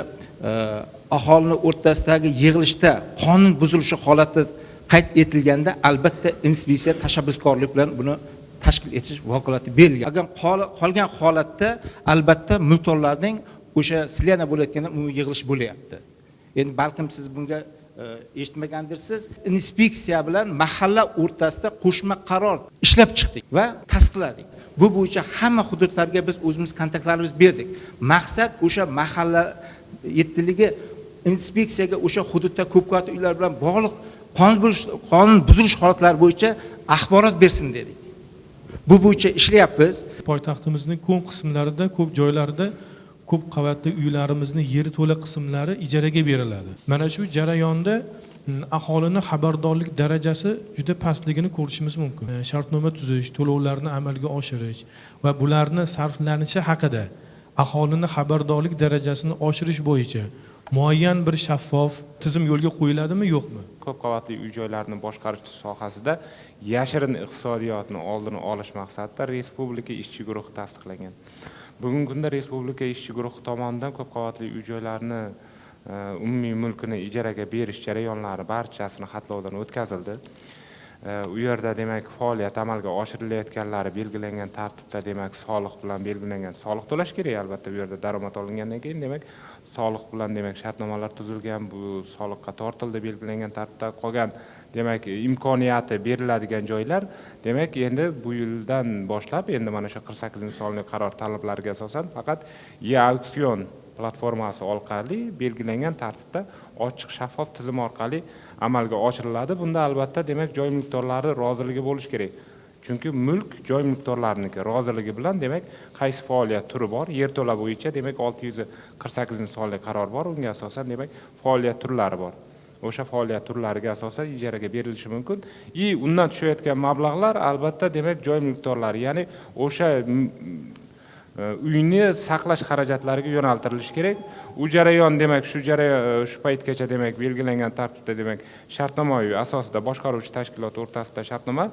aholining o'rtasidagi yig'ilishda qonun buzilishi holati qayd etilganda albatta inspeksiya tashabbuskorlik bilan buni tashkil etish vakolati berilgan. Agar qolgan holatda albatta mulkdorlarning o'sha sizlarga bo'layotganda umumiy yig'ilish bo'lyapti. Endi balkim siz bunga eshitmagandirsiz. Inspeksiya bilan mahalla o'rtasida qo'shma qaror ishlab chiqdik va tasdiqladik. Bu bo'yicha hamma hududlarga biz o'zimiz kontaktlarimizni berdik. Maqsad o'sha mahalla yettiligi inspeksiyaga o'sha hududda ko'p qavatli uylar bilan bog'liq qonun buzilish holatlari bo'yicha axborot bersin dedik. Bu bo'yicha ishlayapmiz. Poytaxtimizning ko'p qismlarida, ko'p joylarida ko'p qavatli uylarimizning yeri to'la qismlari ijaraga beriladi. Mana shu jarayonda aholini xabardorlik darajasi juda pastligini ko'rishimiz mumkin. Shartnoma tuzish, to'lovlarni amalga oshirish va bularni sarflanishi haqida aholini xabardorlik darajasini oshirish bo'yicha muayyan bir shaffof tizim yo'lga qo'yiladimi, yo'qmi? Ko'p qavatli uy-joylarni boshqarish sohasida yashirin iqtisodiyotni oldini olish maqsadida respublika ishchi guruhi tasdiqlangan. Bugungi kunda respublika ishchi guruhi tomonidan ko'p qavatli uy-joylarni umumiy mulkini ijaraga berish jarayonlari barchasini xatlovdan o'tkazildi. U yerda demak faoliyat amalga oshirilayotganlari belgilangan tartibda demak soliq bilan belgilangan soliq to'lash kerak albatta bu yerda daromad olingandan keyin demak soliq bilan demak shartnomalar tuzilgan bu soliqqa tortildi belgilangan tartibda qolgan demak imkoniyati beriladigan joylar demak endi bu yildan boshlab endi mana shu 48-sonli qaror talablariga asosan faqat e-auksion platformasi orqali belgilangan tartibda ochiq shaffof tizim orqali amalga oshiriladi. Bunda albatta demak joy mulkdorlari roziligi bo'lishi kerak. Chunki mulk joy mulkdorlariniki roziligi bilan demak qaysi faoliyat turi bor, yerto'la bo'yicha demak 648-sonli qaror bor. Unga asosan demak faoliyat turlari bor. O'sha faoliyat turlariga asosan ijaraga berilishi mumkin. Undan tushayotgan mablag'lar albatta demak joy mulkdorlari, ya'ni o'sha uyni saqlash xarajatlariga yo'naltirilishi kerak. U jarayon demak shu paytgacha demak belgilangan tartibda demak shartnomaviy asosida boshqaruvchi tashkilot o'rtasida shartnoma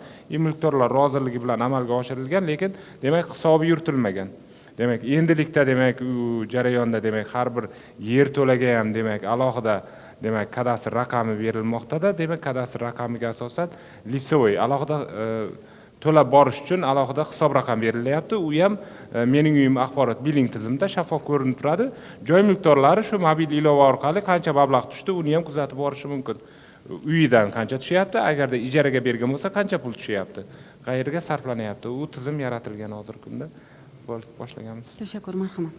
mulkdorlar roziligi bilan amalga oshirilgan, lekin demak hisobi yuritilmagan. Demak endilikda demak u jarayonda demak har bir yerto'laga ham demak alohida demak kadastr raqami berilmoqda-da, demak kadastr raqamiga asosan lisovoy alohida to'lab borish uchun alohida hisob raqam berilyapti. U ham mening uyim axborot biling tizimida shaffof ko'rinib turadi. Joy mulkdorlari shu mobil ilova orqali qancha mablag' tushdi, uni ham kuzatib borishi mumkin. Uyidan qancha tushyapti, agarda ijaraga bergan bo'lsa qancha pul tushyapti, qayerga sarflanyapti. U tizim yaratilgan hozirgi kunda. Boshlaganmiz. Tashakkur, marhamat.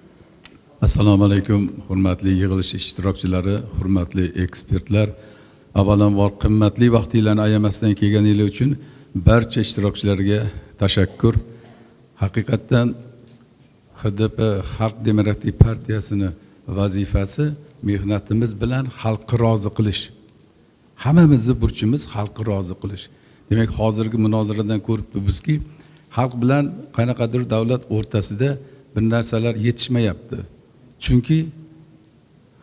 Assalomu alaykum, hurmatli yig'ilish ishtirokchilari, hurmatli ekspertlar. Avvalambor qimmatli vaqtinglarni ayamasdan kelganingiz uchun barcha ishtirokchilarga tashakkur. Haqiqatdan HDP Xalq Demokratik partiyasini vazifasi mehnatimiz bilan xalqni rozi qilish. Hammamizning burchimiz xalqni rozi qilish. Demak, hozirgi munozaradan ko'rib turibmizki, xalq bilan qanaqadir davlat o'rtasida bir narsalar yetishmayapti. Chunki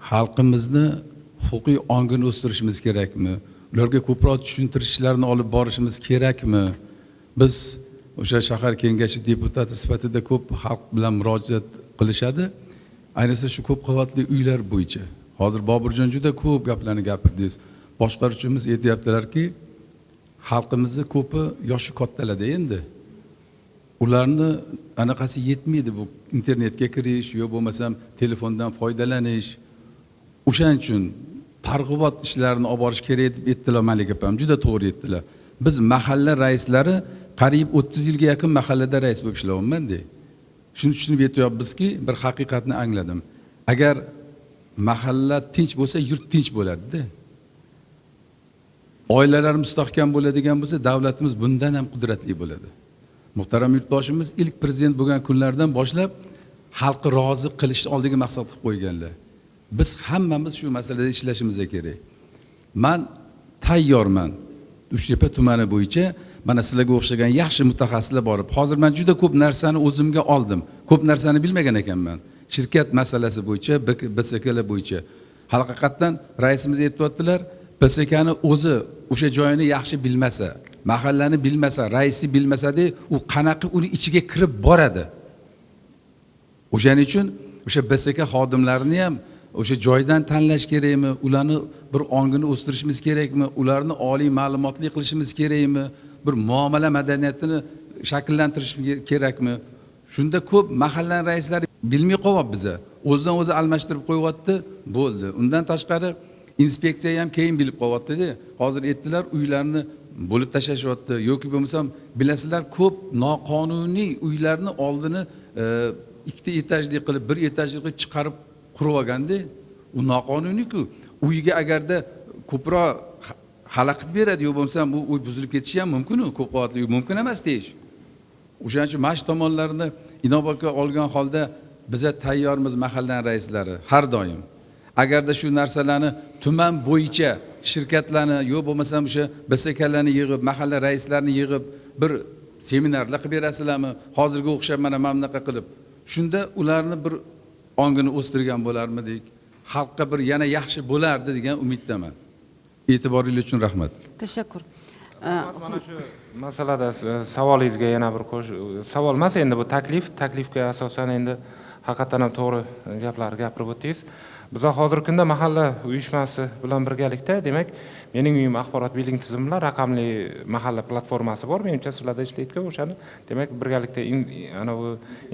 xalqimizni huquqiy ongini o'stirishimiz kerakmi? Ularga ko'proq tushuntirishlarni olib borishimiz kerakmi? Biz o'sha shahar kengashi deputati sifatida ko'p xalq bilan murojaat qilishadi. Ayniqsa shu ko'p qavatli uylar bo'yicha. Hozir Boburjon juda ko'p gaplarni gapirdingiz. Boshqaruvchimiz aytayaptilarki, xalqimizni ko'pi yoshi kattalarda endi. Ularni anaqasi yetmaydi bu internetga kirish, yo bo'lmasam telefondan foydalanish. O'shaning uchun targ'ibot ishlarini olib borish kerak deb aytdilar Malik opam. Juda to'g'ri aytdilar. Biz mahalla raislari qariyb 30 yilga yaqin mahallada rais bo'lib ishlayapman-da. Shuni tushunib yetyapmizki, bir haqiqatni angladim. Agar mahalla tinch bo'lsa, yurt tinch bo'ladi-da. Oilalar mustahkam bo'ladigan bo'lsa, davlatimiz bundan ham qudratli bo'ladi. Muhtaram yurtdoshimiz ilk prezident bo'lgan kunlardan boshlab xalqni rozi qilishni oldiga maqsad qilib qo'yganlar. Biz hammamiz shu masalada ishlashimiz kerak. Men tayyorman. Uchtepa tumani bo'yicha mana sizlarga o'xshagan yaxshi mutaxassislar borib, hozir men juda ko'p narsani o'zimga oldim. Ko'p narsani bilmagan ekanman. Shirkat masalasi bo'yicha, BSKlar bo'yicha. Haqiqatdan raisimiz aytibdilar, BSKni o'zi o'sha joyini yaxshi bilmasa, mahallani bilmasa, raisi bilmasa-da, u qanaqa uni ichiga kirib boradi. O'shaning uchun o'sha BSK xodimlarini ham o'sha joydan tanlash kerakmi? Ularni bir ongini o'stirishimiz kerakmi? Ularni oliy ma'lumotli qilishimiz kerakmi? Bir muomala madaniyatini shakllantirish kerakmi? Shunda ko'p mahalla raislari bilmay qo'yapti biza. O'zidan o'zi almashtirib qo'yapti, bo'ldi. Undan tashqari inspeksiya ham keyin bilib qo'yapti-da. Hozir aytdilar, uylarni bo'lib tashlashyapti yoki bo'lmasam bilasizlar ko'p noqonuniy uylarni oldini ikkita etajli qilib, bir etajli qilib chiqarib qurib olganda, u noqonuniy-ku. Uyga agarda ko'proq xalaqit beradi, yo bo'lmasam bu uy buzilib ketishi ham mumkin-ku, ko'p qavatli uy mumkin emas deyish. O'shaning uchun mash tomonlarini inobatga olgan holda biza tayyormiz mahalla raislari har doim. Agarda shu narsalarni tuman bo'yicha shirkatlarni yo bo'lmasam o'sha BSKlarni yig'ib, mahalla raislarini yig'ib bir seminarlar qilib berasizlarmi? Hozirga o'xshab mana bunaqa qilib. Shunda ularni bir ongini o'stirgan bo'larmidik? Xalqqa bir yana yaxshi bo'lardi degan umiddaman. E'tiboringiz uchun rahmat. Tashakkur. Mana shu masalada savolingizga yana bir savol emas, endi bu taklifga asosan endi haqiqatan ham to'g'ri gaplar gapirib o'tdingiz. Biz hozirgi kunda mahalla uyushmasi bilan birgalikda, demak, mening uyim axborot biling tizimi bilan raqamli mahalla platformasi bor. Menimcha sizlarda ishlayotgan o'shani, demak, birgalikda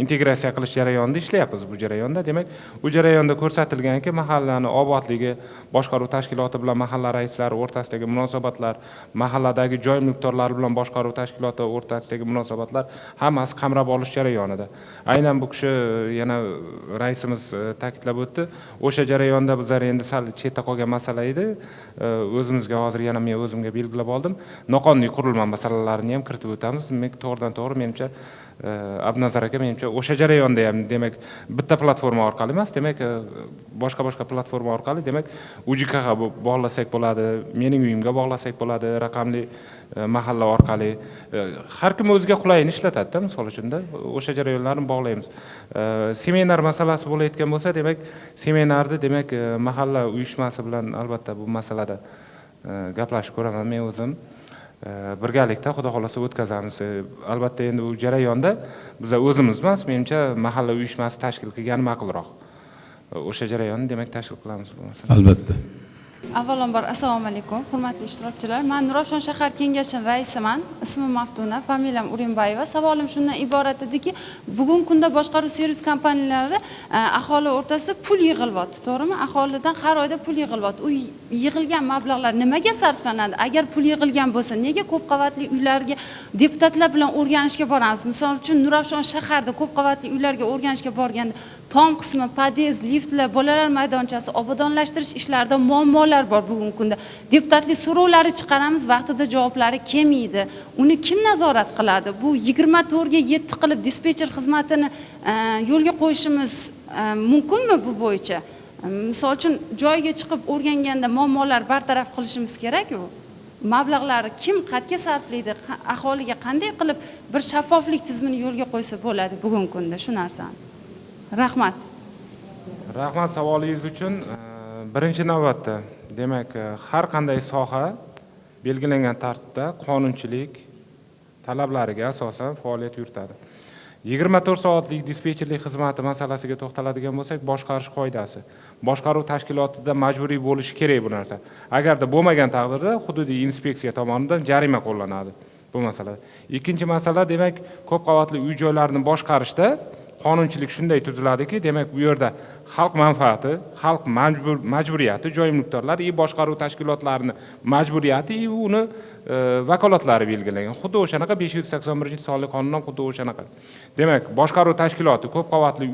integratsiya qilish jarayonida ishlayapmiz bu jarayonda. Demak, bu jarayonda ko'rsatilganki, mahallani obodligi, boshqaruv tashkiloti bilan mahalla raislari o'rtasidagi munosabatlar, mahalladagi joy mulkdorlari bilan boshqaruv tashkiloti o'rtasidagi munosabatlar hammasi qamrab olish jarayonida. Aynan bu kishi yana raisimiz ta'kidlab o'tdi. O'sha jarayonda bizlar endi sal chetda qolgan masala edi. O'zimizga hozir yana men o'zimga belgilab oldim. Noqonuniy qurilma masalalarini ham kiritib o'tamiz. Demak, to'g'ridan-to'g'ri menimcha Abnazar aka, menimcha o'sha jarayonda ham, demak, bitta platforma orqali emas, demak, boshqa platforma orqali, demak, UJKga bog'lasak bo'ladi, mening uyimga bog'lasak bo'ladi, raqamli mahalla orqali har kim o'ziga qulayini ishlatadi-da, misol uchun o'sha jarayonlarni bog'laymiz. Seminar masalasi bo'layotgan bo'lsa, demak, seminarni, demak, mahalla uyushmasi bilan albatta bu masalada gaplashib ko'raman men o'zim. Birgalikda xudo xolasa o'tkazamiz. Albatta endi bu jarayonda biz o'zimiz emas, menimcha mahalla uyushmasi tashkil qilgani ma'qulroq. O'sha jarayonni, demak, tashkil qilamiz bu masalada. Albatta. Avvalambor assalomu alaykum, hurmatli ishtirokchilar. Men Nurafshon shahar kengashining raisiman. Ismim Maftuna, familiyam Urinbayeva. Savolim shundan iborat ediki, bugungi kunda boshqaruv servis kompaniyalari aholi o'rtasida pul yig'ilyapti, to'g'rimi? Aholidan har oyda pul yig'ilyapti. U yig'ilgan mablag'lar nimaga sarflanadi? Agar pul yig'ilgan bo'lsa, nega ko'p qavatli uylarga deputatlar bilan o'rganishga boramiz? Misol uchun Nurafshon shaharda ko'p qavatli uylarga o'rganishga borganda tom qismi pod'ezd, liftlar, bolalar maydonchasi, obodonlashtirish ishlarida muammolar bor bugungi kunda. Deputatlik so'rovlari chiqaramiz, vaqtida javoblari kelmaydi. Uni kim nazorat qiladi? Bu 24 ga 7 qilib dispetcher xizmatini yo'lga qo'yishimiz mumkinmi bu bo'yicha? Misol uchun joyga chiqib o'rganganda muammolar bartaraf qilishimiz kerak-ku. Mablag'lari kim qayerga sarflaydi? Aholiga qanday qilib bir shaffoflik tizimini yo'lga qo'ysa bo'ladi bugungi kunda shu narsani? Rahmat. Rahmat savolingiz uchun. Birinchi navbatda, demak, har qanday soha belgilangan tartibda qonunchilik talablariga asosan faoliyat yuritadi. 24 soatlik dispetcherlik xizmati masalasiga to'xtaladigan bo'lsak, boshqarish qoidasi. Boshqaruv tashkilotida majburiy bo'lishi kerak bu narsa. Agarda bo'lmagan taqdirda hududiy inspeksiya tomonidan jarima qo'llanadi bu masalada. Ikkinchi masala, demak, ko'p qavatli uy-joylarni boshqarishda qonunchilik shunday tuziladiki, demak, bu yerda xalq manfaati, xalq majburiyati, joy mulkdorlari, boshqaruv tashkilotlarining majburiyati, uni vakolatlari belgilangan. Xuddi o'shanaqa 581-sonli qonundan xuddi o'shanaqa. Demak, boshqaruv tashkiloti ko'p qavatli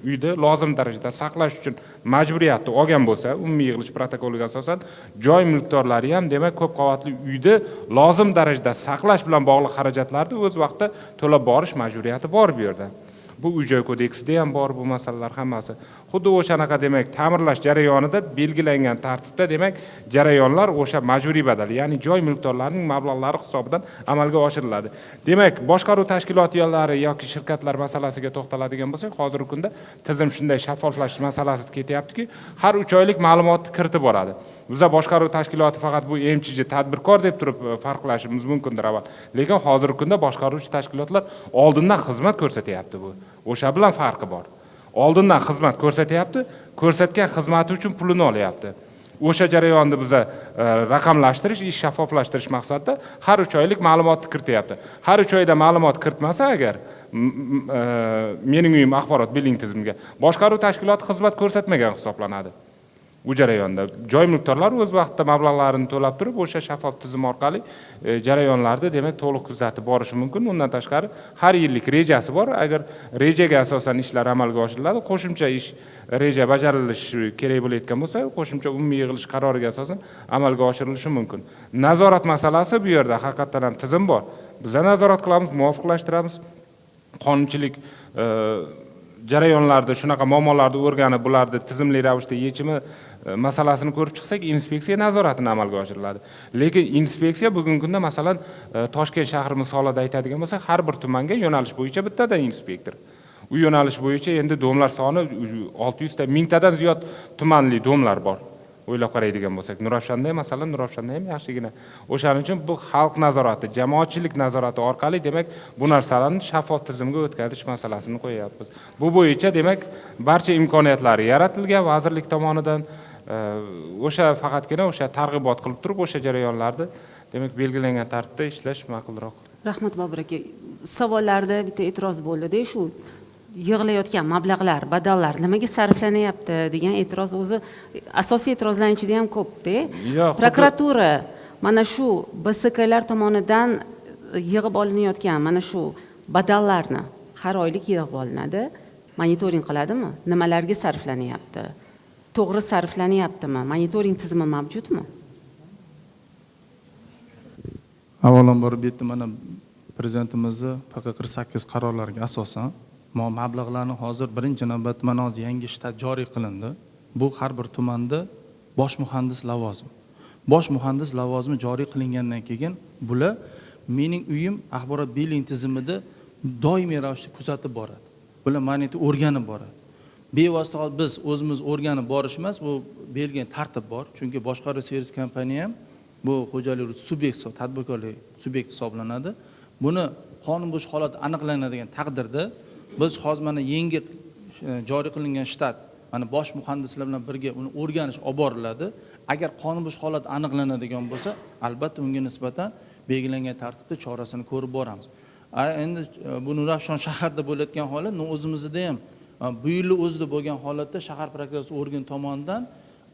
uyda lozim darajada saqlash uchun majburiyatni olgan bo'lsa, umumiy yig'ilish protokoliga asosan joy mulkdorlari ham, demak, ko'p qavatli uyda lozim darajada saqlash bilan bog'liq xarajatlarni o'z vaqtida to'lab borish majburiyati bor bu yerda. Bu uy-joy kodeksida ham bor bu masalalar hammasi. Xuddi o'shanaqa, demak, ta'mirlash jarayonida belgilangan tartibda, demak, jarayonlar o'sha majburiy badal, ya'ni joy mulkdorlarining mablag'lari hisobidan amalga oshiriladi. Demak, boshqaruv tashkilotlari yoki shirkatlar masalasiga to'xtaladigan bo'lsak, hozirgi kunda tizim shunday shaffoflashish masalasi ketyaptiki, har 3 oylik ma'lumotni kiritib boradi. Bizda boshqaruv tashkiloti faqat bu emchichi, tadbirkor deb turib farqlashimiz mumkindir avval. Lekin hozirgi kunda boshqaruvchi tashkilotlar oldindan xizmat ko'rsatyapti bu. O'sha bilan farqi bor. Oldindan xizmat ko'rsatyapti, ko'rsatgan xizmati uchun pulini olyapti. O'sha jarayonni biza raqamlashtirish, ish shaffoflashtirish maqsadida har 3 oylik ma'lumotni kirityapti. Har 3 oyda ma'lumot kiritmasa agar mening uyim axborot biling tizimiga boshqaruv tashkiloti xizmat ko'rsatmagan hisoblanadi. Bu jarayonda joy mulkdorlari o'z vaqtida mablag'larini to'lab turib, o'sha shaffof tizim orqali jarayonlarni, demak, to'liq kuzatib borishi mumkin. Undan tashqari har yillik rejasi bor. Agar rejaga asosan ishlar amalga oshiriladi, qo'shimcha ish reja bajarilishi kerak bo'layotgan bo'lsa, qo'shimcha umumiy yig'ilish qaroriga asosan amalga oshirilishi mumkin. Nazorat masalasi bu yerda haqiqatan ham tizim bor. Biz nazorat qilamiz, muvofiqlashtiramiz. Qonunchilik jarayonlarda shunaqa muammolarni o'rganib, bularni tizimli ravishda yechimi masalasini ko'rib chiqsak, inspeksiya nazoratini amalga oshiriladi. Lekin inspeksiya bugungi kunda masalan Toshkent shahri misolida aytadigan bo'lsak, har bir tumanga yo'nalish bo'yicha bittadan inspektor. U yo'nalish bo'yicha endi domlar soni 600 ta, 1000 tadan ziyod tumanli domlar bor. o'ylab qaraydigan bo'lsak, Nurafshonda ham masalan, Nurafshonda ham yaxshigina. O'shaning uchun bu xalq nazorati, jamoatchilik nazorati orqali demak bu narsalarni shaffof tizimga o'tkazish masalasini qo'yapmiz. Bu bo'yicha demak barcha imkoniyatlar yaratilgan vazirlik tomonidan. O'sha faqatgina o'sha targ'ibot qilib turib o'sha jarayonlarni demak belgilangan tartibda ishlash ma'qulroq. Rahmat Bobur aka. Savollarda bitta e'tiroz bo'ldi-da, shu yig'ilayotgan mablag'lar, badallar nimaga sarflanyapti degan e'tiroz o'zi asosiy e'tirozlarning ichida ham ko'p-da. Prokuratura mana shu BSKlar tomonidan yig'ib olinayotgan mana shu badallarni har oylik yig'ib olinadi. Monitoring qiladimi? Nimalarga sarflanyapti? To'g'ri sarflanyaptimi? Monitoring tizimi mavjudmi? Avvalambor bu yerda mana prezidentimizni PK48 qarorlariga asosan mablag'larni hozir birinchi navbatda mana hozir yangi shtat joriy qilindi. Bu har bir tumanda bosh muhandis lavozimi. Bosh muhandis lavozimi joriy qilingandan keyin bular mening uyim axborot biling tizimida doimiy ravishda kuzatib boradi. Bular ma'niyatda o'rganib boradi. Bevosita biz o'zimiz o'rganib borish emas, bu belgilangan tartib bor. Chunki boshqaruv servis kompaniya ham bu xo'jalik subyekt, tadbirkorlik subyekt hisoblanadi. Buni qonun buzish holati aniqlanadigan taqdirda biz hozir mana yangi joriy qilingan shtat mana bosh muhandislar bilan birga uni o'rganish olib boriladi. Agar qonun buzish holati aniqlanadigan bo'lsa, albatta unga nisbatan belgilangan tartibda chorasini ko'rib boramiz. Endi bu Nurafshon shaharda bo'layotgan holat, o'zimizda ham bu yil o'zida bo'lgan holatda shahar prokuraturasi organ tomonidan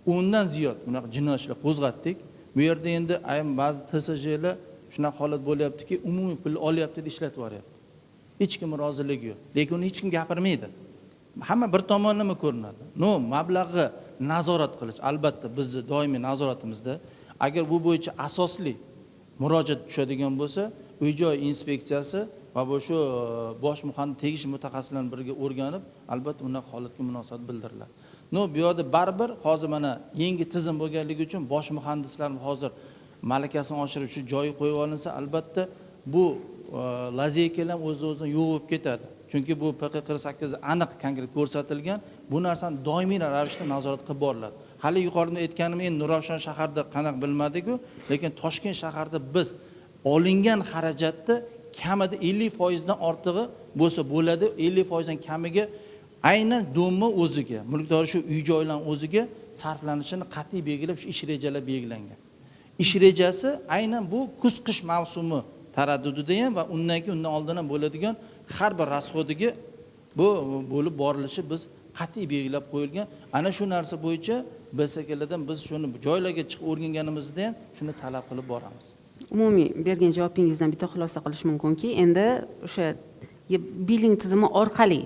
10 dan ziyod bunaqa jinoyat ishlar qo'zg'atdik. Bu yerda endi ba'zi TSJlar shunaqa holat bo'lyaptiki, umumiy pul olyapti deb ishlatib yuboryapti. Hech kim roziligi yo'q. Lekin uni hech kim gapirmaydi. Hamma bir tomonlama ko'rinadi. Mablag'i nazorat qilish albatta bizni doimiy nazoratimizda. Agar bu bo'yicha asosli murojaat tushadigan bo'lsa, uy-joy inspeksiyasi va bu shu bosh muhandis tegishli mutaxassislarni birga o'rganib, albatta unaqa holatga munosabat bildiriladi. Bu yerda baribir hozir mana yangi tizim bo'lganligi uchun bosh muhandislarni hozir malakasini oshirib shu joyi qo'yib olinsa, albatta bu lazeykalar o'z-o'zidan yo'q bo'lib ketadi. Chunki bu PK48 aniq konkret ko'rsatilgan, bu narsani doimiy ravishda nazorat qilib boriladi. Hali yuqorida aytganim, endi Nurafshon shaharda qanaqa bilmadik-ku, lekin Toshkent shaharda biz olingan xarajatni kamida 50% dan ortig'i bo'lsa bo'ladi, 50% dan kamiga aynan domni o'ziga, mulkdori shu uy-joylar o'ziga sarflanishini qat'iy belgilab, shu ish rejalar belgilangan. Ish rejasi aynan bu kuz-qish mavsumi taraddudida ham va undan keyin undan oldin ham bo'ladigan har bir rasxodiga bu bo'lib borilishi biz qat'iy belgilab qo'yilgan. Ana shu narsa bo'yicha BSKlardan biz shuni joylarga chiqib o'rganganimizda ham shuni talab qilib boramiz. Umumiy bergan javobingizdan bitta xulosa qilish mumkinki, endi o'sha biling tizimi orqali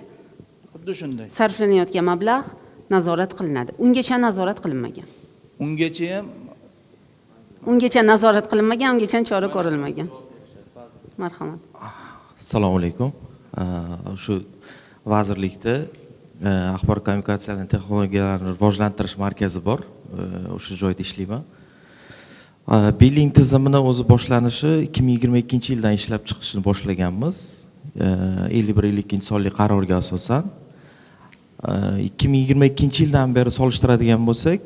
xuddi shunday sarflanayotgan mablag' nazorat qilinadi. Ungacha nazorat qilinmagan. Ungacha nazorat qilinmagan, ungacha chora ko'rilmagan. Marhamat. Assalomu alaykum. Shu vazirlikda axborot kommunikatsiyalar texnologiyalarini rivojlantirish markazi bor. O'sha joyda ishlayman. Biling tizimini o'zi boshlanishi 2022-yildan ishlab chiqishni boshlaganmiz. 51-52 sonli qarorga asosan 2022-yildan beri solishtiradigan bo'lsak,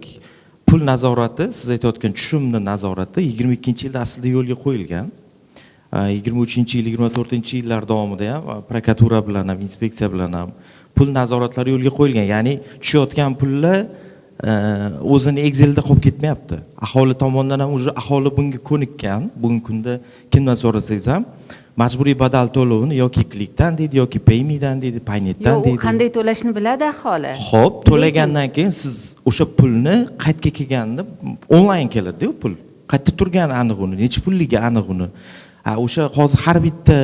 pul nazorati, siz aytayotgan tushumni nazorati 22-yilda aslida yo'lga qo'yilgan. 23-yil, 24-yillar davomida ham prokuratura bilan ham, inspeksiya bilan ham pul nazoratlari yo'lga qo'yilgan. Ya'ni tushayotgan pullar o'zini Excelda qolib ketmayapti. Aholi tomonidan ham o'zi aholi bunga ko'nikkan. Bugungi kunda kimdan so'rasangiz ham majburiy badal to'lovini yoki klikdan deydi, yoki paymedan deydi, paynetdan deydi. Yo'q, qanday to'lashni biladi aholi. Xo'p, to'lagandan keyin siz o'sha pulni qaytga kelganida onlayn keladi-ku pul. Qayerda turgani aniq uni, necha pulligi aniq uni. O'sha hozir har bitta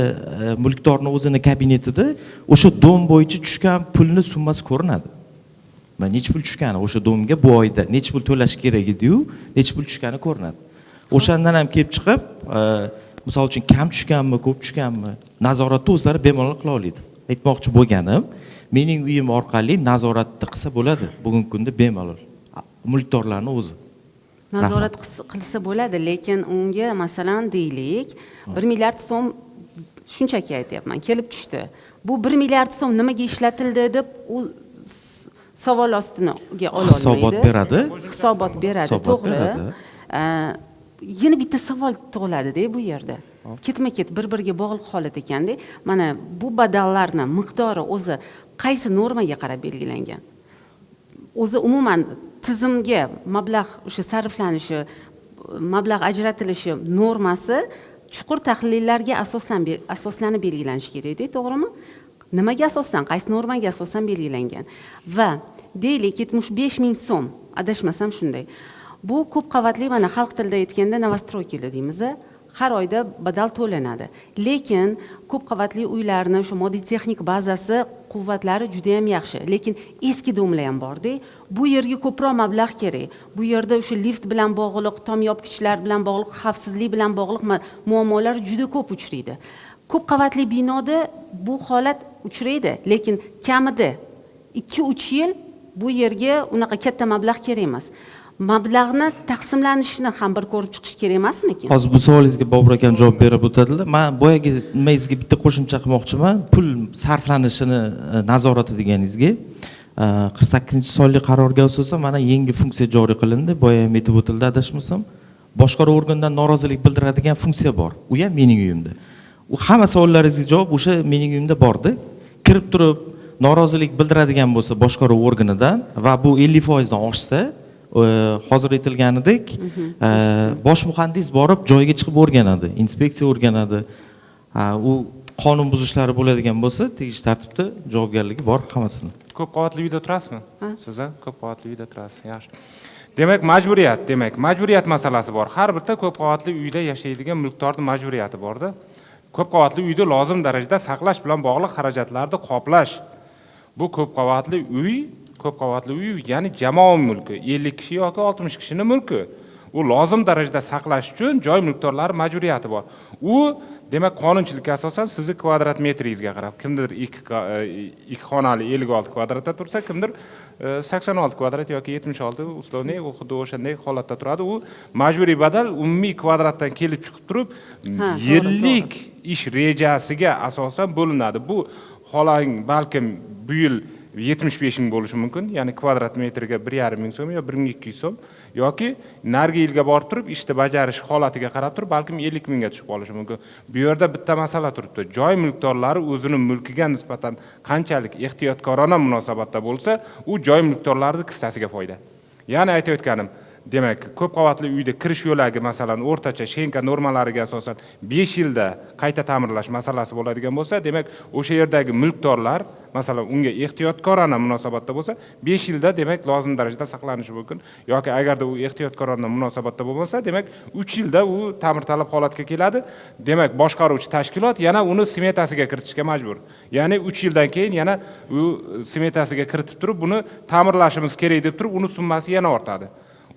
mulkdorning o'zini kabinetida o'sha dom bo'yicha tushgan pulni summasi ko'rinadi. Mana necha pul tushgani o'sha domga bu oyda necha pul to'lash kerak edi-yu, necha pul tushgani ko'rinadi. O'shandan ham kelib chiqib, misol uchun kam tushganmi, ko'p tushganmi, nazoratni o'zlari bemalol qila oladi. Aytmoqchi bo'lganim, mening uyim orqali nazoratni qilsa bo'ladi. Bugungi kunda bemalol mulkdorlarning o'zi. Nazorat qilsa bo'ladi, lekin unga masalan deylik 1 milliard so'm shunchaki aytyapman, kelib tushdi. Bu 1 milliard so'm nimaga ishlatildi deb u savol ostiga ololmaydi. Hisobot beradi. Hisobot beradi, Hisobot to'g'ri. beradi. Yana bitta savol tug'iladi-da bu yerda. Ketma-ket bir-biriga bog'liq holat ekanda. Mana bu badallarning miqdori o'zi qaysi normaga qarab belgilangan? O'zi umuman tizimga mablag' o'sha sarflanishi, mablag' ajratilishi normasi chuqur tahlillarga asoslanib belgilanishi kerak-da, to'g'rimi? Nimaga asosan, qaysi normaga asosan belgilangan? Va deylik 75 ming so'm, adashmasam shunday. Bu ko'p qavatli, mana xalq tilida aytganda novostroykilar deymiz. Har oyda badal to'lanadi. Lekin ko'p qavatli uylarni shu moddiy texnik bazasi, quvvatlari juda ham yaxshi, lekin eski domlar ham bor-da. Bu yerga ko'proq mablag' kerak. Bu yerda o'sha lift bilan bog'liq, tom yopgichlar bilan bog'liq, xavfsizlik bilan bog'liq muammolar juda ko'p uchraydi. Ko'p qavatli binoda bu holat uchraydi, lekin kamida 2-3 yil bu yerga unaqa katta mablag' kerak emas. Mablag'ni taqsimlanishini ham bir ko'rib chiqish kerak emasmikin? Hozir bu savolingizga Bobur akam javob berib o'tadilar. Men boyagi nimangizga bitta qo'shimcha qilmoqchiman. Pul sarflanishini nazorati deganingizga 48-sonli qarorga asosan mana yangi funksiya joriy qilindi. Boya ham aytib o'tildi, adashmasam. Boshqaruv organidan norozilik bildiradigan funksiya bor. U ham mening uyimda. U hamma savollaringizga javob o'sha mening uyimda bor-da. Kirib turib norozilik bildiradigan bo'lsa boshqaruv organidan va bu 50% dan oshsa, hozir aytilganidek, bosh muhandis borib joyiga chiqib o'rganadi, inspeksiya o'rganadi. U qonun buzishlari bo'ladigan bo'lsa, tegishli tartibda javobgarligi bor hammasini. Ko'p qavatli uyda turasizmi? Siz ham ko'p qavatli uyda turasiz, yaxshi. Demak, majburiyat masalasi bor. Har bitta ko'p qavatli uyda yashaydigan mulkdorning majburiyati bor-da. Ko'p qavatli uyda lozim darajada saqlash bilan bog'liq xarajatlarni qoplash. Bu ko'p qavatli uy, ya'ni jamoa mulki, 50 kishi yoki 60 kishining mulki. U lozim darajada saqlash uchun joy mulkdorlari majburiyati bor. U demak qonunchilikka asosan sizni kvadrat metringizga qarab, kimdir 2 xonali 56 kvadratda tursa, kimdir 86 kvadrat yoki 76 uslovniy xuddi o'shanday holatda turadi. U majburiy badal umumiy kvadratdan kelib chiqib turib, yillik ish rejasiga asosan bo'linadi. Bu xolang balkim bu yil 75 ming bo'lishi mumkin, ya'ni kvadrat metriga 1,5 ming so'm yo 1200 so'm yoki narigi yilga borib turib ishni bajarish holatiga qarab turib balkim 50 mingga tushib qolishi mumkin. Bu yerda bitta masala turibdi. Joy mulkdorlari o'zining mulkiga nisbatan qanchalik ehtiyotkorona munosabatda bo'lsa, u joy mulkdorlarining kissasiga foyda. Ya'ni aytayotganim, demak, ko'p qavatli uyda kirish yo'lagi masalan o'rtacha shenka normalariga asosan 5 yilda qayta ta'mirlash masalasi bo'ladigan bo'lsa, demak, o'sha yerdagi mulkdorlar masalan unga ehtiyotkorona munosabatda bo'lsa, 5 yilda demak lozim darajada saqlanishi mumkin. Yoki agarda u ehtiyotkorona munosabatda bo'lmasa, demak 3 yilda u ta'mirtalab holatga keladi. Demak, boshqaruvchi tashkilot yana uni smetasiga kiritishga majbur. Ya'ni 3 yildan keyin yana u smetasiga kiritib turib, buni ta'mirlashimiz kerak deb turib, uni summasi yana ortadi.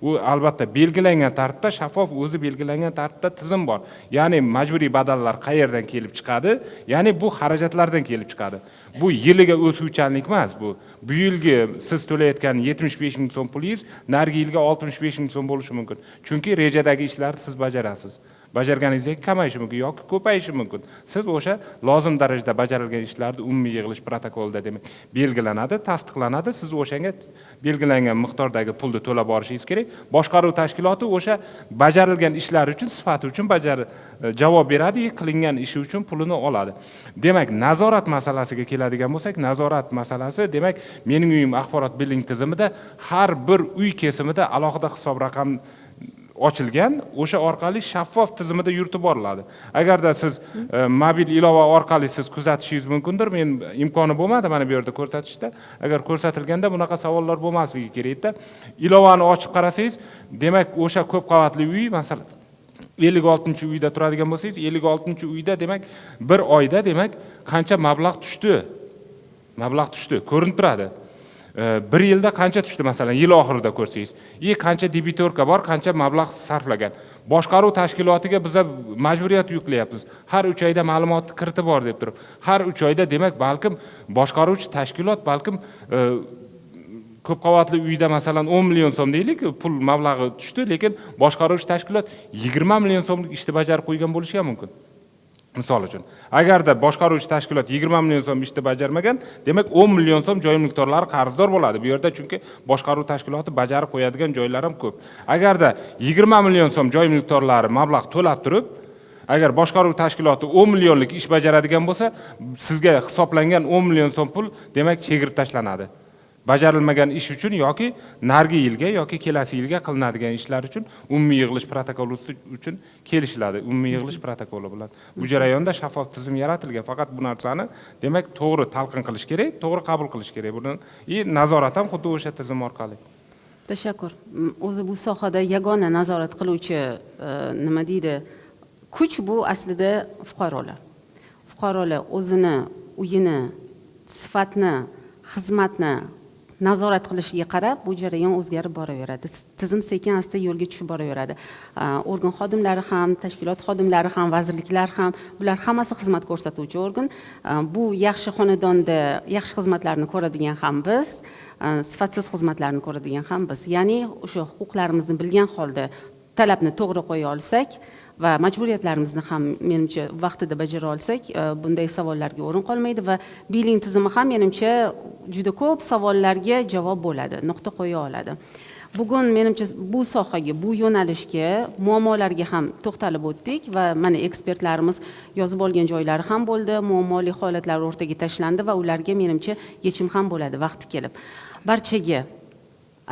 U albatta belgilangan tartibda, shaffof o'zi belgilangan tartibda tizim bor. Ya'ni majburiy badallar qayerdan kelib chiqadi? Ya'ni bu xarajatlardan kelib chiqadi. Bu yiliga o'suvchanlik emas bu. Bu yilgi siz to'layotgan 75 ming so'm pulingiz narigi yilga 65 ming so'm bo'lishi mumkin. Chunki rejadagi ishlarni siz bajarasiz. Bajarganingizda kamayishi mumkin yoki ko'payishi mumkin. Siz o'sha lozim darajada bajarilgan ishlarni umumiy yig'ilish protokolida demak belgilanadi, tasdiqlanadi. Siz o'shanga belgilangan miqdordagi pulni to'lab borishingiz kerak. Boshqaruv tashkiloti o'sha bajarilgan ishlar uchun sifati uchun javob beradi, qilingan ishi uchun pulini oladi. Demak, nazorat masalasiga keladigan bo'lsak, nazorat masalasi demak, mening uyim axborot billing tizimida har bir uy kesimida alohida hisob raqam ochilgan, o'sha orqali shaffof tizimida yuritib boriladi. Agarda siz mobil ilova orqali siz kuzatishingiz mumkindir. Men imkoni bo'lmadi mana bu yerda ko'rsatishda. Agar ko'rsatilganda bunaqa savollar bo'lmasligi kerakda. Ilovani ochib qarasangiz, demak, o'sha ko'p qavatli uy, masalan 56-uyda turadigan bo'lsangiz, 56-uyda demak, bir oyda demak, qancha mablag' tushdi? Mablag' tushdi, ko'rinib turadi. Bir yilda qancha tushdi masalan, yil oxirida ko'rsangiz, qancha debitorka bor, qancha mablag' sarflagan. Boshqaruv tashkilotiga biz majburiyat yuklayapmiz. Har 3 oyda ma'lumotni kiritib bor deb turib. Har 3 oyda demak, balkim boshqaruvchi tashkilot balkim ko'p qavatli uyda masalan 10 million so'm deylik, pul mablag'i tushdi, lekin boshqaruvchi tashkilot 20 million so'mlik ishni bajarib qo'ygan bo'lishi ham mumkin. Misol uchun, agarda boshqaruvchi tashkilot 20 million so'm ishni bajarmagan, demak 10 million so'm joy mulkdorlari qarzdor bo'ladi. Bu yerda chunki boshqaruv tashkiloti bajarib qo'yadigan joylar ham ko'p. Agarda 20 million so'm joy mulkdorlari mablag' to'lab turib, agar boshqaruv tashkiloti 10 millionlik ish bajaradigan bo'lsa, sizga hisoblangan 10 million so'm pul demak chegirib tashlanadi. Bajarilmagan ish uchun yoki nargi yilga yoki kelasi yilga qilinadigan ishlar uchun umumiy yig'ilish protokoli uchun kelishiladi. Umumiy yig'ilish protokoli bilan. Bu jarayonda shaffof tizim yaratilgan. Faqat bu narsani demak to'g'ri talqin qilish kerak, to'g'ri qabul qilish kerak. Buni nazorat ham xuddi o'sha tizim orqali. Tashakkur. O'zi bu sohada yagona nazorat qiluvchi nima deydi? Kuch bu aslida fuqarolar. Fuqarolar o'zini, uyini, sifatni, xizmatni nazorat qilishiga qarab bu jarayon o'zgarib boraveradi. Tizim sekin asta yo'lga tushib boraveradi. Organ xodimlari ham, tashkilot xodimlari ham, vazirliklar ham, bular hammasi xizmat ko'rsatuvchi organ. Bu yaxshi xonadonda yaxshi xizmatlarni ko'radigan ham biz, sifatsiz xizmatlarni ko'radigan ham biz. Ya'ni o'sha huquqlarimizni bilgan holda talabni to'g'ri qo'ya olsak va majburiyatlarimizni ham menimcha vaqtida bajara olsak, bunday savollarga o'rin qolmaydi va biling tizimi ham menimcha juda ko'p savollarga javob bo'ladi, nuqta qo'ya oladi. Bugun menimcha bu sohaga, bu yo'nalishga, muammolarga ham to'xtalib o'tdik va mana ekspertlarimiz yozib olgan joylari ham bo'ldi, muammoli holatlar o'rtaga tashlandi va ularga menimcha yechim ham bo'ladi vaqti kelib. Barchaga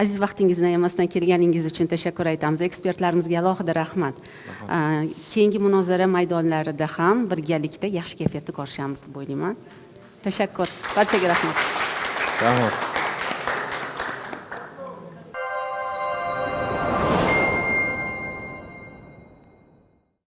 aziz vaqtingizni ayamasdan kelganingiz uchun tashakkur aytamiz. Ekspertlarimizga alohida rahmat. Keyingi munozara maydonlarida ham birgalikda yaxshi kayfiyatda ko'rishamiz deb o'ylayman. Tashakkur. Barchaga rahmat. Rahmat.